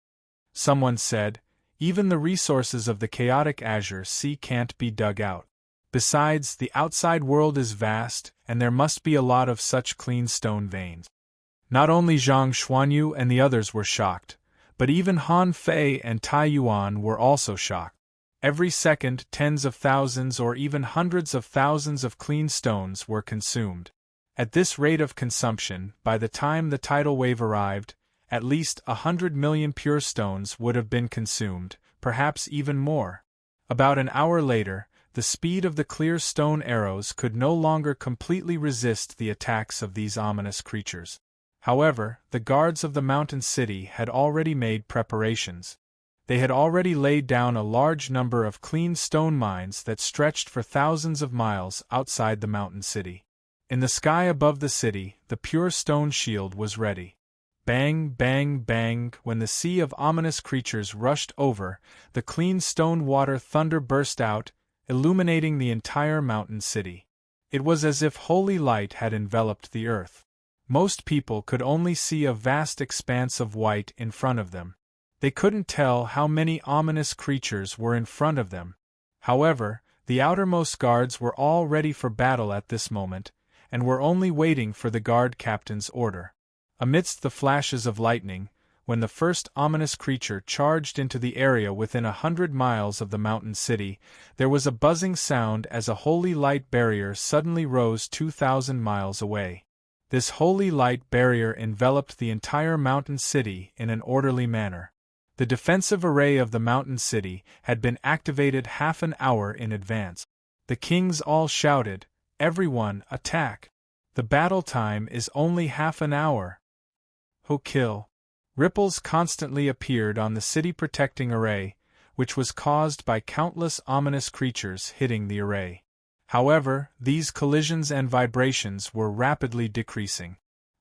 Someone said, even the resources of the chaotic azure sea can't be dug out. Besides, the outside world is vast, and there must be a lot of such clean stone veins. Not only Zhang Xuanyu and the others were shocked, but even Han Fei and Tai Yuan were also shocked. Every second, tens of thousands or even hundreds of thousands of clean stones were consumed. At this rate of consumption, by the time the tidal wave arrived, at least 100 million pure stones would have been consumed, perhaps even more. About an hour later, the speed of the clear stone arrows could no longer completely resist the attacks of these ominous creatures. However, the guards of the mountain city had already made preparations. They had already laid down a large number of clean stone mines that stretched for thousands of miles outside the mountain city. In the sky above the city, the pure stone shield was ready. Bang, bang, bang, when the sea of ominous creatures rushed over, the clean stone water thunder burst out, illuminating the entire mountain city. It was as if holy light had enveloped the earth. Most people could only see a vast expanse of white in front of them. They couldn't tell how many ominous creatures were in front of them. However, the outermost guards were all ready for battle at this moment, and were only waiting for the guard captain's order. Amidst the flashes of lightning, when the first ominous creature charged into the area within 100 miles of the mountain city, there was a buzzing sound as a holy light barrier suddenly rose 2,000 miles away. This holy light barrier enveloped the entire mountain city in an orderly manner. The defensive array of the mountain city had been activated half an hour in advance. The kings all shouted, "Everyone, attack! The battle time is only half an hour." Ho kill! Ripples constantly appeared on the city protecting array, which was caused by countless ominous creatures hitting the array. However, these collisions and vibrations were rapidly decreasing.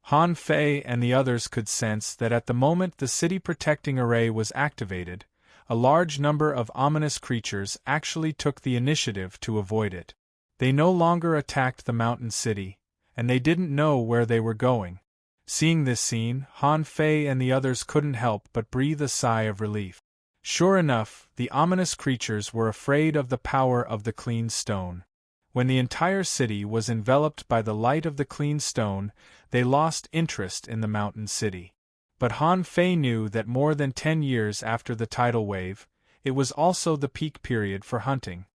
Han Fei and the others could sense that at the moment the city protecting array was activated, a large number of ominous creatures actually took the initiative to avoid it. They no longer attacked the mountain city, and they didn't know where they were going. Seeing this scene, Han Fei and the others couldn't help but breathe a sigh of relief. Sure enough, the ominous creatures were afraid of the power of the clean stone. When the entire city was enveloped by the light of the clean stone, they lost interest in the mountain city. But Han Fei knew that more than 10 years after the tidal wave, it was also the peak period for hunting.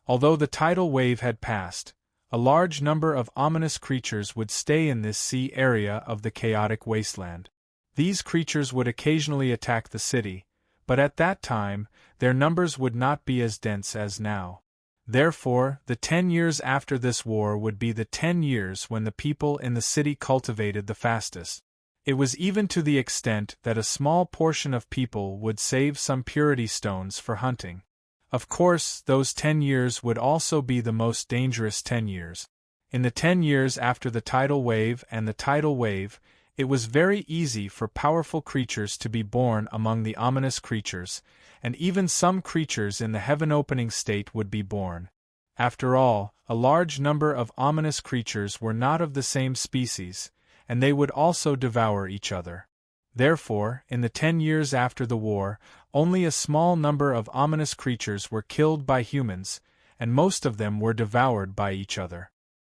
Although the tidal wave had passed, a large number of ominous creatures would stay in this sea area of the chaotic wasteland. These creatures would occasionally attack the city, but at that time, their numbers would not be as dense as now. Therefore, the 10 years after this war would be the 10 years when the people in the city cultivated the fastest. It was even to the extent that a small portion of people would save some purity stones for hunting. Of course, those 10 years would also be the most dangerous 10 years. In the 10 years after the tidal wave and the tidal wave, it was very easy for powerful creatures to be born among the ominous creatures, and even some creatures in the heaven-opening state would be born. After all, a large number of ominous creatures were not of the same species, and they would also devour each other. Therefore, in the 10 years after the war, only a small number of ominous creatures were killed by humans, and most of them were devoured by each other.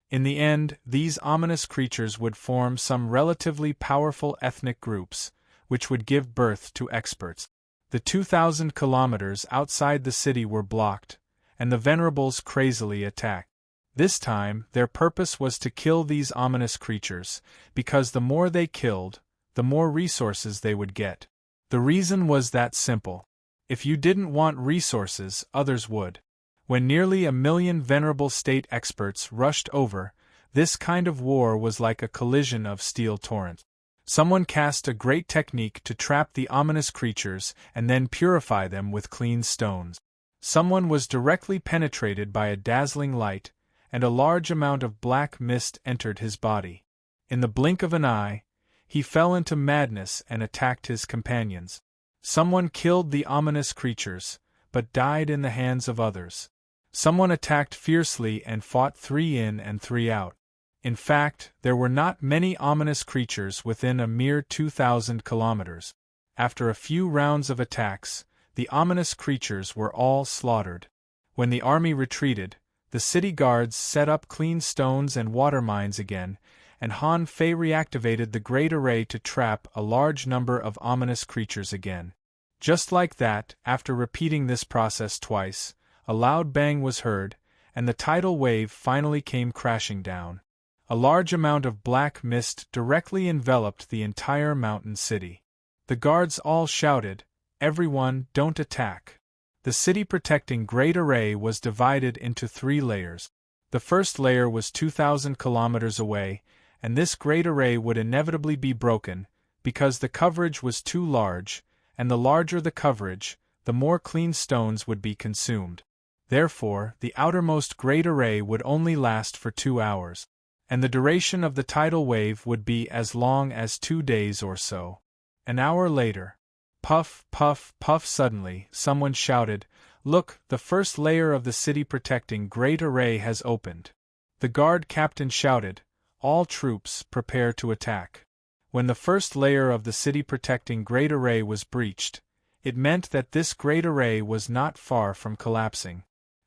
In the end, these ominous creatures would form some relatively powerful ethnic groups, which would give birth to experts. The 2,000 kilometers outside the city were blocked, and the Venerables crazily attacked. This time, their purpose was to kill these ominous creatures, because the more they killed, the more resources they would get. The reason was that simple. If you didn't want resources, others would. When nearly 1 million venerable state experts rushed over, this kind of war was like a collision of steel torrents. Someone cast a great technique to trap the ominous creatures and then purify them with clean stones. Someone was directly penetrated by a dazzling light, and a large amount of black mist entered his body. In the blink of an eye, he fell into madness and attacked his companions. Someone killed the ominous creatures, but died in the hands of others. Someone attacked fiercely and fought 3 in and 3 out. In fact, there were not many ominous creatures within a mere 2,000 kilometers. After a few rounds of attacks, the ominous creatures were all slaughtered. When the army retreated, the city guards set up clean stones and water mines again, and Han Fei reactivated the Great Array to trap a large number of ominous creatures again. Just like that, after repeating this process twice, a loud bang was heard, and the tidal wave finally came crashing down. A large amount of black mist directly enveloped the entire mountain city. The guards all shouted, "Everyone, don't attack." The city-protecting Great Array was divided into 3 layers. The first layer was 2,000 kilometers away, and this Great Array would inevitably be broken, because the coverage was too large, and the larger the coverage, the more clean stones would be consumed. Therefore, the outermost Great Array would only last for 2 hours, and the duration of the tidal wave would be as long as 2 days or so. An hour later, puff, puff, puff, suddenly, someone shouted, "Look, the first layer of the city-protecting Great Array has opened." The guard captain shouted, "All troops, prepare to attack." When the first layer of the city-protecting Great Array was breached, it meant that this Great Array was not far from collapsing.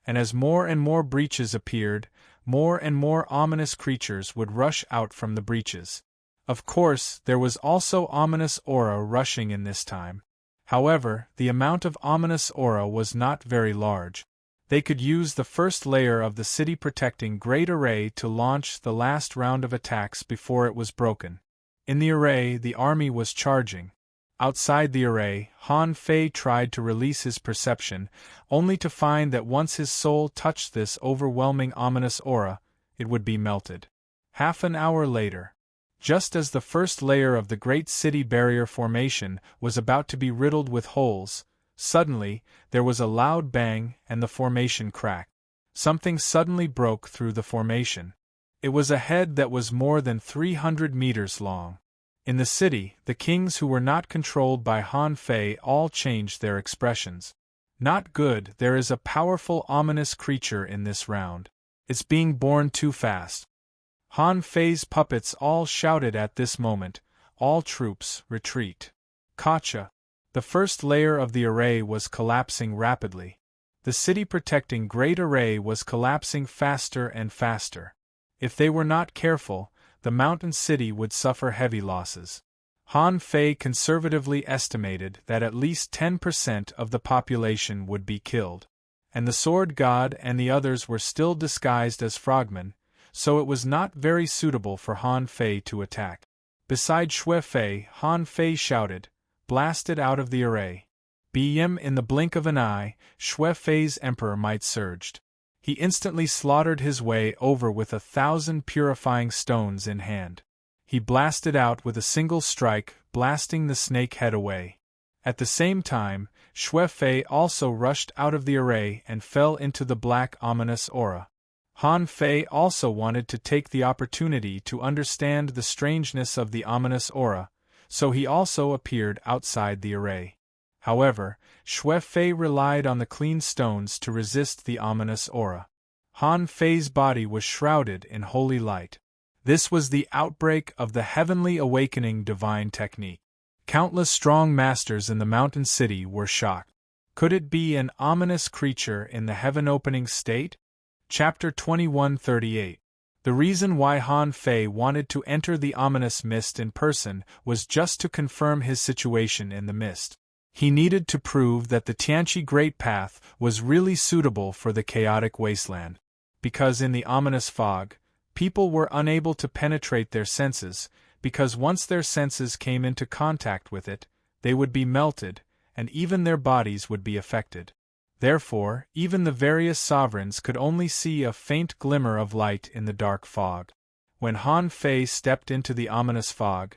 And as more and more breaches appeared, more and more ominous creatures would rush out from the breaches. Of course, there was also ominous aura rushing in this time. However, the amount of ominous aura was not very large. They could use the first layer of the city-protecting Great Array to launch the last round of attacks before it was broken. In the array, the army was charging. Outside the array, Han Fei tried to release his perception, only to find that once his soul touched this overwhelming ominous aura, it would be melted. Half an hour later, just as the first layer of the Great City Barrier Formation was about to be riddled with holes, suddenly, there was a loud bang and the formation cracked. Something suddenly broke through the formation. It was a head that was more than 300 meters long. In the city, the kings who were not controlled by Han Fei all changed their expressions. "Not good, there is a powerful ominous creature in this round. It's being born too fast." Han Fei's puppets all shouted at this moment, "All troops, retreat." Gotcha! The first layer of the array was collapsing rapidly. The city-protecting Great Array was collapsing faster and faster. If they were not careful, the mountain city would suffer heavy losses. Han Fei conservatively estimated that at least 10% of the population would be killed. And the Sword God and the others were still disguised as frogmen, so it was not very suitable for Han Fei to attack. Beside Xue Fei, Han Fei shouted, "Blast it out of the array." Bm in the blink of an eye, Xue Fei's emperor might surged. He instantly slaughtered his way over with 1,000 purifying stones in hand. He blasted out with a single strike, blasting the snake head away. At the same time, Xue Fei also rushed out of the array and fell into the black ominous aura. Han Fei also wanted to take the opportunity to understand the strangeness of the ominous aura, so he also appeared outside the array. However, Xue Fei relied on the clean stones to resist the ominous aura. Han Fei's body was shrouded in holy light. This was the outbreak of the heavenly awakening divine technique. Countless strong masters in the mountain city were shocked. Could it be an ominous creature in the heaven-opening state? Chapter 2138. The reason why Han Fei wanted to enter the ominous mist in person was just to confirm his situation in the mist. He needed to prove that the Tianqi Great Path was really suitable for the chaotic wasteland. Because in the ominous fog, people were unable to penetrate their senses, because once their senses came into contact with it, they would be melted, and even their bodies would be affected. Therefore, even the various sovereigns could only see a faint glimmer of light in the dark fog. When Han Fei stepped into the ominous fog,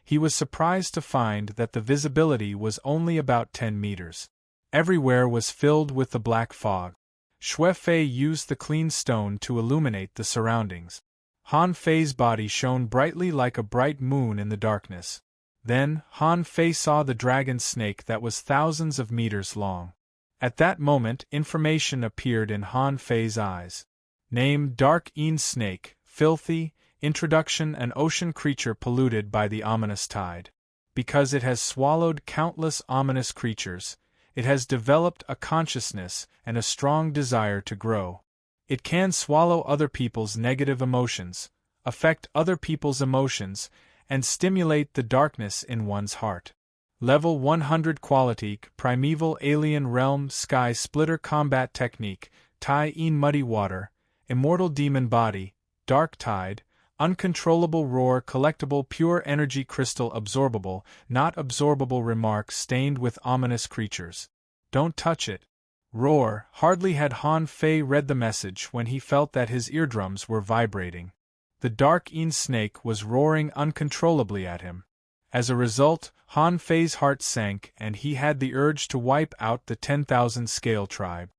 he was surprised to find that the visibility was only about 10 meters. Everywhere was filled with the black fog. Xue Fei used the clean stone to illuminate the surroundings. Han Fei's body shone brightly like a bright moon in the darkness. Then, Han Fei saw the dragon snake that was thousands of meters long. At that moment, information appeared in Han Fei's eyes. Name: Dark Een Snake, filthy. Introduction: an ocean creature polluted by the ominous tide. Because it has swallowed countless ominous creatures, it has developed a consciousness and a strong desire to grow. It can swallow other people's negative emotions, affect other people's emotions, and stimulate the darkness in one's heart. Level 100 Quality: Primeval Alien Realm Sky Splitter Combat Technique, Tai Een Muddy Water, Immortal Demon Body, Dark Tide, Uncontrollable Roar Collectible Pure Energy Crystal Absorbable, Not Absorbable Remark stained with ominous creatures. Don't touch it. Roar. Hardly had Han Fei read the message when he felt that his eardrums were vibrating. The Dark Een Snake was roaring uncontrollably at him. As a result, Han Fei's heart sank and he had the urge to wipe out the 10,000 Scale Tribe.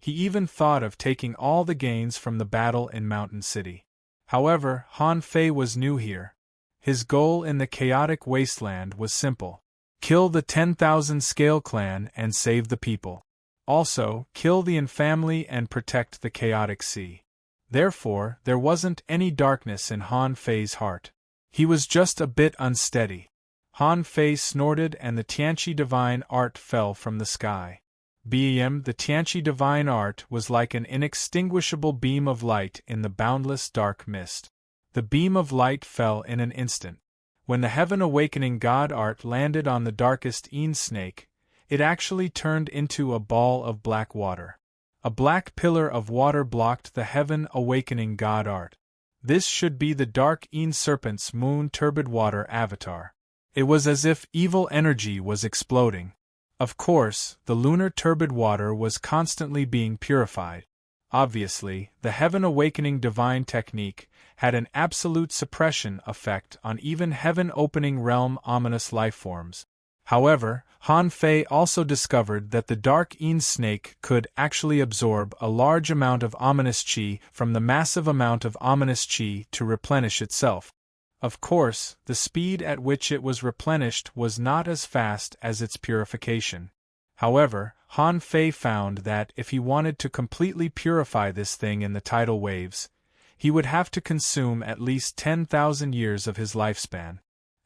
He even thought of taking all the gains from the battle in Mountain City. However, Han Fei was new here. His goal in the chaotic wasteland was simple: kill the 10,000 Scale Clan and save the people. Also, kill the infamily and protect the chaotic sea. Therefore, there wasn't any darkness in Han Fei's heart. He was just a bit unsteady. Han Fei snorted and the Tianqi Divine Art fell from the sky. The Tianqi Divine Art was like an inextinguishable beam of light in the boundless dark mist. The beam of light fell in an instant. When the Heaven Awakening God Art landed on the darkest Een Snake, it actually turned into a ball of black water. A black pillar of water blocked the Heaven Awakening God Art. This should be the Dark Een Serpent's Moon Turbid Water avatar. It was as if evil energy was exploding. Of course, the lunar turbid water was constantly being purified. Obviously, the Heaven Awakening Divine Technique had an absolute suppression effect on even Heaven Opening Realm ominous lifeforms. However, Han Fei also discovered that the Dark Een Snake could actually absorb a large amount of ominous qi from the massive amount of ominous qi to replenish itself. Of course, the speed at which it was replenished was not as fast as its purification. However, Han Fei found that if he wanted to completely purify this thing in the tidal waves, he would have to consume at least 10,000 years of his lifespan.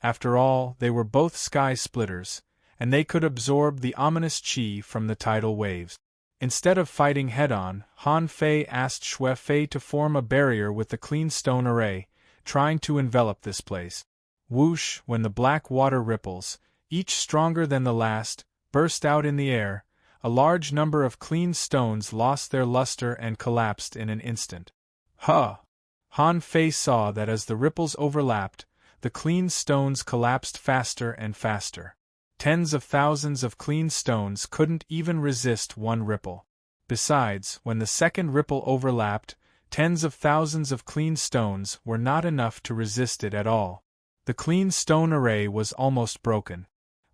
After all, they were both sky splitters, and they could absorb the ominous qi from the tidal waves. Instead of fighting head-on, Han Fei asked Xue Fei to form a barrier with the clean stone array, trying to envelop this place. Whoosh! When the black water ripples, each stronger than the last, burst out in the air, a large number of clean stones lost their luster and collapsed in an instant. Huh! Han Fei saw that as the ripples overlapped, the clean stones collapsed faster and faster. Tens of thousands of clean stones couldn't even resist one ripple. Besides, when the second ripple overlapped, tens of thousands of clean stones were not enough to resist it at all. The clean stone array was almost broken.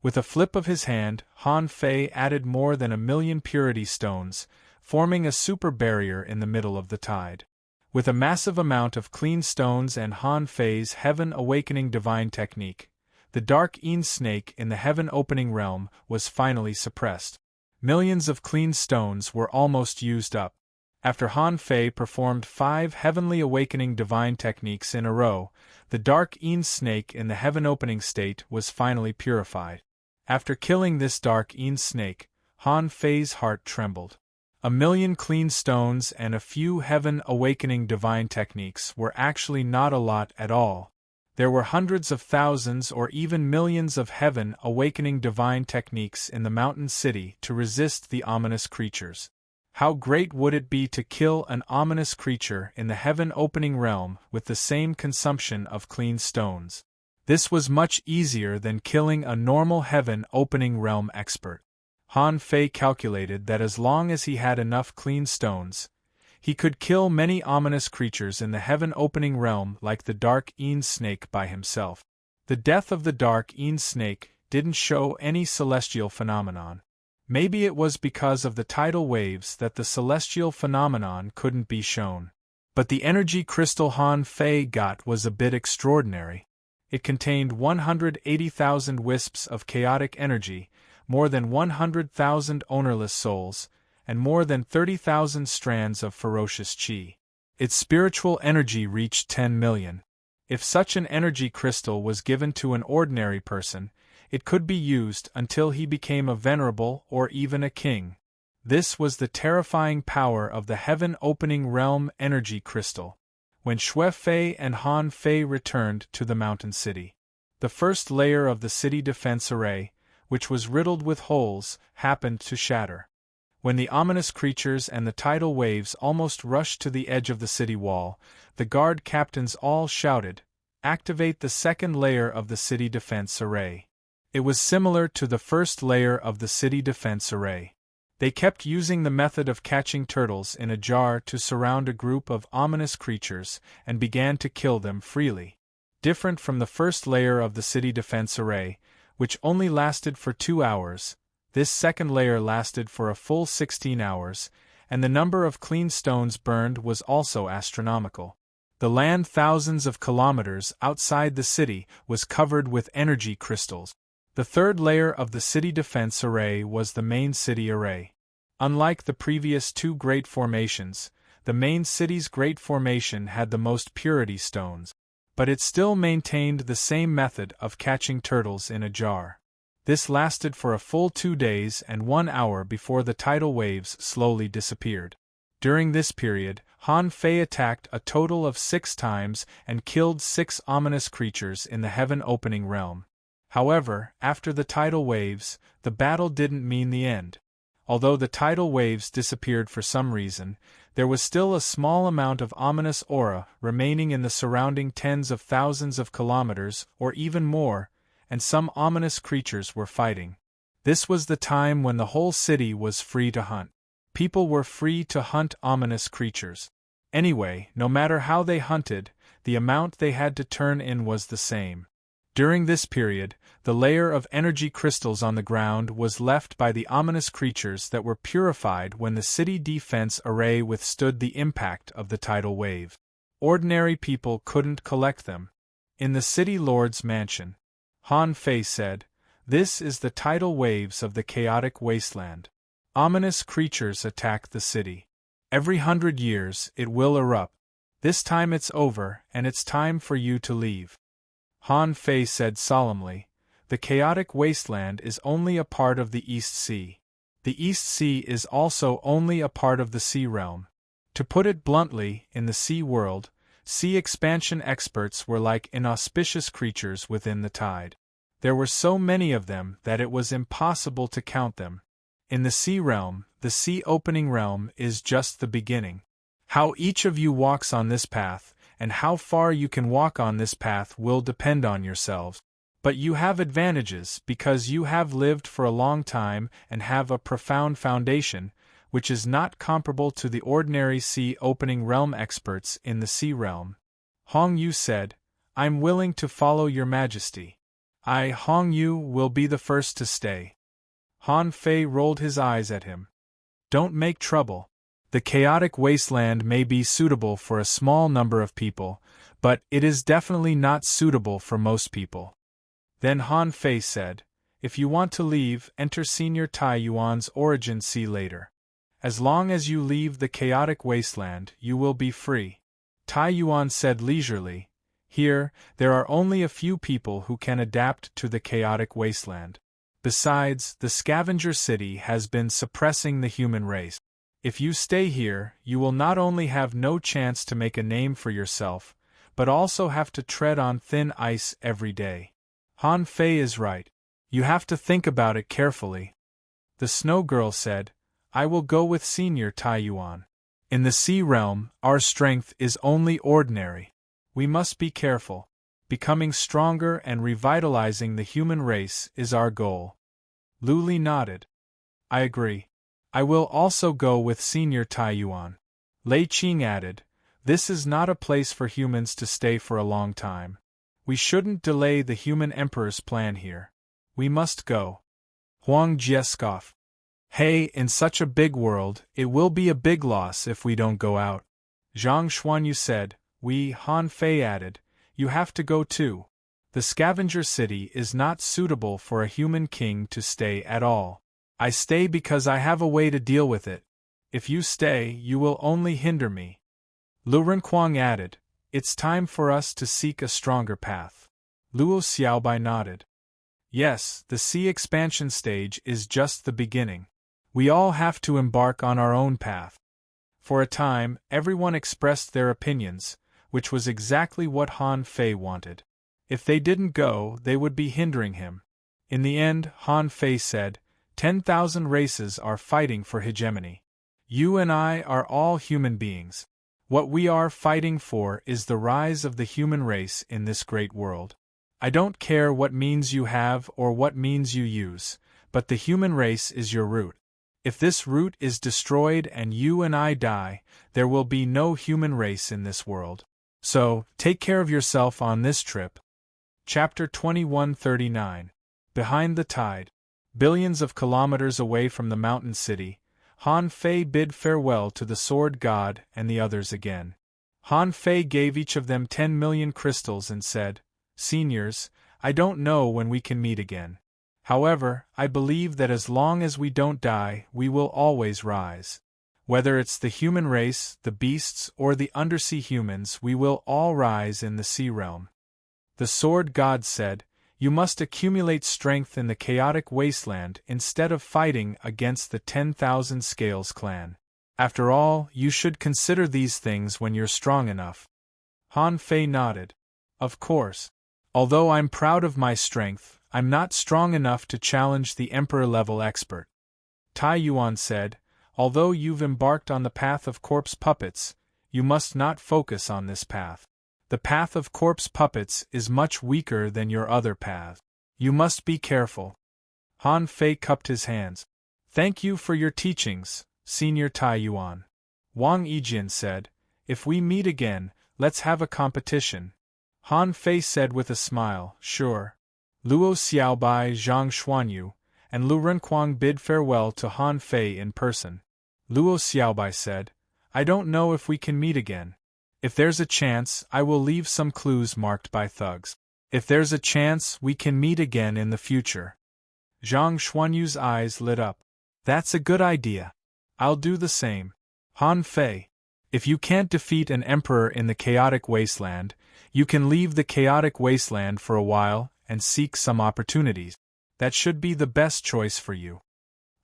With a flip of his hand, Han Fei added more than 1,000,000 purity stones, forming a super barrier in the middle of the tide. With a massive amount of clean stones and Han Fei's Heaven Awakening Divine Technique, the Dark Een Snake in the Heaven Opening Realm was finally suppressed. Millions of clean stones were almost used up. After Han Fei performed 5 Heavenly Awakening Divine Techniques in a row, the Dark Een Snake in the Heaven Opening state was finally purified. After killing this Dark Een Snake, Han Fei's heart trembled. 1,000,000 clean stones and a few Heaven Awakening Divine Techniques were actually not a lot at all. There were hundreds of thousands or even millions of Heaven Awakening Divine Techniques in the Mountain City to resist the ominous creatures. How great would it be to kill an ominous creature in the Heaven Opening Realm with the same consumption of clean stones? This was much easier than killing a normal Heaven Opening Realm expert. Han Fei calculated that as long as he had enough clean stones, he could kill many ominous creatures in the Heaven Opening Realm like the Dark Een Snake by himself. The death of the Dark Een Snake didn't show any celestial phenomenon. Maybe it was because of the tidal waves that the celestial phenomenon couldn't be shown. But the energy crystal Han Fei got was a bit extraordinary. It contained 180,000 wisps of chaotic energy, more than 100,000 ownerless souls, and more than 30,000 strands of ferocious chi. Its spiritual energy reached 10 million. If such an energy crystal was given to an ordinary person, it could be used until he became a venerable or even a king. This was the terrifying power of the heaven-opening realm energy crystal. When Xue Fei and Han Fei returned to the mountain city, the first layer of the city defense array, which was riddled with holes, happened to shatter. When the ominous creatures and the tidal waves almost rushed to the edge of the city wall, the guard captains all shouted, "Activate the second layer of the city defense array." It was similar to the first layer of the city defense array. They kept using the method of catching turtles in a jar to surround a group of ominous creatures and began to kill them freely. Different from the first layer of the city defense array, which only lasted for 2 hours, this second layer lasted for a full 16 hours, and the number of clean stones burned was also astronomical. The land thousands of kilometers outside the city was covered with energy crystals. The third layer of the city defense array was the main city array. Unlike the previous two great formations, the main city's great formation had the most purity stones, but it still maintained the same method of catching turtles in a jar. This lasted for a full 2 days and 1 hour before the tidal waves slowly disappeared. During this period, Han Fei attacked a total of 6 times and killed 6 ominous creatures in the heaven-opening realm. However, after the tidal waves, the battle didn't mean the end. Although the tidal waves disappeared for some reason, there was still a small amount of ominous aura remaining in the surrounding tens of thousands of kilometers or even more, and some ominous creatures were fighting. This was the time when the whole city was free to hunt. People were free to hunt ominous creatures. Anyway, no matter how they hunted, the amount they had to turn in was the same. During this period, the layer of energy crystals on the ground was left by the ominous creatures that were purified when the city defense array withstood the impact of the tidal wave. Ordinary people couldn't collect them. In the city lord's mansion, Han Fei said, "This is the tidal waves of the chaotic wasteland. Ominous creatures attack the city. Every 100 years it will erupt. This time it's over and it's time for you to leave." Han Fei said solemnly, "The chaotic wasteland is only a part of the East Sea. The East Sea is also only a part of the Sea Realm. To put it bluntly, in the Sea World, sea expansion experts were like inauspicious creatures within the tide. There were so many of them that it was impossible to count them. In the Sea Realm, the sea-opening realm is just the beginning. How each of you walks on this path, and how far you can walk on this path will depend on yourselves. But you have advantages because you have lived for a long time and have a profound foundation, which is not comparable to the ordinary sea-opening realm experts in the Sea Realm." Hong Yu said, "I'm willing to follow your majesty. I, Hong Yu, will be the first to stay." Han Fei rolled his eyes at him. "Don't make trouble. The chaotic wasteland may be suitable for a small number of people, but it is definitely not suitable for most people." Then Han Fei said, "If you want to leave, enter Senior Tai Yuan's origin see later. As long as you leave the chaotic wasteland, you will be free." Tai Yuan said leisurely, "Here, there are only a few people who can adapt to the chaotic wasteland. Besides, the scavenger city has been suppressing the human race. If you stay here, you will not only have no chance to make a name for yourself, but also have to tread on thin ice every day." Han Fei is right. You have to think about it carefully. The Snow Girl said, "I will go with Senior Tai Yuan. In the Sea Realm, our strength is only ordinary. We must be careful. Becoming stronger and revitalizing the human race is our goal." Lu Li nodded. "I agree. I will also go with Senior Tai Yuan." Lei Qing added, "This is not a place for humans to stay for a long time. We shouldn't delay the human emperor's plan here. We must go." Huang Jie scoffed. "Hey, in such a big world, it will be a big loss if we don't go out." Zhang Xuanyu said, "We," Han Fei added, "you have to go too." The scavenger city is not suitable for a human king to stay at all. I stay because I have a way to deal with it. If you stay, you will only hinder me. Lu Renkuang added, It's time for us to seek a stronger path. Luo Xiaobai nodded. Yes, the sea expansion stage is just the beginning. We all have to embark on our own path. For a time, everyone expressed their opinions, which was exactly what Han Fei wanted. If they didn't go, they would be hindering him. In the end, Han Fei said, 10,000 races are fighting for hegemony. You and I are all human beings. What we are fighting for is the rise of the human race in this great world. I don't care what means you have or what means you use, but the human race is your root. If this root is destroyed and you and I die, there will be no human race in this world. So, take care of yourself on this trip. Chapter 2139. Behind the Tide. Billions of kilometers away from the mountain city, Han Fei bid farewell to the sword god and the others again. Han Fei gave each of them 10 million crystals and said, Seniors, I don't know when we can meet again. However, I believe that as long as we don't die, we will always rise. Whether it's the human race, the beasts, or the undersea humans, we will all rise in the sea realm. The sword god said, You must accumulate strength in the chaotic wasteland instead of fighting against the 10,000 Scales clan. After all, you should consider these things when you're strong enough. Han Fei nodded. Of course. Although I'm proud of my strength, I'm not strong enough to challenge the emperor-level expert. Tai Yuan said, Although you've embarked on the path of corpse puppets, you must not focus on this path. The path of corpse puppets is much weaker than your other path. You must be careful. Han Fei cupped his hands. Thank you for your teachings, Senior Tai Yuan. Wang Yijian said, If we meet again, let's have a competition. Han Fei said with a smile, Sure. Luo Xiaobai, Zhang Xuanyu, and Lu Renkuang bid farewell to Han Fei in person. Luo Xiaobai said, I don't know if we can meet again. If there's a chance, I will leave some clues marked by thugs. If there's a chance, we can meet again in the future. Zhang Xuanyu's eyes lit up. That's a good idea. I'll do the same. Han Fei. If you can't defeat an emperor in the chaotic wasteland, you can leave the chaotic wasteland for a while and seek some opportunities. That should be the best choice for you.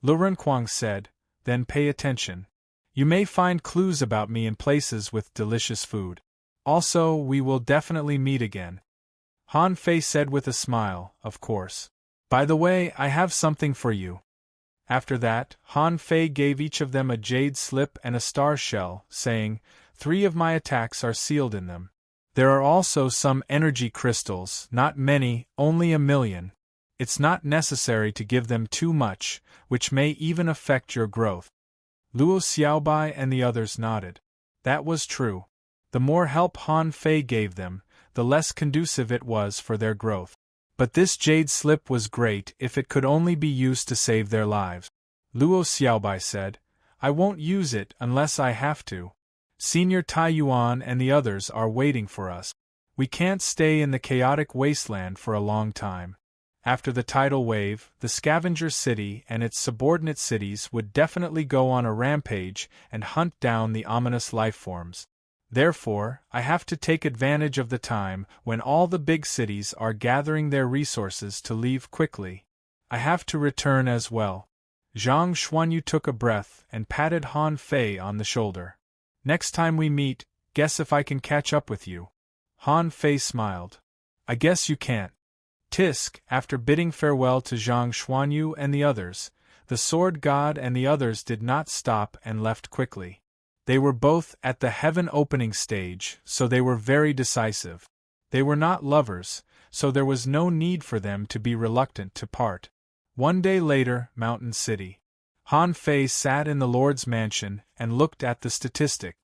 Lu Renkuang said, Then pay attention. You may find clues about me in places with delicious food. Also, we will definitely meet again. Han Fei said with a smile, Of course. By the way, I have something for you. After that, Han Fei gave each of them a jade slip and a star shell, saying, 3 of my attacks are sealed in them. There are also some energy crystals, not many, only 1 million. It's not necessary to give them too much, which may even affect your growth. Luo Xiaobai and the others nodded. That was true. The more help Han Fei gave them, the less conducive it was for their growth. But this jade slip was great if it could only be used to save their lives. Luo Xiaobai said, I won't use it unless I have to. Senior Tai Yuan and the others are waiting for us. We can't stay in the chaotic wasteland for a long time. After the tidal wave, the scavenger city and its subordinate cities would definitely go on a rampage and hunt down the ominous lifeforms. Therefore, I have to take advantage of the time when all the big cities are gathering their resources to leave quickly. I have to return as well. Zhang Xuanyu took a breath and patted Han Fei on the shoulder. Next time we meet, guess if I can catch up with you. Han Fei smiled. I guess you can't. Tisk, after bidding farewell to Zhang Xuanyu and the others, the sword god and the others did not stop and left quickly. They were both at the heaven opening stage, so they were very decisive. They were not lovers, so there was no need for them to be reluctant to part. One day later, Mountain City. Han Fei sat in the Lord's mansion and looked at the statistic.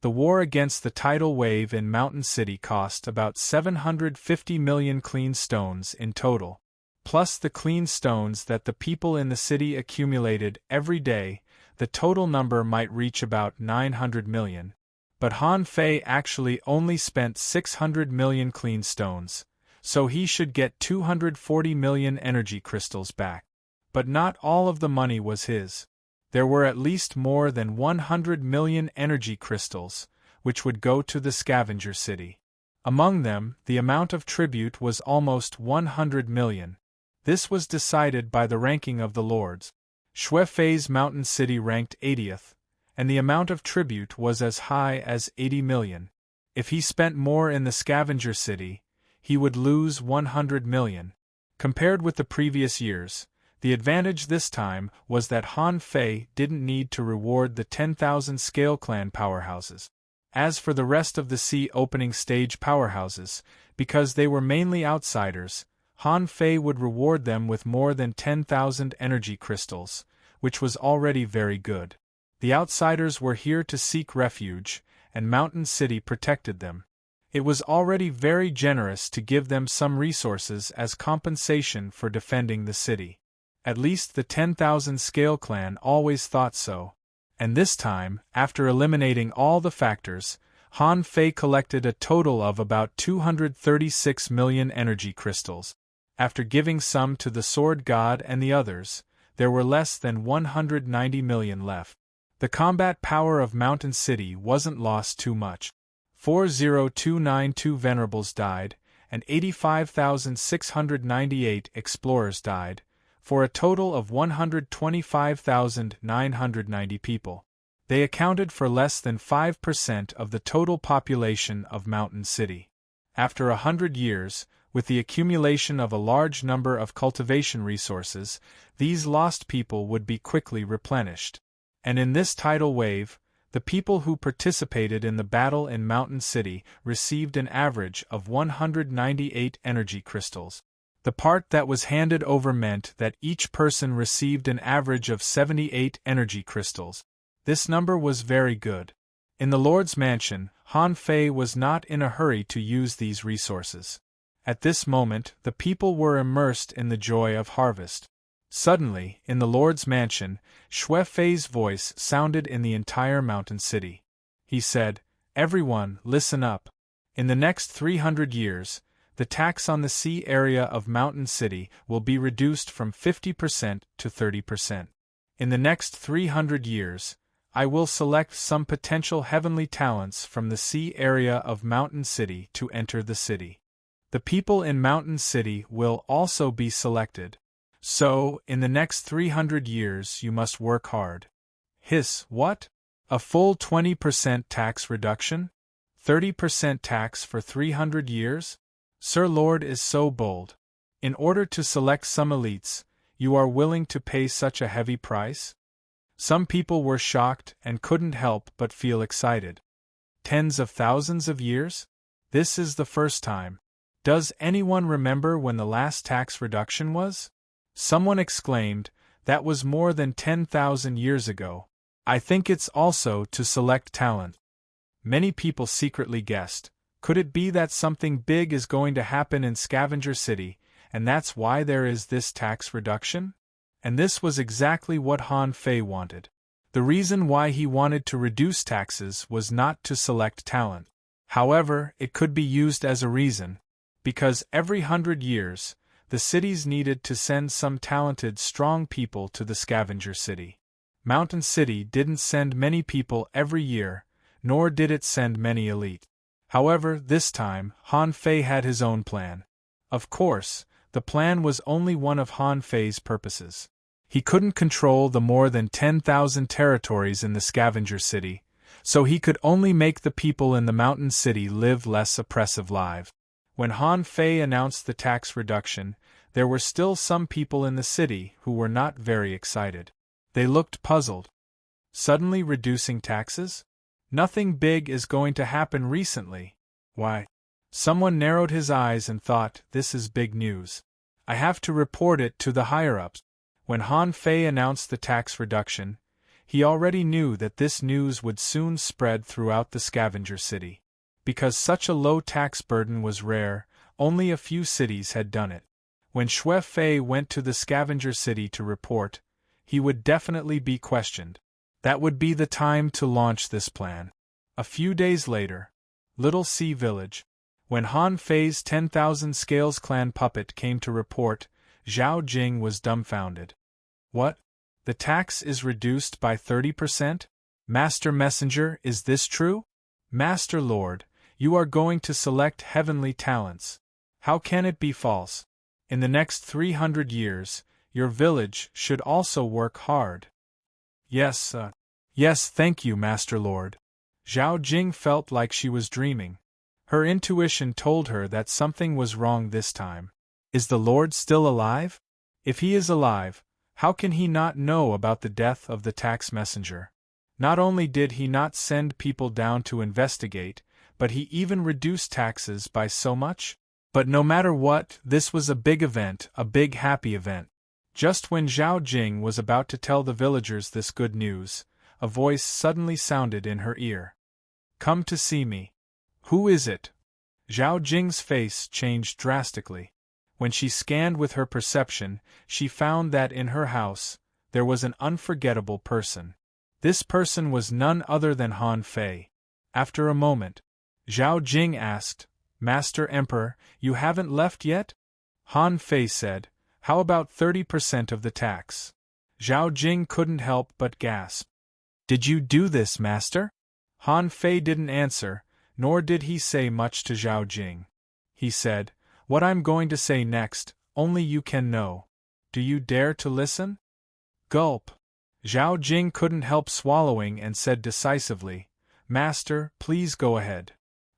The war against the tidal wave in Mountain City cost about 750 million clean stones in total. Plus the clean stones that the people in the city accumulated every day, the total number might reach about 900 million. But Han Fei actually only spent 600 million clean stones, so he should get 240 million energy crystals back. But not all of the money was his. There were at least more than 100 million energy crystals, which would go to the scavenger city. Among them, the amount of tribute was almost 100 million. This was decided by the ranking of the lords. Shui Fei's mountain city ranked 80th, and the amount of tribute was as high as 80 million. If he spent more in the scavenger city, he would lose 100 million. Compared with the previous years, the advantage this time was that Han Fei didn't need to reward the 10,000 scale clan powerhouses. As for the rest of the sea opening stage powerhouses, because they were mainly outsiders, Han Fei would reward them with more than 10,000 energy crystals, which was already very good. The outsiders were here to seek refuge, and Mountain City protected them. It was already very generous to give them some resources as compensation for defending the city. At least the 10,000 scale clan always thought so. And this time, after eliminating all the factors, Han Fei collected a total of about 236 million energy crystals. After giving some to the Sword God and the others, there were less than 190 million left. The combat power of Mountain City wasn't lost too much. 40292 Venerables died, and 85,698 explorers died, for a total of 125,990 people. They accounted for less than 5% of the total population of Mountain City. After 100 years, with the accumulation of a large number of cultivation resources, these lost people would be quickly replenished. And in this tidal wave, the people who participated in the battle in Mountain City received an average of 198 energy crystals. The part that was handed over meant that each person received an average of 78 energy crystals. This number was very good. In the Lord's mansion, Han Fei was not in a hurry to use these resources. At this moment, the people were immersed in the joy of harvest. Suddenly, in the Lord's mansion, Shui Fei's voice sounded in the entire mountain city. He said, "Everyone, listen up. In the next 300 years, the tax on the sea area of Mountain City will be reduced from 50% to 30%. In the next 300 years, I will select some potential heavenly talents from the sea area of Mountain City to enter the city. The people in Mountain City will also be selected. So, in the next 300 years you must work hard." Hiss, what? A full 20% tax reduction? 30% tax for 300 years? Sir Lord is so bold. In order to select some elites, you are willing to pay such a heavy price? Some people were shocked and couldn't help but feel excited. Tens of thousands of years? This is the first time. Does anyone remember when the last tax reduction was? Someone exclaimed, "That was more than 10,000 years ago." I think it's also to select talent. Many people secretly guessed, could it be that something big is going to happen in Scavenger City, and that's why there is this tax reduction? And this was exactly what Han Fei wanted. The reason why he wanted to reduce taxes was not to select talent. However, it could be used as a reason, because every 100 years, the cities needed to send some talented, strong people to the Scavenger City. Mountain City didn't send many people every year, nor did it send many elite. However, this time, Han Fei had his own plan. Of course, the plan was only one of Han Fei's purposes. He couldn't control the more than 10,000 territories in the Scavenger City, so he could only make the people in the Mountain City live less oppressive lives. When Han Fei announced the tax reduction, there were still some people in the city who were not very excited. They looked puzzled. Suddenly reducing taxes? Nothing big is going to happen recently. Why? Someone narrowed his eyes and thought, this is big news. I have to report it to the higher-ups. When Han Fei announced the tax reduction, he already knew that this news would soon spread throughout the Scavenger City. Because such a low tax burden was rare, only a few cities had done it. When Shui Fei went to the Scavenger City to report, he would definitely be questioned. That would be the time to launch this plan. A few days later, Little Sea Village. When Han Fei's 10,000 Scales clan puppet came to report, Zhao Jing was dumbfounded. What? The tax is reduced by 30%? Master Messenger, is this true? Master Lord, you are going to select heavenly talents. How can it be false? In the next 300 years, your village should also work hard. Yes, thank you, Master Lord. Zhao Jing felt like she was dreaming. Her intuition told her that something was wrong this time. Is the Lord still alive? If he is alive, how can he not know about the death of the tax messenger? Not only did he not send people down to investigate, but he even reduced taxes by so much? But no matter what, this was a big event, a big happy event. Just when Zhao Jing was about to tell the villagers this good news, a voice suddenly sounded in her ear. Come to see me. Who is it? Zhao Jing's face changed drastically. When she scanned with her perception, she found that in her house, there was an unforgettable person. This person was none other than Han Fei. After a moment, Zhao Jing asked, Master Emperor, you haven't left yet? Han Fei said, how about 30% of the tax? Zhao Jing couldn't help but gasp. Did you do this, Master? Han Fei didn't answer, nor did he say much to Zhao Jing. He said, what I'm going to say next, only you can know. Do you dare to listen? Gulp. Zhao Jing couldn't help swallowing and said decisively, Master, please go ahead.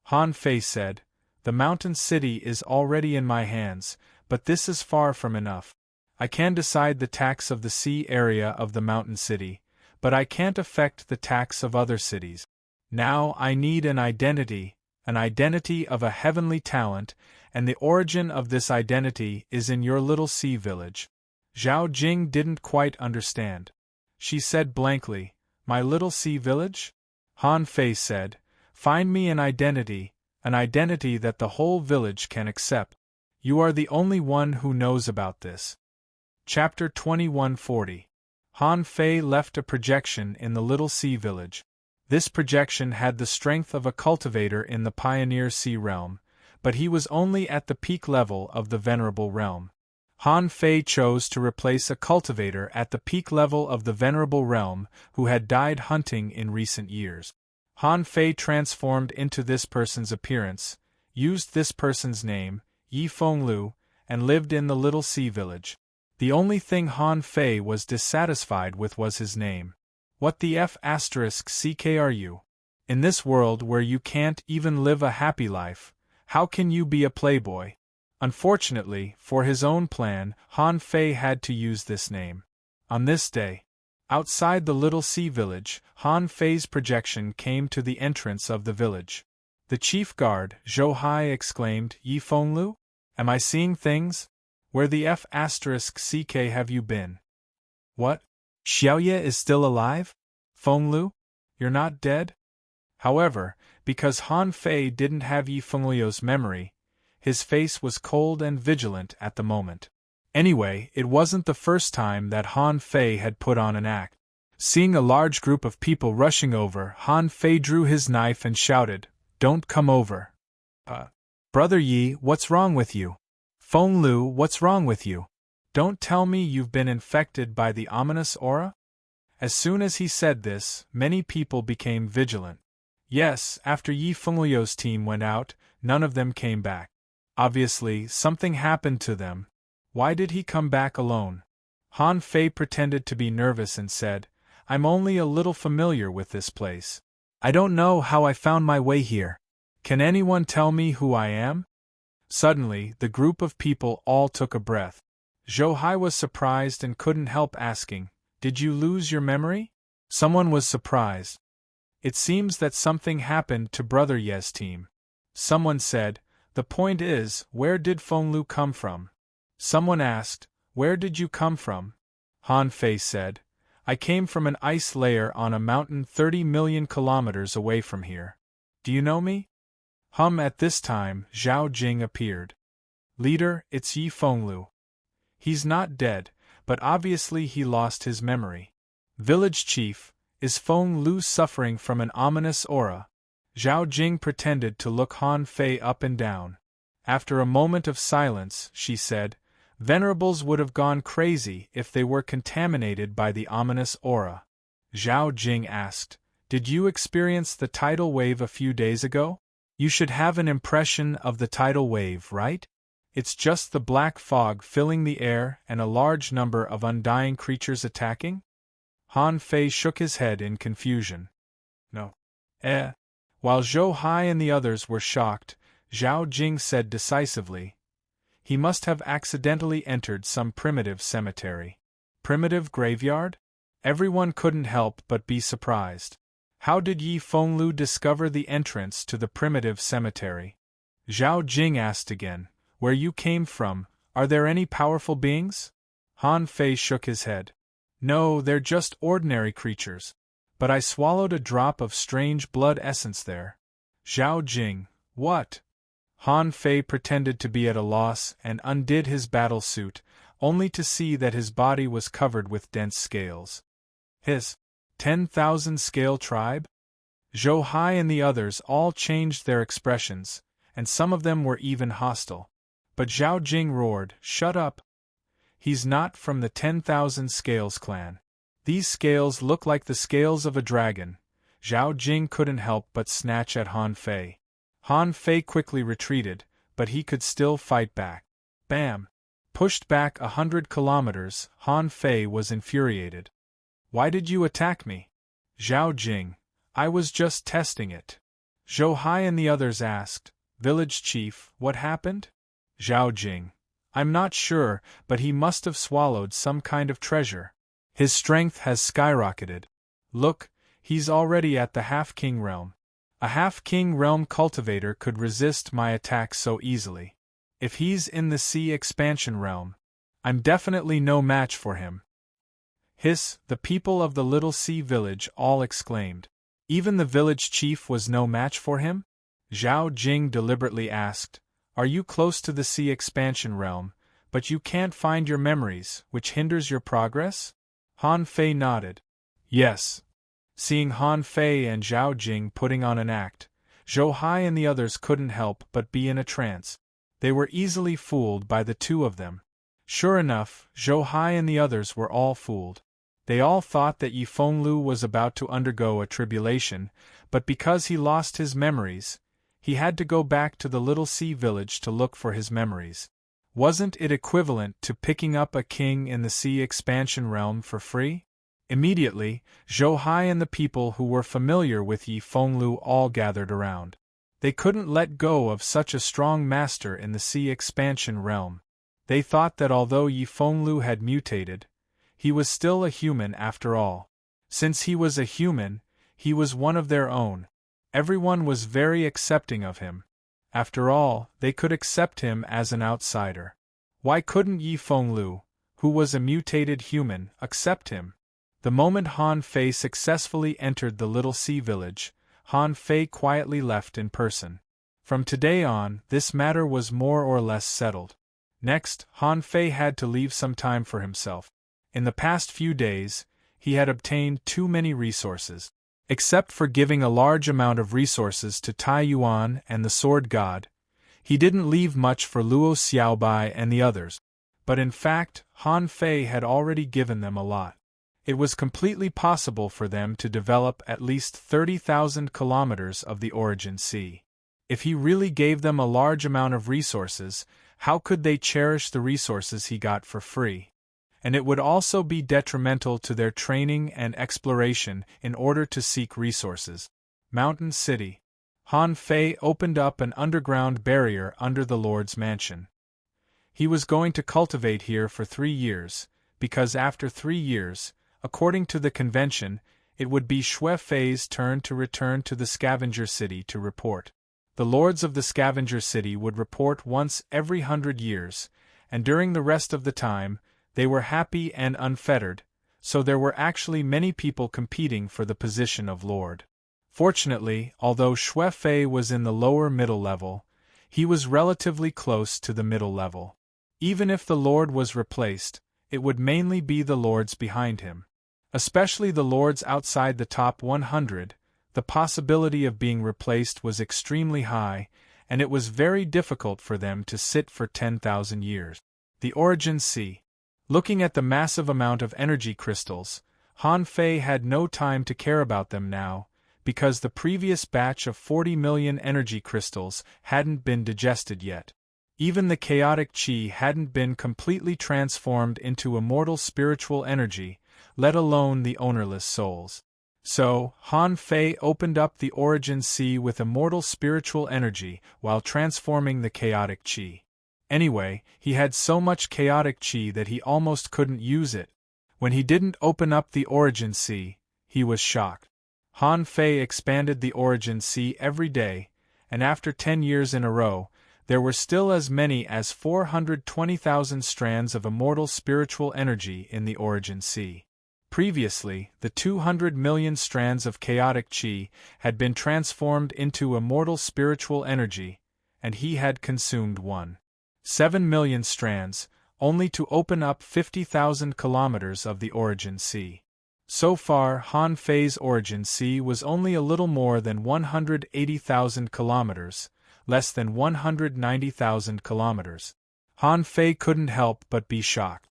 Han Fei said, the mountain city is already in my hands, but this is far from enough. I can decide the tax of the sea area of the mountain city, but I can't affect the tax of other cities. Now I need an identity of a heavenly talent, and the origin of this identity is in your little sea village. Zhao Jing didn't quite understand. She said blankly, my little sea village? Han Fei said, find me an identity that the whole village can accept. You are the only one who knows about this. Chapter 2140. Han Fei left a projection in the little sea village. This projection had the strength of a cultivator in the Pioneer Sea realm, but he was only at the peak level of the Venerable realm. Han Fei chose to replace a cultivator at the peak level of the Venerable realm who had died hunting in recent years. Han Fei transformed into this person's appearance, used this person's name, Yi Fenglu, and lived in the little sea village. The only thing Han Fei was dissatisfied with was his name. What the F***ck are you? In this world where you can't even live a happy life, how can you be a playboy? Unfortunately, for his own plan, Han Fei had to use this name. On this day, outside the little sea village, Han Fei's projection came to the entrance of the village. The chief guard, Zhou Hai, exclaimed, Yi Fenglu? Am I seeing things? Where the F***ck have you been? What? Xiaoye is still alive? Fenglu? You're not dead? However, because Han Fei didn't have Yi Fenglu's memory, his face was cold and vigilant at the moment. Anyway, it wasn't the first time that Han Fei had put on an act. Seeing a large group of people rushing over, Han Fei drew his knife and shouted, Don't come over. Brother Yi, what's wrong with you? Fenglu, what's wrong with you? Don't tell me you've been infected by the ominous aura? As soon as he said this, many people became vigilant. Yes, after Yi Fenglu's team went out, none of them came back. Obviously, something happened to them. Why did he come back alone? Han Fei pretended to be nervous and said, I'm only a little familiar with this place. I don't know how I found my way here. Can anyone tell me who I am? Suddenly, the group of people all took a breath. Zhou Hai was surprised and couldn't help asking, Did you lose your memory? Someone was surprised. It seems that something happened to Brother Ye's team. Someone said, The point is, where did Fenglu come from? Someone asked, Where did you come from? Han Fei said, I came from an ice layer on a mountain 30 million kilometers away from here. Do you know me? At this time, Zhao Jing appeared. Leader, it's Yi Fenglu. He's not dead, but obviously he lost his memory. Village Chief, is Fenglu suffering from an ominous aura? Zhao Jing pretended to look Han Fei up and down. After a moment of silence, she said, "Venerables would have gone crazy if they were contaminated by the ominous aura." Zhao Jing asked, "Did you experience the tidal wave a few days ago? You should have an impression of the tidal wave, right? It's just the black fog filling the air and a large number of undying creatures attacking?" Han Fei shook his head in confusion. "No. While Zhou Hai and the others were shocked, Zhao Jing said decisively, "He must have accidentally entered some primitive cemetery." Primitive graveyard? Everyone couldn't help but be surprised. How did Yi Fenglu discover the entrance to the primitive cemetery? Zhao Jing asked again, "Where you came from, are there any powerful beings?" Han Fei shook his head. "No, they're just ordinary creatures. But I swallowed a drop of strange blood essence there." Zhao Jing, "What?" Han Fei pretended to be at a loss and undid his battle suit, only to see that his body was covered with dense scales. His 10,000 scale tribe? Zhou Hai and the others all changed their expressions, and some of them were even hostile. But Zhao Jing roared, "Shut up! He's not from the 10,000 Scales clan. These scales look like the scales of a dragon." Zhao Jing couldn't help but snatch at Han Fei. Han Fei quickly retreated, but he could still fight back. Bam! Pushed back 100 kilometers, Han Fei was infuriated. "Why did you attack me?" Zhao Jing, "I was just testing it." Zhou Hai and the others asked, "Village chief, what happened?" Zhao Jing, "I'm not sure, but he must have swallowed some kind of treasure. His strength has skyrocketed. Look, he's already at the half-king realm. A half-king realm cultivator could resist my attack so easily. If he's in the sea expansion realm, I'm definitely no match for him." "Hiss!" the people of the little sea village all exclaimed. "Even the village chief was no match for him?" Zhao Jing deliberately asked, "Are you close to the sea expansion realm, but you can't find your memories, which hinders your progress?" Han Fei nodded. "Yes." Seeing Han Fei and Zhao Jing putting on an act, Zhou Hai and the others couldn't help but be in a trance. They were easily fooled by the two of them. Sure enough, Zhou Hai and the others were all fooled. They all thought that Yi Fenglu was about to undergo a tribulation, but because he lost his memories, he had to go back to the little sea village to look for his memories. Wasn't it equivalent to picking up a king in the sea expansion realm for free? Immediately, Zhou Hai and the people who were familiar with Yi Fenglu all gathered around. They couldn't let go of such a strong master in the sea expansion realm. They thought that although Yi Fenglu had mutated, he was still a human after all. Since he was a human, he was one of their own. Everyone was very accepting of him. After all, they could accept him as an outsider. Why couldn't Yi Fenglu, who was a mutated human, accept him? The moment Han Fei successfully entered the little sea village, Han Fei quietly left in person. From today on, this matter was more or less settled. Next, Han Fei had to leave some time for himself. In the past few days, he had obtained too many resources. Except for giving a large amount of resources to Tai Yuan and the Sword God, he didn't leave much for Luo Xiaobai and the others. But in fact, Han Fei had already given them a lot. It was completely possible for them to develop at least 30,000 kilometers of the Origin Sea. If he really gave them a large amount of resources, how could they cherish the resources he got for free? And it would also be detrimental to their training and exploration in order to seek resources. Mountain City. Han Fei opened up an underground barrier under the Lord's mansion. He was going to cultivate here for 3 years, because after 3 years, according to the convention, it would be Xue Fei's turn to return to the Scavenger City to report. The lords of the Scavenger City would report once every 100 years, and during the rest of the time, they were happy and unfettered, so there were actually many people competing for the position of lord. Fortunately, although Xue Fei was in the lower middle level, he was relatively close to the middle level. Even if the lord was replaced, it would mainly be the lords behind him. Especially the lords outside the top 100, The possibility of being replaced was extremely high, and it was very difficult for them to sit for 10,000 years. The origin C. Looking at the massive amount of energy crystals, Han Fei had no time to care about them now, because the previous batch of 40 million energy crystals hadn't been digested yet. Even the chaotic qi hadn't been completely transformed into immortal spiritual energy, let alone the ownerless souls. So, Han Fei opened up the origin sea with immortal spiritual energy while transforming the chaotic qi. Anyway, he had so much chaotic qi that he almost couldn't use it. When he didn't open up the origin sea, he was shocked. Han Fei expanded the origin sea every day, and after 10 years in a row, there were still as many as 420,000 strands of immortal spiritual energy in the origin sea. Previously, the 200 million strands of chaotic qi had been transformed into immortal spiritual energy, and he had consumed 1.7 million strands, only to open up 50,000 kilometers of the origin sea. So far, Han Fei's origin sea was only a little more than 180,000 kilometers, less than 190,000 kilometers. Han Fei couldn't help but be shocked.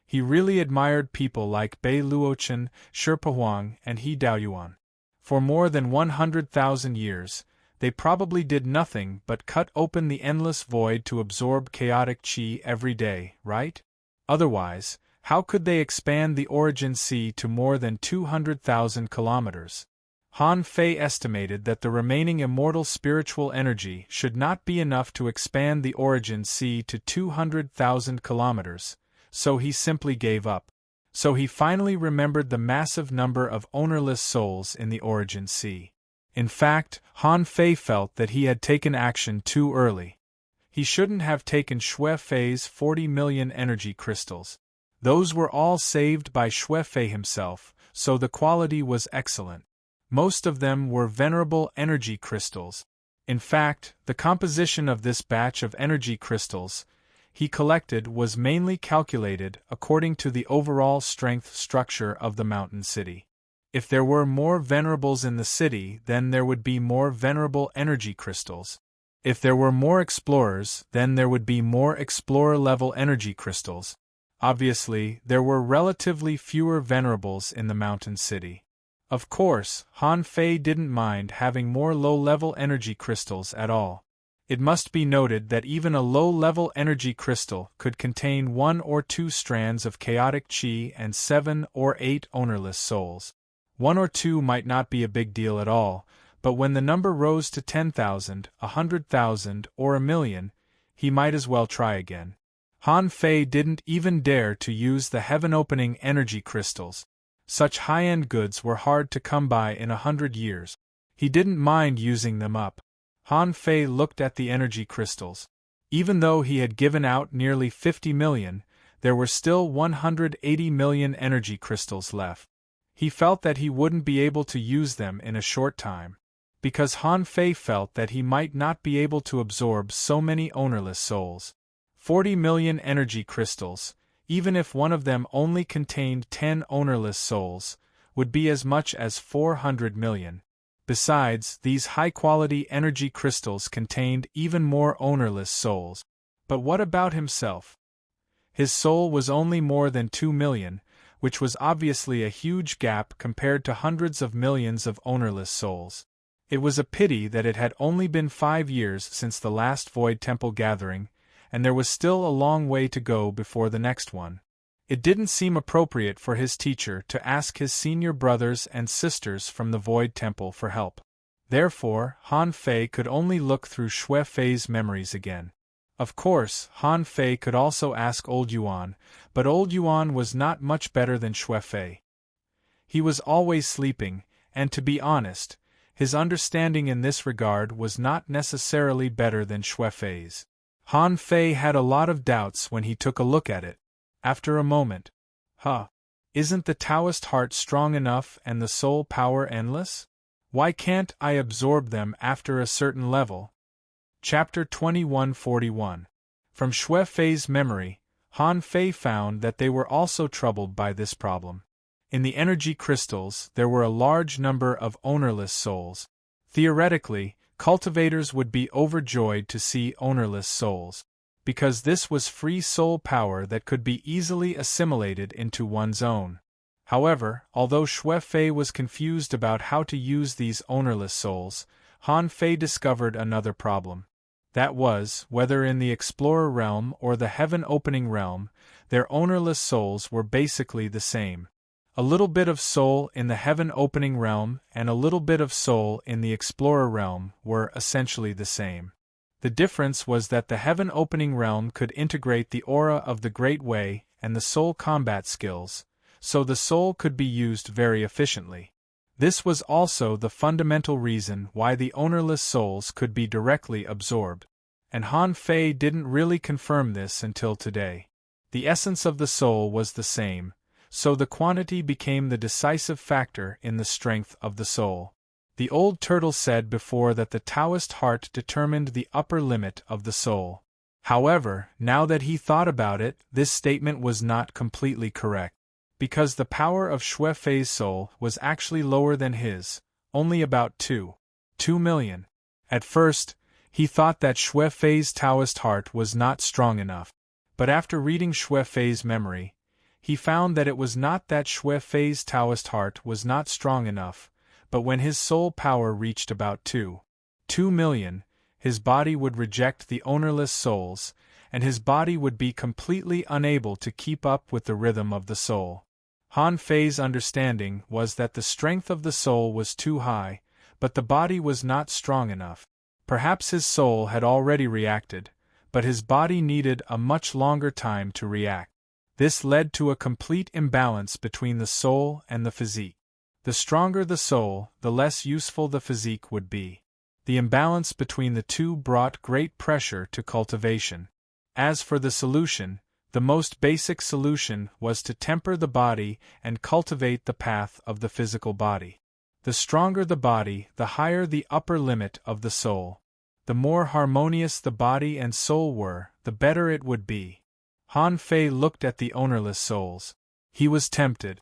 He really admired people like Bei Luochen, Sherpa Huang, and He Daoyuan. For more than 100,000 years, they probably did nothing but cut open the endless void to absorb chaotic qi every day, right? Otherwise, how could they expand the origin sea to more than 200,000 kilometers? Han Fei estimated that the remaining immortal spiritual energy should not be enough to expand the origin sea to 200,000 kilometers, so he simply gave up. So he finally remembered the massive number of ownerless souls in the origin sea. In fact, Han Fei felt that he had taken action too early. He shouldn't have taken Xue Fei's 40 million energy crystals. Those were all saved by Xue Fei himself, so the quality was excellent. Most of them were venerable energy crystals. In fact, the composition of this batch of energy crystals he collected was mainly calculated according to the overall strength structure of the mountain city. If there were more venerables in the city, then there would be more venerable energy crystals. If there were more explorers, then there would be more explorer-level energy crystals. Obviously, there were relatively fewer venerables in the mountain city. Of course, Han Fei didn't mind having more low-level energy crystals at all. It must be noted that even a low-level energy crystal could contain 1 or 2 strands of chaotic qi and 7 or 8 ownerless souls. 1 or 2 might not be a big deal at all, but when the number rose to 10,000, 100,000, or 1,000,000, he might as well try again. Han Fei didn't even dare to use the heaven-opening energy crystals. Such high-end goods were hard to come by in 100 years. He didn't mind using them up. Han Fei looked at the energy crystals. Even though he had given out nearly 50 million, there were still 180 million energy crystals left. He felt that he wouldn't be able to use them in a short time, because Han Fei felt that he might not be able to absorb so many ownerless souls. 40 million energy crystals, even if one of them only contained 10 ownerless souls, would be as much as 400 million. Besides, these high-quality energy crystals contained even more ownerless souls. But what about himself? His soul was only more than 2 million, which was obviously a huge gap compared to hundreds of millions of ownerless souls. It was a pity that it had only been 5 years since the last Void Temple gathering, and there was still a long way to go before the next one. It didn't seem appropriate for his teacher to ask his senior brothers and sisters from the Void Temple for help. Therefore, Han Fei could only look through Xue Fei's memories again. Of course, Han Fei could also ask Old Yuan, but Old Yuan was not much better than Xue Fei. He was always sleeping, and to be honest, his understanding in this regard was not necessarily better than Xue Fei's. Han Fei had a lot of doubts when he took a look at it. After a moment, isn't the Taoist heart strong enough and the soul power endless? Why can't I absorb them after a certain level? Chapter 2141. From Xue Fei's memory, Han Fei found that they were also troubled by this problem. In the energy crystals, there were a large number of ownerless souls. Theoretically, cultivators would be overjoyed to see ownerless souls, because this was free soul power that could be easily assimilated into one's own. However, although Xue Fei was confused about how to use these ownerless souls, Han Fei discovered another problem. That was, whether in the explorer realm or the heaven-opening realm, their ownerless souls were basically the same. A little bit of soul in the heaven-opening realm and a little bit of soul in the explorer realm were essentially the same. The difference was that the heaven-opening realm could integrate the aura of the Great Way and the soul combat skills, so the soul could be used very efficiently. This was also the fundamental reason why the ownerless souls could be directly absorbed. And Han Fei didn't really confirm this until today. The essence of the soul was the same, so the quantity became the decisive factor in the strength of the soul. The old turtle said before that the Taoist heart determined the upper limit of the soul. However, now that he thought about it, this statement was not completely correct. Because the power of Xue Fei's soul was actually lower than his, only about 2 million. At first, he thought that Xue Fei's Taoist heart was not strong enough. But after reading Xue Fei's memory, he found that it was not that Xue Fei's Taoist heart was not strong enough, but when his soul power reached about 2 million, his body would reject the ownerless souls, and his body would be completely unable to keep up with the rhythm of the soul. Han Fei's understanding was that the strength of the soul was too high, but the body was not strong enough. Perhaps his soul had already reacted, but his body needed a much longer time to react. This led to a complete imbalance between the soul and the physique. The stronger the soul, the less useful the physique would be. The imbalance between the two brought great pressure to cultivation. As for the solution, the most basic solution was to temper the body and cultivate the path of the physical body. The stronger the body, the higher the upper limit of the soul. The more harmonious the body and soul were, the better it would be. Han Fei looked at the ownerless souls. He was tempted.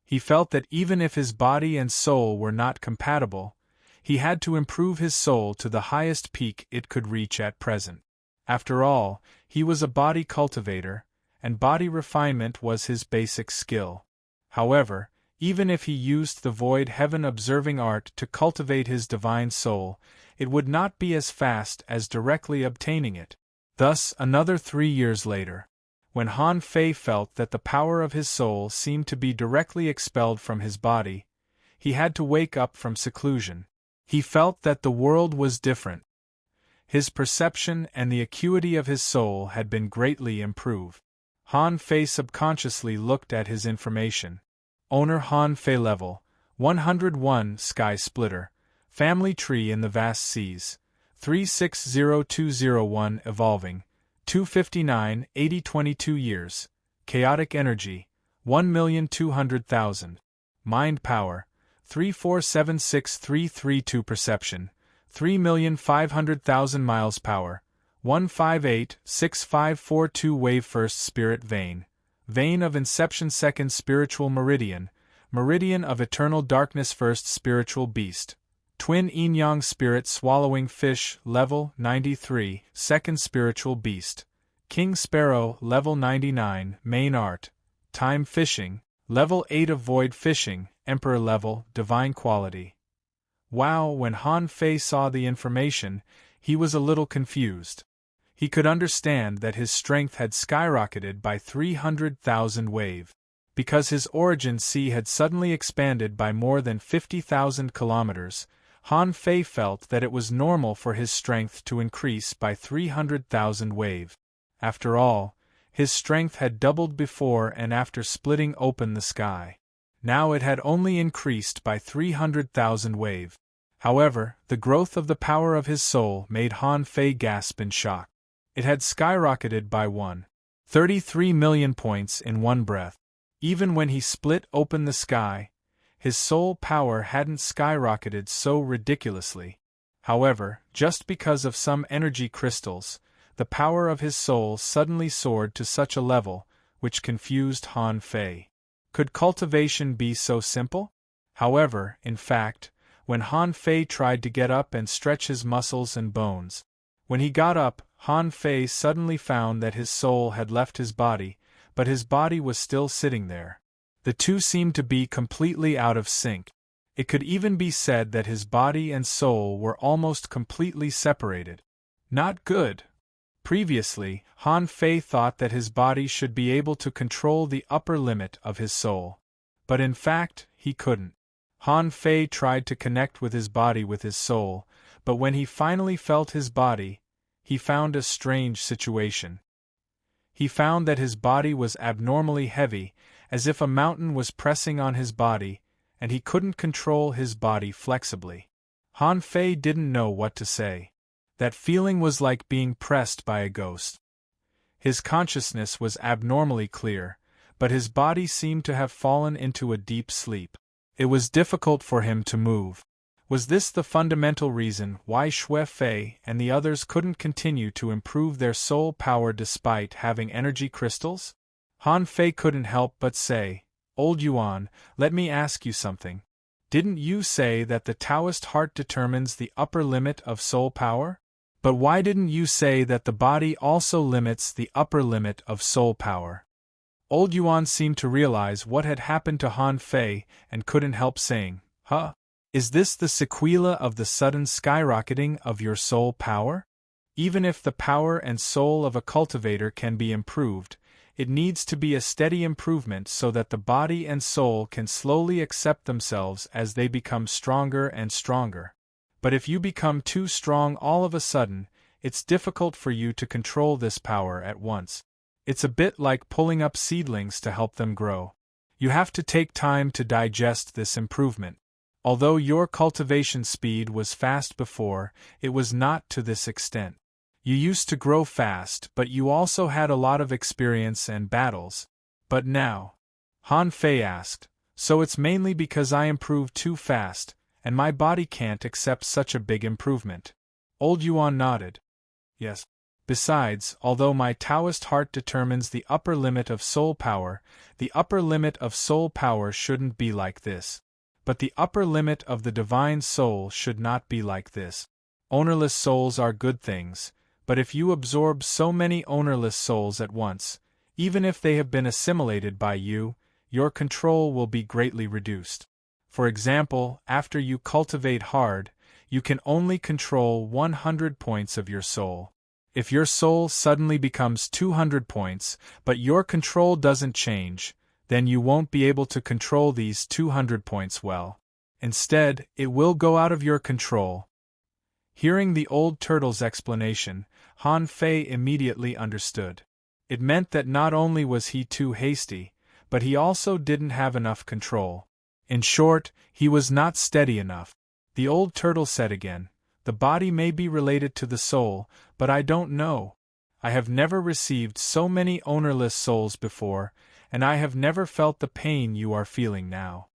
He felt that even if his body and soul were not compatible, he had to improve his soul to the highest peak it could reach at present. After all, he was a body cultivator, and body refinement was his basic skill. However, even if he used the void heaven observing art to cultivate his divine soul, it would not be as fast as directly obtaining it. Thus, another 3 years later, when Han Fei felt that the power of his soul seemed to be directly expelled from his body, he had to wake up from seclusion. He felt that the world was different. His perception and the acuity of his soul had been greatly improved. Han Fei subconsciously looked at his information. Owner Han Fei level 101 Sky Splitter, Family Tree in the Vast Seas, 360201 Evolving, 259 8022 years, Chaotic Energy, 1,200,000, Mind Power, 3476332 Perception, 3,500,000 Miles Power, 1586542 Wave First Spirit Vein, Vein of Inception Second Spiritual Meridian, Meridian of Eternal Darkness First Spiritual Beast, Twin Yin-Yang Spirit Swallowing Fish Level 93 Second Spiritual Beast, King Sparrow Level 99 Main Art, Time Fishing, Level 8 of Void Fishing, Emperor Level Divine Quality. Wow, when Han Fei saw the information, he was a little confused. He could understand that his strength had skyrocketed by 300,000 wave. Because his origin sea had suddenly expanded by more than 50,000 kilometers, Han Fei felt that it was normal for his strength to increase by 300,000 wave. After all, his strength had doubled before and after splitting open the sky. Now it had only increased by 300,000 wave. However, the growth of the power of his soul made Han Fei gasp in shock. It had skyrocketed by 1.33 million points in one breath. Even when he split open the sky, his soul power hadn't skyrocketed so ridiculously. However, just because of some energy crystals, the power of his soul suddenly soared to such a level, which confused Han Fei. Could cultivation be so simple? However, in fact, when Han Fei tried to get up and stretch his muscles and bones, when he got up, Han Fei suddenly found that his soul had left his body, but his body was still sitting there. The two seemed to be completely out of sync. It could even be said that his body and soul were almost completely separated. Not good. Previously, Han Fei thought that his body should be able to control the upper limit of his soul. But in fact, he couldn't. Han Fei tried to connect with his body with his soul, but when he finally felt his body, he found a strange situation. He found that his body was abnormally heavy, as if a mountain was pressing on his body, and he couldn't control his body flexibly. Han Fei didn't know what to say. That feeling was like being pressed by a ghost. His consciousness was abnormally clear, but his body seemed to have fallen into a deep sleep. It was difficult for him to move. Was this the fundamental reason why Xue Fei and the others couldn't continue to improve their soul power despite having energy crystals? Han Fei couldn't help but say, "Old Yuan, let me ask you something. Didn't you say that the Taoist heart determines the upper limit of soul power? But why didn't you say that the body also limits the upper limit of soul power?" Old Yuan seemed to realize what had happened to Han Fei and couldn't help saying, "Huh? Is this the sequela of the sudden skyrocketing of your soul power? Even if the power and soul of a cultivator can be improved, it needs to be a steady improvement so that the body and soul can slowly accept themselves as they become stronger and stronger. But if you become too strong all of a sudden, it's difficult for you to control this power at once. It's a bit like pulling up seedlings to help them grow. You have to take time to digest this improvement. Although your cultivation speed was fast before, it was not to this extent. You used to grow fast, but you also had a lot of experience and battles. But now?" Han Fei asked, "So it's mainly because I improved too fast, and my body can't accept such a big improvement?" Old Yuan nodded. "Yes. Besides, although my Taoist heart determines the upper limit of soul power, the upper limit of soul power shouldn't be like this. But the upper limit of the divine soul should not be like this. Ownerless souls are good things, but if you absorb so many ownerless souls at once, even if they have been assimilated by you, your control will be greatly reduced. For example, after you cultivate hard, you can only control 100 points of your soul. If your soul suddenly becomes 200 points, but your control doesn't change, then you won't be able to control these 200 points well. Instead, it will go out of your control." Hearing the old turtle's explanation, Han Fei immediately understood. It meant that not only was he too hasty, but he also didn't have enough control. In short, he was not steady enough. The old turtle said again, "The body may be related to the soul, but I don't know. I have never received so many ownerless souls before, and I have never felt the pain you are feeling now."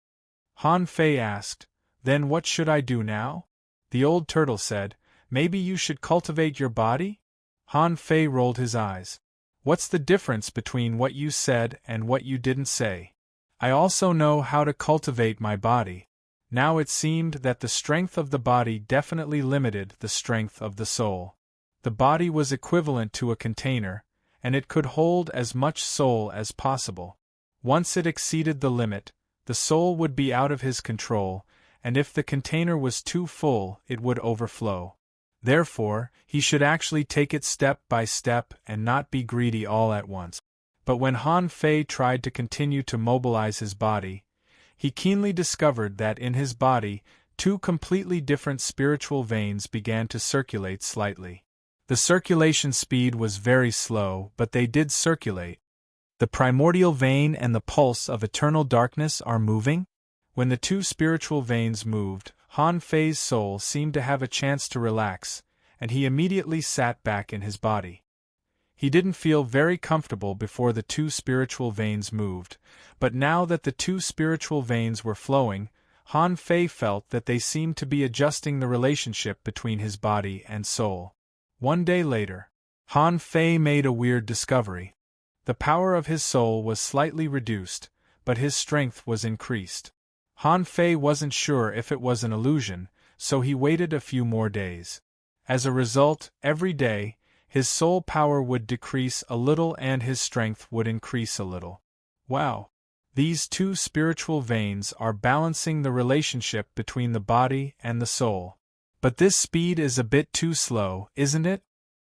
Han Fei asked, "Then what should I do now?" The old turtle said, "Maybe you should cultivate your body?" Han Fei rolled his eyes. "What's the difference between what you said and what you didn't say? I also know how to cultivate my body." Now it seemed that the strength of the body definitely limited the strength of the soul. The body was equivalent to a container, and it could hold as much soul as possible. Once it exceeded the limit, the soul would be out of his control, and if the container was too full, it would overflow. Therefore, he should actually take it step by step and not be greedy all at once. But when Han Fei tried to continue to mobilize his body, he keenly discovered that in his body, two completely different spiritual veins began to circulate slightly. The circulation speed was very slow, but they did circulate. The primordial vein and the pulse of eternal darkness are moving? When the two spiritual veins moved, Han Fei's soul seemed to have a chance to relax, and he immediately sat back in his body. He didn't feel very comfortable before the two spiritual veins moved, but now that the two spiritual veins were flowing, Han Fei felt that they seemed to be adjusting the relationship between his body and soul. One day later, Han Fei made a weird discovery. The power of his soul was slightly reduced, but his strength was increased. Han Fei wasn't sure if it was an illusion, so he waited a few more days. As a result, every day, his soul power would decrease a little and his strength would increase a little. Wow! These two spiritual veins are balancing the relationship between the body and the soul. But this speed is a bit too slow, isn't it?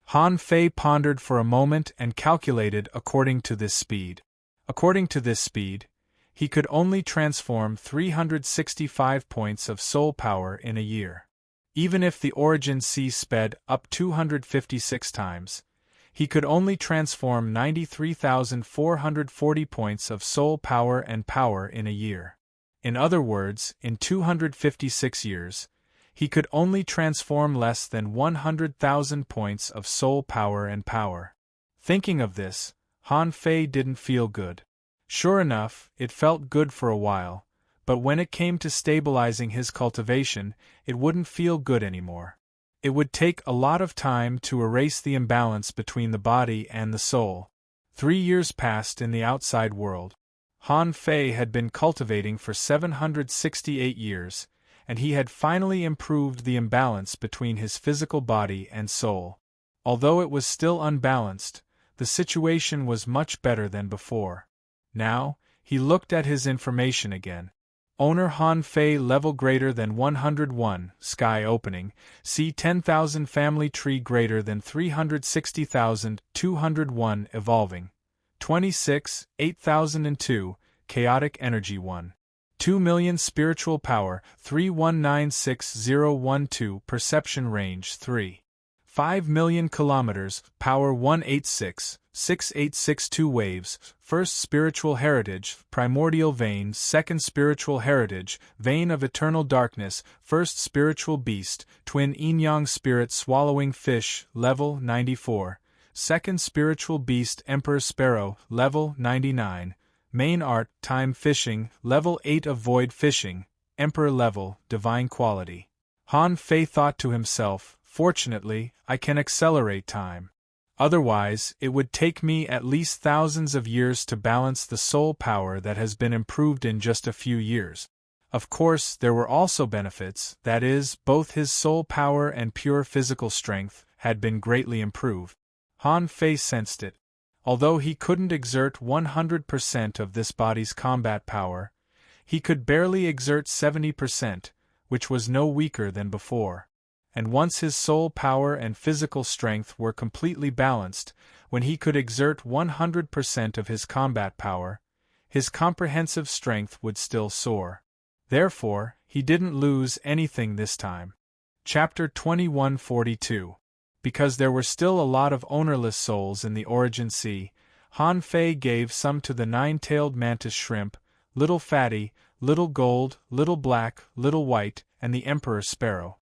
Han Fei pondered for a moment and calculated according to this speed. According to this speed, he could only transform 365 points of soul power in a year. Even if the Origin C sped up 256 times, he could only transform 93,440 points of soul power and power in a year. In other words, in 256 years, he could only transform less than 100,000 points of soul power and power. Thinking of this, Han Fei didn't feel good. Sure enough, it felt good for a while, but when it came to stabilizing his cultivation, it wouldn't feel good anymore. It would take a lot of time to erase the imbalance between the body and the soul. 3 years passed in the outside world. Han Fei had been cultivating for 768 years, and he had finally improved the imbalance between his physical body and soul. Although it was still unbalanced, the situation was much better than before. Now, he looked at his information again. Owner Han Fei level greater than 101, sky opening, C 10,000 family tree greater than 360,201 evolving. 26, 8002, chaotic energy 1. 2 million spiritual power, 3196,012 perception range 3. 5 million kilometers, power 186,6862 waves, first spiritual heritage, primordial vein, second spiritual heritage, vein of eternal darkness, first spiritual beast, twin yin-yang spirit swallowing fish, level 94, second spiritual beast emperor sparrow, level 99, main art, time fishing, level 8 of void fishing, emperor level, divine quality. Han Fei thought to himself, fortunately, I can accelerate time. Otherwise, it would take me at least thousands of years to balance the soul power that has been improved in just a few years. Of course, there were also benefits, that is, both his soul power and pure physical strength had been greatly improved. Han Fei sensed it. Although he couldn't exert 100% of this body's combat power, he could barely exert 70%, which was no weaker than before. And once his soul power and physical strength were completely balanced, when he could exert 100% of his combat power, his comprehensive strength would still soar. Therefore, he didn't lose anything this time. Chapter 2142. Because there were still a lot of ownerless souls in the Origin Sea, Han Fei gave some to the nine-tailed mantis shrimp, little fatty, little gold, little black, little white, and the emperor sparrow.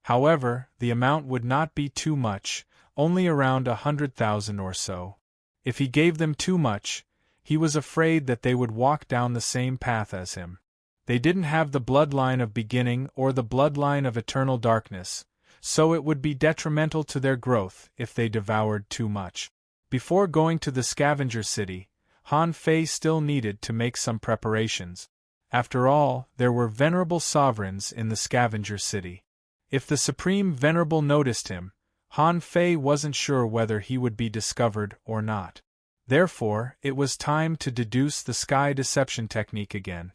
However, the amount would not be too much, only around 100,000 or so. If he gave them too much, he was afraid that they would walk down the same path as him. They didn't have the bloodline of beginning or the bloodline of eternal darkness, so it would be detrimental to their growth if they devoured too much. Before going to the scavenger city, Han Fei still needed to make some preparations. After all, there were venerable sovereigns in the scavenger city. If the Supreme Venerable noticed him, Han Fei wasn't sure whether he would be discovered or not. Therefore, it was time to deduce the sky deception technique again.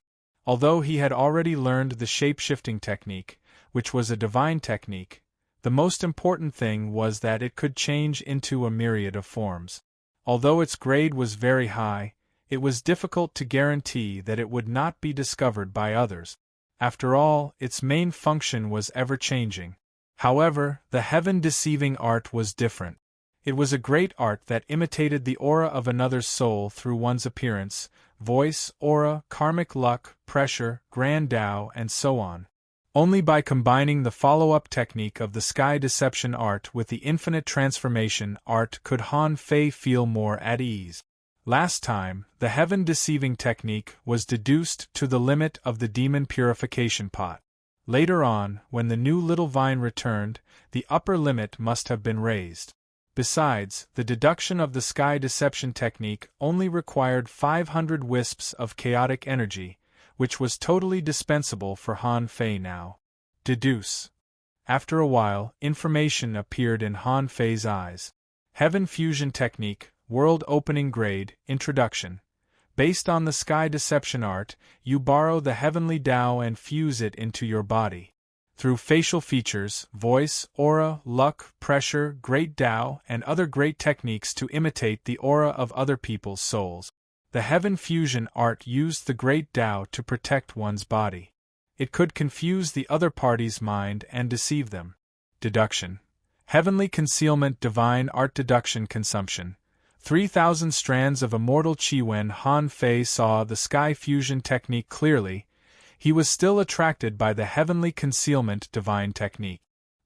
Although he had already learned the shape-shifting technique, which was a divine technique, the most important thing was that it could change into a myriad of forms. Although its grade was very high, it was difficult to guarantee that it would not be discovered by others. After all, its main function was ever-changing. However, the heaven-deceiving art was different. It was a great art that imitated the aura of another's soul through one's appearance, voice, aura, karmic luck, pressure, grand Tao, and so on. Only by combining the follow-up technique of the sky deception art with the infinite transformation art could Han Fei feel more at ease. Last time, the heaven-deceiving technique was deduced to the limit of the demon purification pot. Later on, when the new little vine returned, the upper limit must have been raised. Besides, the deduction of the sky deception technique only required 500 wisps of chaotic energy, which was totally dispensable for Han Fei now. Deduce. After a while, information appeared in Han Fei's eyes. Heaven Fusion Technique, World Opening Grade, Introduction. Based on the sky deception art, you borrow the heavenly Tao and fuse it into your body. Through facial features, voice, aura, luck, pressure, great Tao, and other great techniques to imitate the aura of other people's souls. The Heaven Fusion art used the great Tao to protect one's body. It could confuse the other party's mind and deceive them. Deduction. Heavenly Concealment Divine Art Deduction Consumption. 3,000 strands of immortal qi. When Han Fei saw the sky fusion technique clearly, he was still attracted by the heavenly concealment divine technique.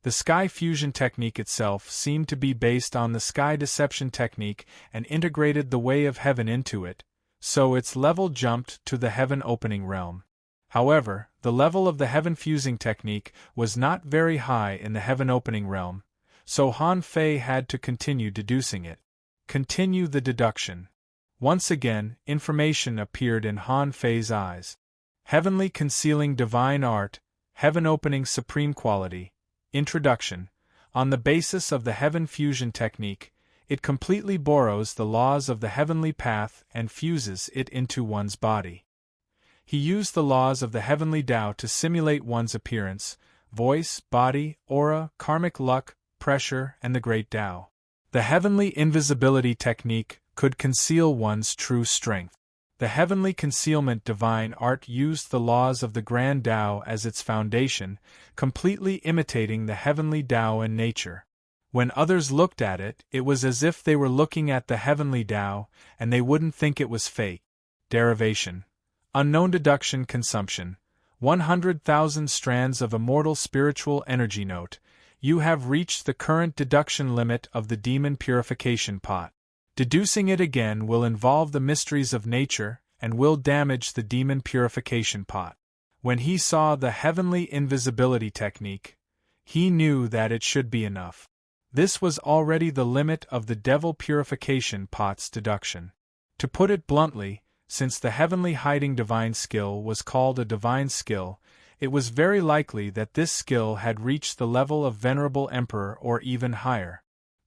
The sky fusion technique itself seemed to be based on the sky deception technique and integrated the way of heaven into it, so its level jumped to the heaven opening realm. However, the level of the heaven fusing technique was not very high in the heaven opening realm, so Han Fei had to continue deducing it. Continue the deduction. Once again, information appeared in Han Fei's eyes. Heavenly Concealing Divine Art, Heaven Opening Supreme Quality. Introduction. On the basis of the Heaven Fusion Technique, it completely borrows the laws of the heavenly path and fuses it into one's body. He used the laws of the heavenly Tao to simulate one's appearance, voice, body, aura, karmic luck, pressure, and the great Tao. The Heavenly Invisibility Technique could conceal one's true strength. The Heavenly Concealment Divine Art used the laws of the Grand Tao as its foundation, completely imitating the heavenly Tao in nature. When others looked at it, it was as if they were looking at the heavenly Tao, and they wouldn't think it was fake. Derivation. Unknown Deduction Consumption. 100,000 strands of immortal spiritual energy. Note: you have reached the current deduction limit of the demon purification pot. Deducing it again will involve the mysteries of nature and will damage the demon purification pot. When he saw the heavenly invisibility technique, he knew that it should be enough. This was already the limit of the devil purification pot's deduction. To put it bluntly, since the heavenly hiding divine skill was called a divine skill, it was very likely that this skill had reached the level of Venerable Emperor or even higher.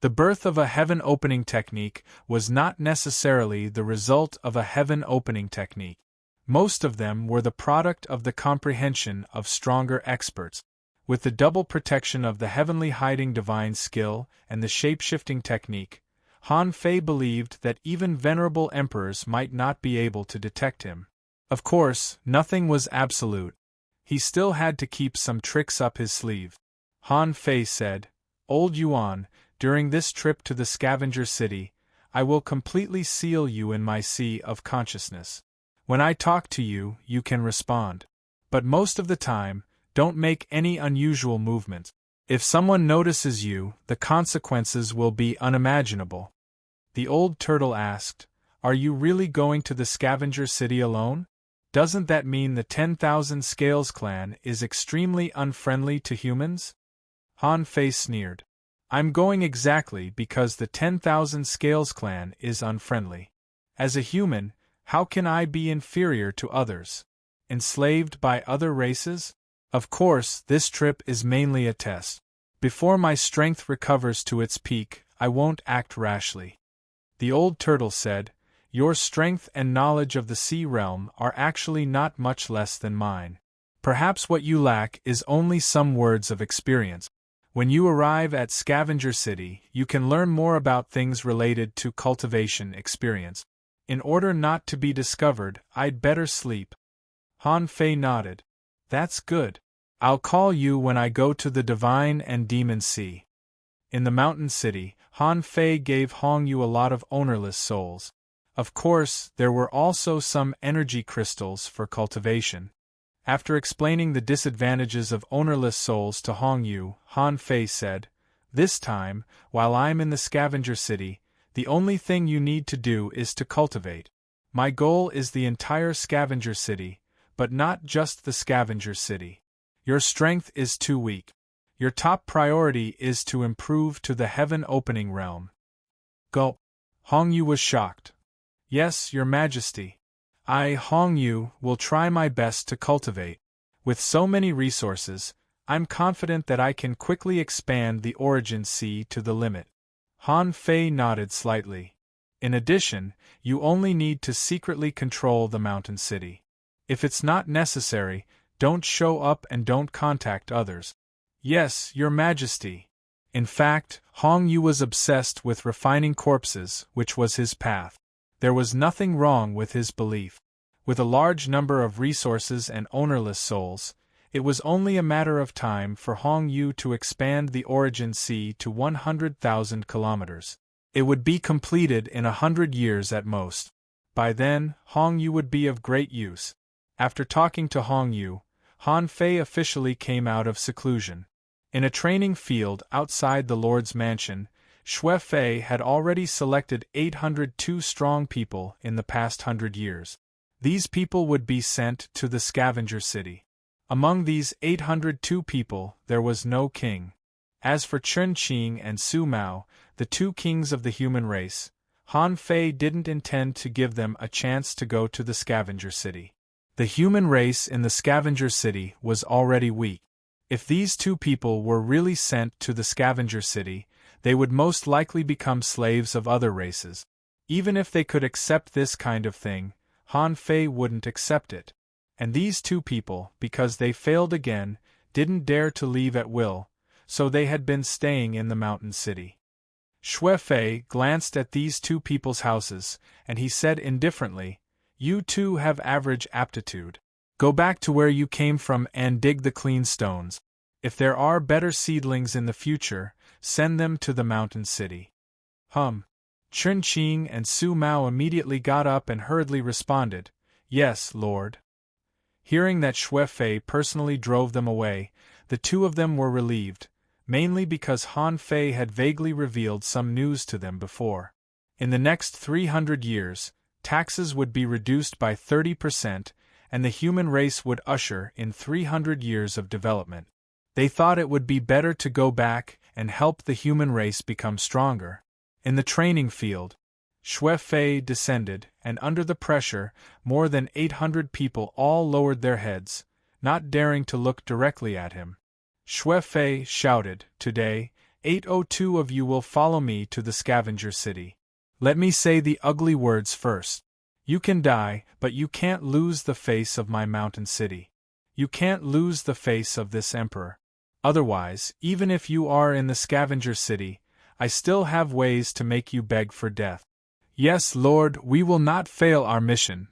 The birth of a heaven opening technique was not necessarily the result of a heaven opening technique. Most of them were the product of the comprehension of stronger experts. With the double protection of the heavenly hiding divine skill and the shape-shifting technique, Han Fei believed that even venerable emperors might not be able to detect him. Of course, nothing was absolute. He still had to keep some tricks up his sleeve. Han Fei said, "Old Yuan, during this trip to the scavenger city, I will completely seal you in my sea of consciousness. When I talk to you, you can respond. But most of the time, don't make any unusual movements. If someone notices you, the consequences will be unimaginable." The old turtle asked, "Are you really going to the scavenger city alone? Doesn't that mean the 10,000 Scales clan is extremely unfriendly to humans?" Han Fei sneered. "I'm going exactly because the 10,000 Scales clan is unfriendly. As a human, how can I be inferior to others? Enslaved by other races? Of course, this trip is mainly a test. Before my strength recovers to its peak, I won't act rashly." The old turtle said, "Your strength and knowledge of the sea realm are actually not much less than mine. Perhaps what you lack is only some words of experience. When you arrive at Scavenger City, you can learn more about things related to cultivation experience. In order not to be discovered, I'd better sleep." Han Fei nodded. "That's good. I'll call you when I go to the Divine and Demon Sea." In the mountain city, Han Fei gave Hong Yu a lot of ownerless souls. Of course, there were also some energy crystals for cultivation. After explaining the disadvantages of ownerless souls to Hong Yu, Han Fei said, "This time, while I'm in the scavenger city, the only thing you need to do is to cultivate. My goal is the entire scavenger city, but not just the scavenger city. Your strength is too weak. Your top priority is to improve to the heaven opening realm. Gulp. Hong Yu was shocked. Yes, Your Majesty. I, Hong Yu, will try my best to cultivate. With so many resources, I'm confident that I can quickly expand the origin sea to the limit. Han Fei nodded slightly. In addition, you only need to secretly control the mountain city. If it's not necessary, don't show up and don't contact others. Yes, Your Majesty. In fact, Hong Yu was obsessed with refining corpses, which was his path. There was nothing wrong with his belief. With a large number of resources and ownerless souls, it was only a matter of time for Hong Yu to expand the origin sea to 100,000 kilometers. It would be completed in 100 years at most. By then, Hong Yu would be of great use. After talking to Hong Yu, Han Fei officially came out of seclusion. In a training field outside the Lord's mansion, Xue Fei had already selected 802 strong people in the past 100 years. These people would be sent to the scavenger city. Among these 802 people, there was no king. As for Chen Qing and Su Mao, the two kings of the human race, Han Fei didn't intend to give them a chance to go to the scavenger city. The human race in the scavenger city was already weak. If these two people were really sent to the scavenger city, they would most likely become slaves of other races. Even if they could accept this kind of thing, Han Fei wouldn't accept it. And these two people, because they failed again, didn't dare to leave at will, so they had been staying in the mountain city. Xue Fei glanced at these two people's houses, and he said indifferently, "You two have average aptitude. Go back to where you came from and dig the clean stones. If there are better seedlings in the future, send them to the mountain city." Chen Qing and Su Mao immediately got up and hurriedly responded, "Yes, Lord." Hearing that Xue Fei personally drove them away, the two of them were relieved, mainly because Han Fei had vaguely revealed some news to them before. In the next 300 years, taxes would be reduced by 30%, and the human race would usher in 300 years of development. They thought it would be better to go back and help the human race become stronger. In the training field, Xue Fei descended, and under the pressure, more than 800 people all lowered their heads, not daring to look directly at him. Xue Fei shouted, "Today, 802 of you will follow me to the scavenger city. Let me say the ugly words first. You can die, but you can't lose the face of my mountain city. You can't lose the face of this emperor. Otherwise, even if you are in the scavenger city, I still have ways to make you beg for death." "Yes, Lord, we will not fail our mission."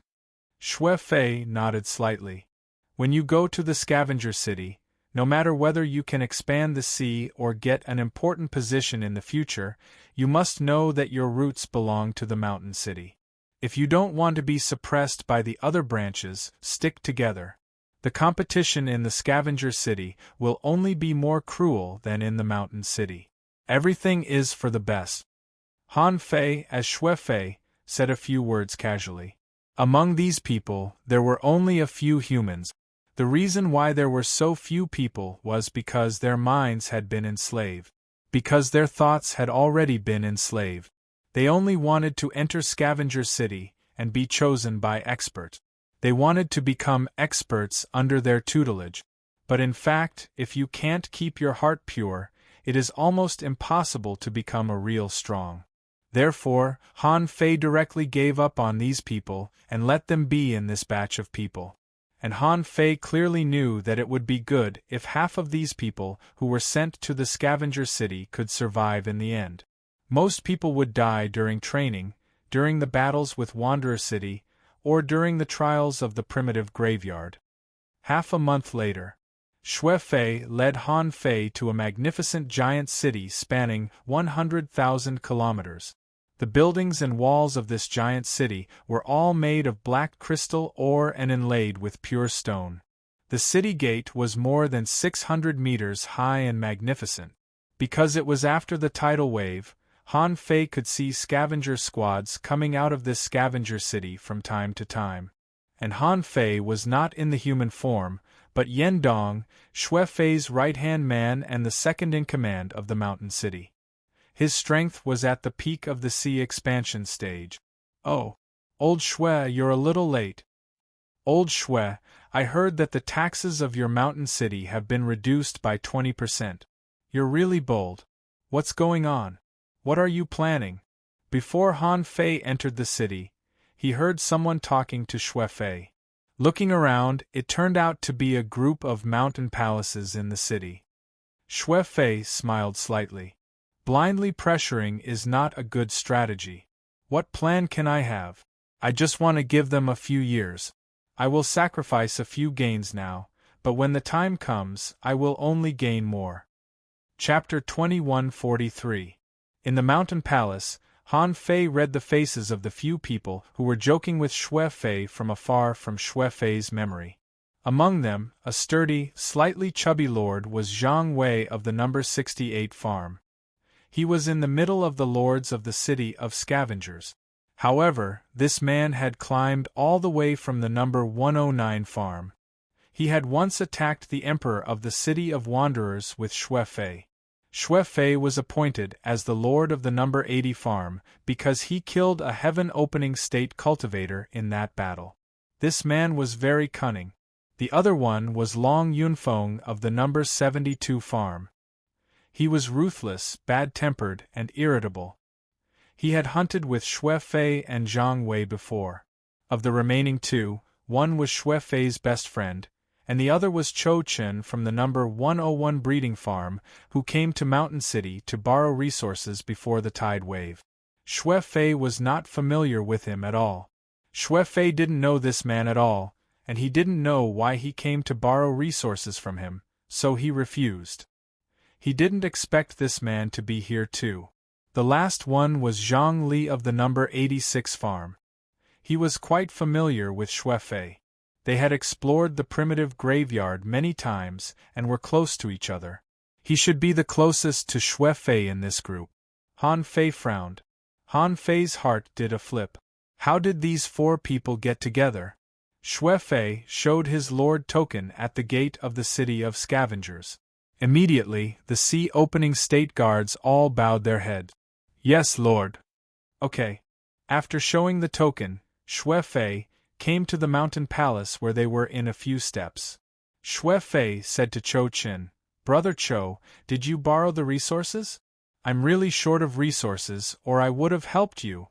Xue Fei nodded slightly. "When you go to the scavenger city, no matter whether you can expand the sea or get an important position in the future, you must know that your roots belong to the mountain city. If you don't want to be suppressed by the other branches, stick together. The competition in the scavenger city will only be more cruel than in the mountain city. Everything is for the best." Han Fei, as Xue Fei, said a few words casually. Among these people, there were only a few humans. The reason why there were so few people was because their minds had been enslaved. Because their thoughts had already been enslaved. They only wanted to enter Scavenger City and be chosen by experts. They wanted to become experts under their tutelage. But in fact, if you can't keep your heart pure, it is almost impossible to become a real strong. Therefore, Han Fei directly gave up on these people and let them be in this batch of people. And Han Fei clearly knew that it would be good if half of these people who were sent to the scavenger city could survive in the end. Most people would die during training, during the battles with Wanderer City, or during the trials of the primitive graveyard. Half a month later, Xue Fei led Han Fei to a magnificent giant city spanning 100,000 kilometers. The buildings and walls of this giant city were all made of black crystal ore and inlaid with pure stone. The city gate was more than 600 meters high and magnificent. Because it was after the tidal wave, Han Fei could see scavenger squads coming out of this scavenger city from time to time. And Han Fei was not in the human form, but Yendong, Xue Fei's right-hand man and the second-in-command of the mountain city. His strength was at the peak of the sea expansion stage. "Oh, old Shwe, you're a little late. Old Shwe, I heard that the taxes of your mountain city have been reduced by 20%. You're really bold. What's going on? What are you planning?" Before Han Fei entered the city, he heard someone talking to Shwe Fei. Looking around, it turned out to be a group of mountain palaces in the city. Shwe Fei smiled slightly. Blindly pressuring is not a good strategy. What plan can I have? I just want to give them a few years. I will sacrifice a few gains now, but when the time comes, I will only gain more. Chapter 2143. In the mountain palace, Han Fei read the faces of the few people who were joking with Shwe Fei from afar from Shwe Fei's memory. Among them, a sturdy, slightly chubby lord was Zhang Wei of the number 68 farm. He was in the middle of the lords of the city of scavengers. However, this man had climbed all the way from the number 109 farm. He had once attacked the emperor of the city of wanderers with Shwe Fei. Shwe Fei was appointed as the lord of the number 80 farm because he killed a heaven-opening state cultivator in that battle. This man was very cunning. The other one was Long Yunfeng of the number 72 farm. He was ruthless, bad-tempered, and irritable. He had hunted with Shwe Fei and Zhang Wei before. Of the remaining two, one was Shwe Fei's best friend, and the other was Cho Chen from the number 101 breeding farm, who came to Mountain City to borrow resources before the tide wave. Shwe Fei was not familiar with him at all. Shwe Fei didn't know this man at all, and he didn't know why he came to borrow resources from him, so he refused. He didn't expect this man to be here too. The last one was Zhang Li of the number 86 farm. He was quite familiar with Shwe Fei. They had explored the primitive graveyard many times and were close to each other. He should be the closest to Shwe Fei in this group. Han Fei frowned. Han Fei's heart did a flip. How did these four people get together? Shwe Fei showed his lord token at the gate of the city of scavengers. Immediately, the sea-opening state guards all bowed their heads. "Yes, lord." "Okay." After showing the token, Shwe Fei came to the mountain palace where they were in a few steps. Shwe Fei said to Cho Chen, "Brother Cho, did you borrow the resources? I'm really short of resources, or I would have helped you."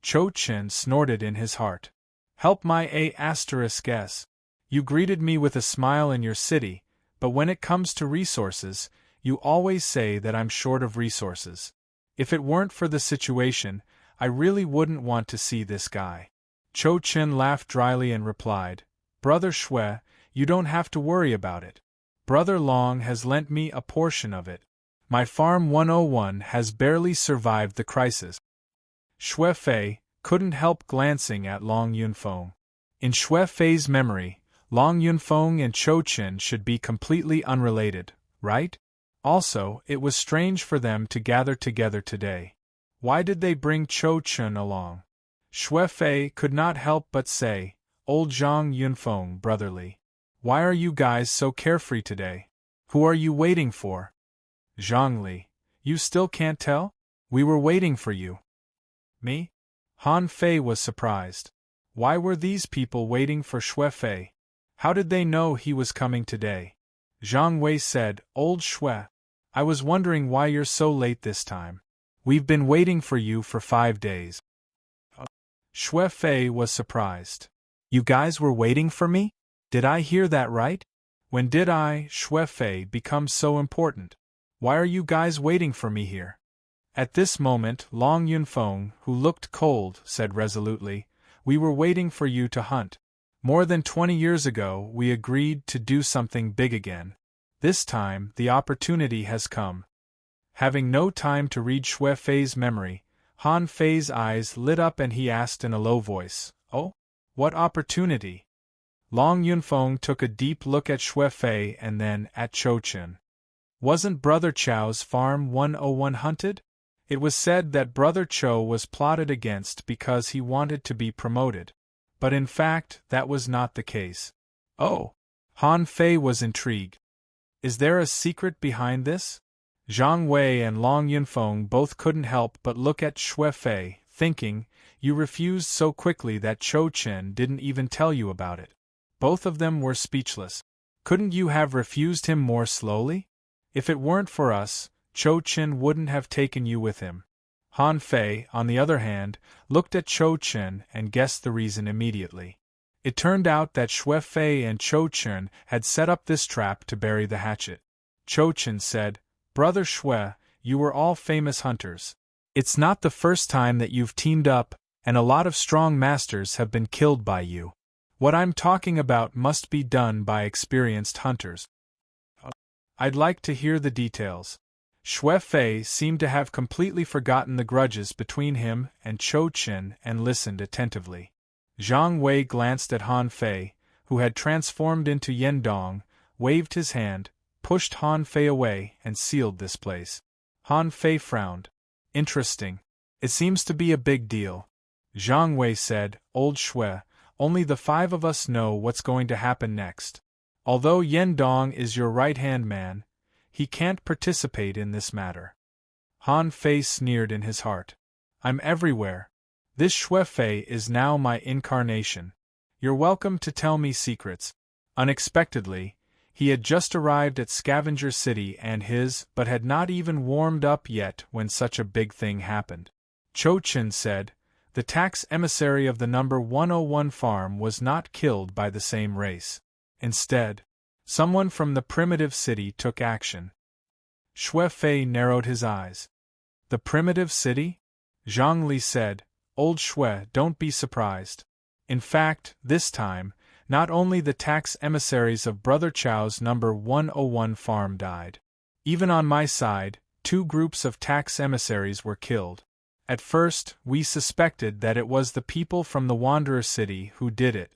Cho Chen snorted in his heart. "Help my A**s. You greeted me with a smile in your city, but when it comes to resources, you always say that I'm short of resources. If it weren't for the situation, I really wouldn't want to see this guy." Cho Chen laughed dryly and replied, "Brother Shwe, you don't have to worry about it. Brother Long has lent me a portion of it. My farm 101 has barely survived the crisis." Shwe Fei couldn't help glancing at Long Yunfeng. In Shwe Fei's memory, Long Yunfeng and Cho Chen should be completely unrelated, right? Also, it was strange for them to gather together today. Why did they bring Cho Chen along? Shwe Fei could not help but say, "Old Zhang Yunfeng, brotherly. Why are you guys so carefree today? Who are you waiting for?" "Zhang Li, you still can't tell? We were waiting for you." "Me?" Han Fei was surprised. Why were these people waiting for Shwe Fei? How did they know he was coming today? Zhang Wei said, "Old Shwe, I was wondering why you're so late this time. We've been waiting for you for 5 days." Shwe Fei was surprised. "You guys were waiting for me? Did I hear that right? When did I, Shwe Fei, become so important? Why are you guys waiting for me here?" At this moment, Long Yunfeng, who looked cold, said resolutely, "We were waiting for you to hunt. More than 20 years ago, we agreed to do something big again. This time, the opportunity has come." Having no time to read Shwe Fei's memory, Han Fei's eyes lit up and he asked in a low voice, "Oh? What opportunity?" Long Yunfeng took a deep look at Shwe Fei and then at Cho Chen. "Wasn't Brother Chow's farm 101 hunted? It was said that Brother Cho was plotted against because he wanted to be promoted. But in fact, that was not the case." "Oh." Han Fei was intrigued. "Is there a secret behind this?" Zhang Wei and Long Yunfeng both couldn't help but look at Xue Fei, thinking, you refused so quickly that Chou Chen didn't even tell you about it. Both of them were speechless. Couldn't you have refused him more slowly? If it weren't for us, Chou Chen wouldn't have taken you with him. Han Fei, on the other hand, looked at Chou Chen and guessed the reason immediately. It turned out that Xue Fei and Chou Chen had set up this trap to bury the hatchet. Chou Chen said, Brother Xue, you were all famous hunters. It's not the first time that you've teamed up, and a lot of strong masters have been killed by you. What I'm talking about must be done by experienced hunters. I'd like to hear the details. Xue Fei seemed to have completely forgotten the grudges between him and Chou Chen and listened attentively. Zhang Wei glanced at Han Fei, who had transformed into Yendong, waved his hand, pushed Han Fei away and sealed this place. Han Fei frowned. Interesting. It seems to be a big deal. Zhang Wei said, Old Xue, only the 5 of us know what's going to happen next. Although Yendong is your right-hand man, he can't participate in this matter. Han Fei sneered in his heart. I'm everywhere. This Xue Fei is now my incarnation. You're welcome to tell me secrets. Unexpectedly, he had just arrived at Scavenger City and but had not even warmed up yet when such a big thing happened. Chou Chen said, the tax emissary of the number 101 farm was not killed by the same race. Instead, someone from the primitive city took action. Xue Fei narrowed his eyes. The primitive city? Zhang Li said, Old Xue, don't be surprised. In fact, this time, not only the tax emissaries of Brother Chao's number 101 farm died. Even on my side, 2 groups of tax emissaries were killed. At first, we suspected that it was the people from the Wanderer City who did it.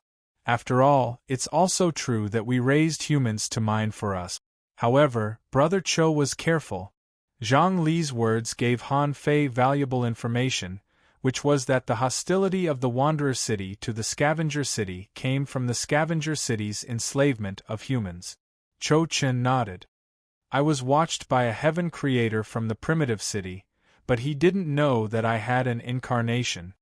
After all, it's also true that we raised humans to mine for us. However, Brother Chou was careful. Zhang Li's words gave Han Fei valuable information, which was that the hostility of the Wanderer City to the Scavenger City came from the Scavenger City's enslavement of humans. Chou Chen nodded. I was watched by a heaven creator from the primitive city, but he didn't know that I had an incarnation.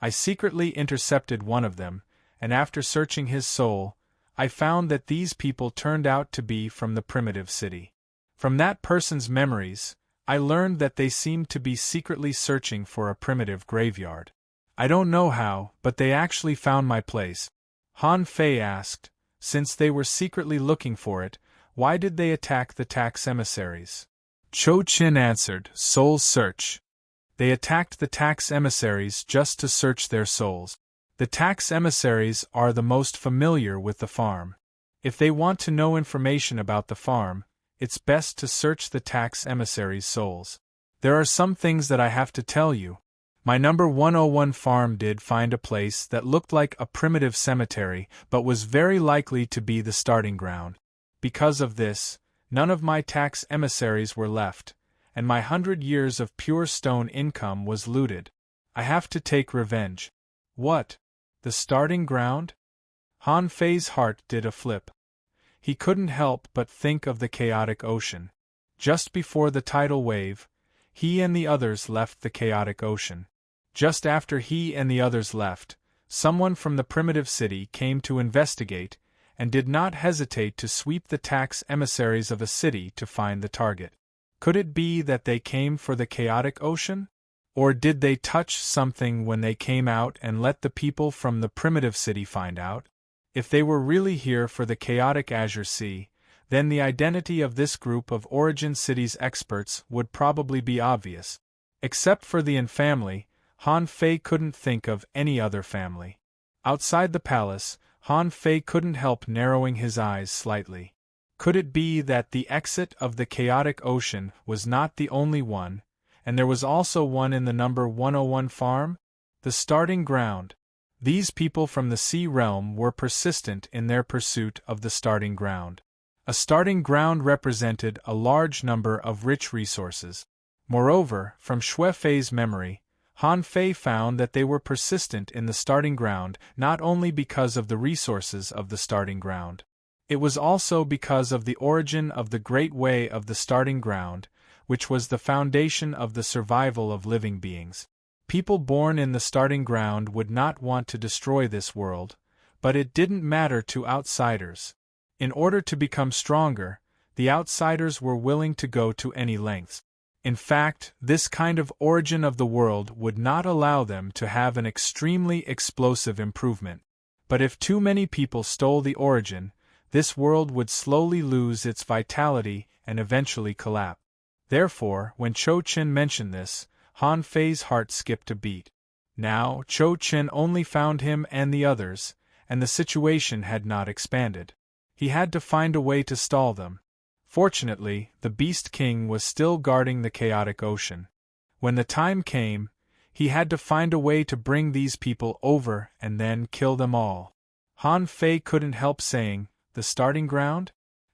I secretly intercepted one of them, and after searching his soul, I found that these people turned out to be from the primitive city. From that person's memories, I learned that they seemed to be secretly searching for a primitive graveyard. I don't know how, but they actually found my place. Han Fei asked, since they were secretly looking for it, why did they attack the tax emissaries? Chou Chen answered, soul search. They attacked the tax emissaries just to search their souls. The tax emissaries are the most familiar with the farm. If they want to know information about the farm, it's best to search the tax emissaries' souls. There are some things that I have to tell you. My number 101 farm did find a place that looked like a primitive cemetery, but was very likely to be the starting ground. Because of this, none of my tax emissaries were left, and my 100 years of pure stone income was looted. I have to take revenge. What? The starting ground? Han Fei's heart did a flip. He couldn't help but think of the chaotic ocean. Just before the tidal wave, he and the others left the chaotic ocean. Just after he and the others left, someone from the primitive city came to investigate, and did not hesitate to sweep the tax emissaries of a city to find the target. Could it be that they came for the chaotic ocean? Or did they touch something when they came out and let the people from the primitive city find out? If they were really here for the chaotic Azure Sea, then the identity of this group of Origin City's experts would probably be obvious. Except for the Yin family, Han Fei couldn't think of any other family. Outside the palace, Han Fei couldn't help narrowing his eyes slightly. Could it be that the exit of the chaotic ocean was not the only one, and there was also one in the number 101 farm? The starting ground. These people from the sea realm were persistent in their pursuit of the starting ground. A starting ground represented a large number of rich resources. Moreover, from Xue Fei's memory, Han Fei found that they were persistent in the starting ground not only because of the resources of the starting ground. It was also because of the origin of the Great Way of the starting ground, which was the foundation of the survival of living beings. People born in the starting ground would not want to destroy this world, but it didn't matter to outsiders. In order to become stronger, the outsiders were willing to go to any lengths. In fact, this kind of origin of the world would not allow them to have an extremely explosive improvement. But if too many people stole the origin, this world would slowly lose its vitality and eventually collapse. Therefore, when Cho Chen mentioned this, Han Fei's heart skipped a beat. Now, Cho Chen only found him and the others, and the situation had not expanded. He had to find a way to stall them. Fortunately, the Beast King was still guarding the chaotic ocean. When the time came, he had to find a way to bring these people over and then kill them all. Han Fei couldn't help saying, "The starting ground?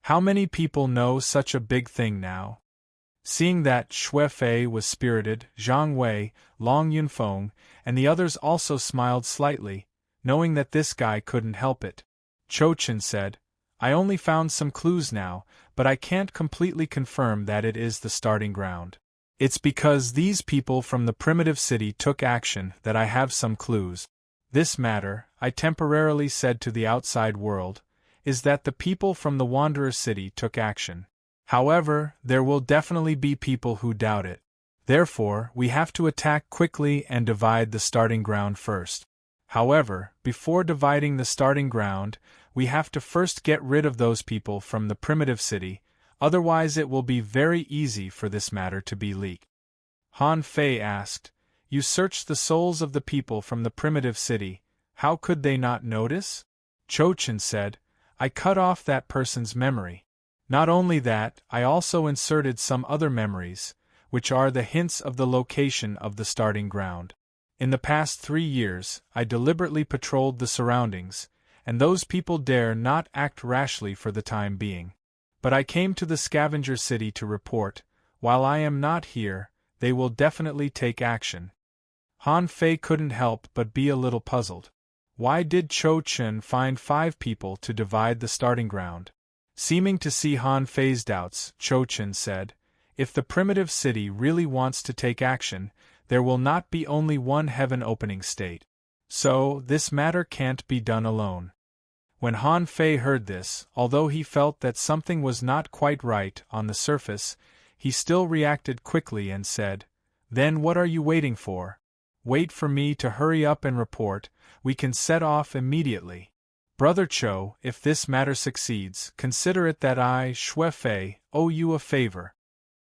How many people know such a big thing now?" Seeing that Xue Fei was spirited, Zhang Wei, Long Yunfeng, and the others also smiled slightly, knowing that this guy couldn't help it. Cho Chen said, "I only found some clues now, but I can't completely confirm that it is the starting ground. It's because these people from the primitive city took action that I have some clues. This matter, I temporarily said to the outside world, is that the people from the Wanderer City took action. However, there will definitely be people who doubt it. Therefore, we have to attack quickly and divide the starting ground first. However, before dividing the starting ground, we have to first get rid of those people from the primitive city, otherwise it will be very easy for this matter to be leaked." Han Fei asked, "You searched the souls of the people from the primitive city, how could they not notice?" Cho Chen said, "I cut off that person's memory. Not only that, I also inserted some other memories, which are the hints of the location of the starting ground. In the past 3 years, I deliberately patrolled the surroundings, and those people dare not act rashly for the time being. But I came to the scavenger city to report, while I am not here, they will definitely take action." Han Fei couldn't help but be a little puzzled. Why did Cho Chen find 5 people to divide the starting ground? Seeming to see Han Fei's doubts, Cho Chen said, "If the primitive city really wants to take action, there will not be only one heaven-opening state. So, this matter can't be done alone." When Han Fei heard this, although he felt that something was not quite right on the surface, he still reacted quickly and said, "Then what are you waiting for? Wait for me to hurry up and report, we can set off immediately. Brother Cho, if this matter succeeds, consider it that I, Xue Fei, owe you a favor.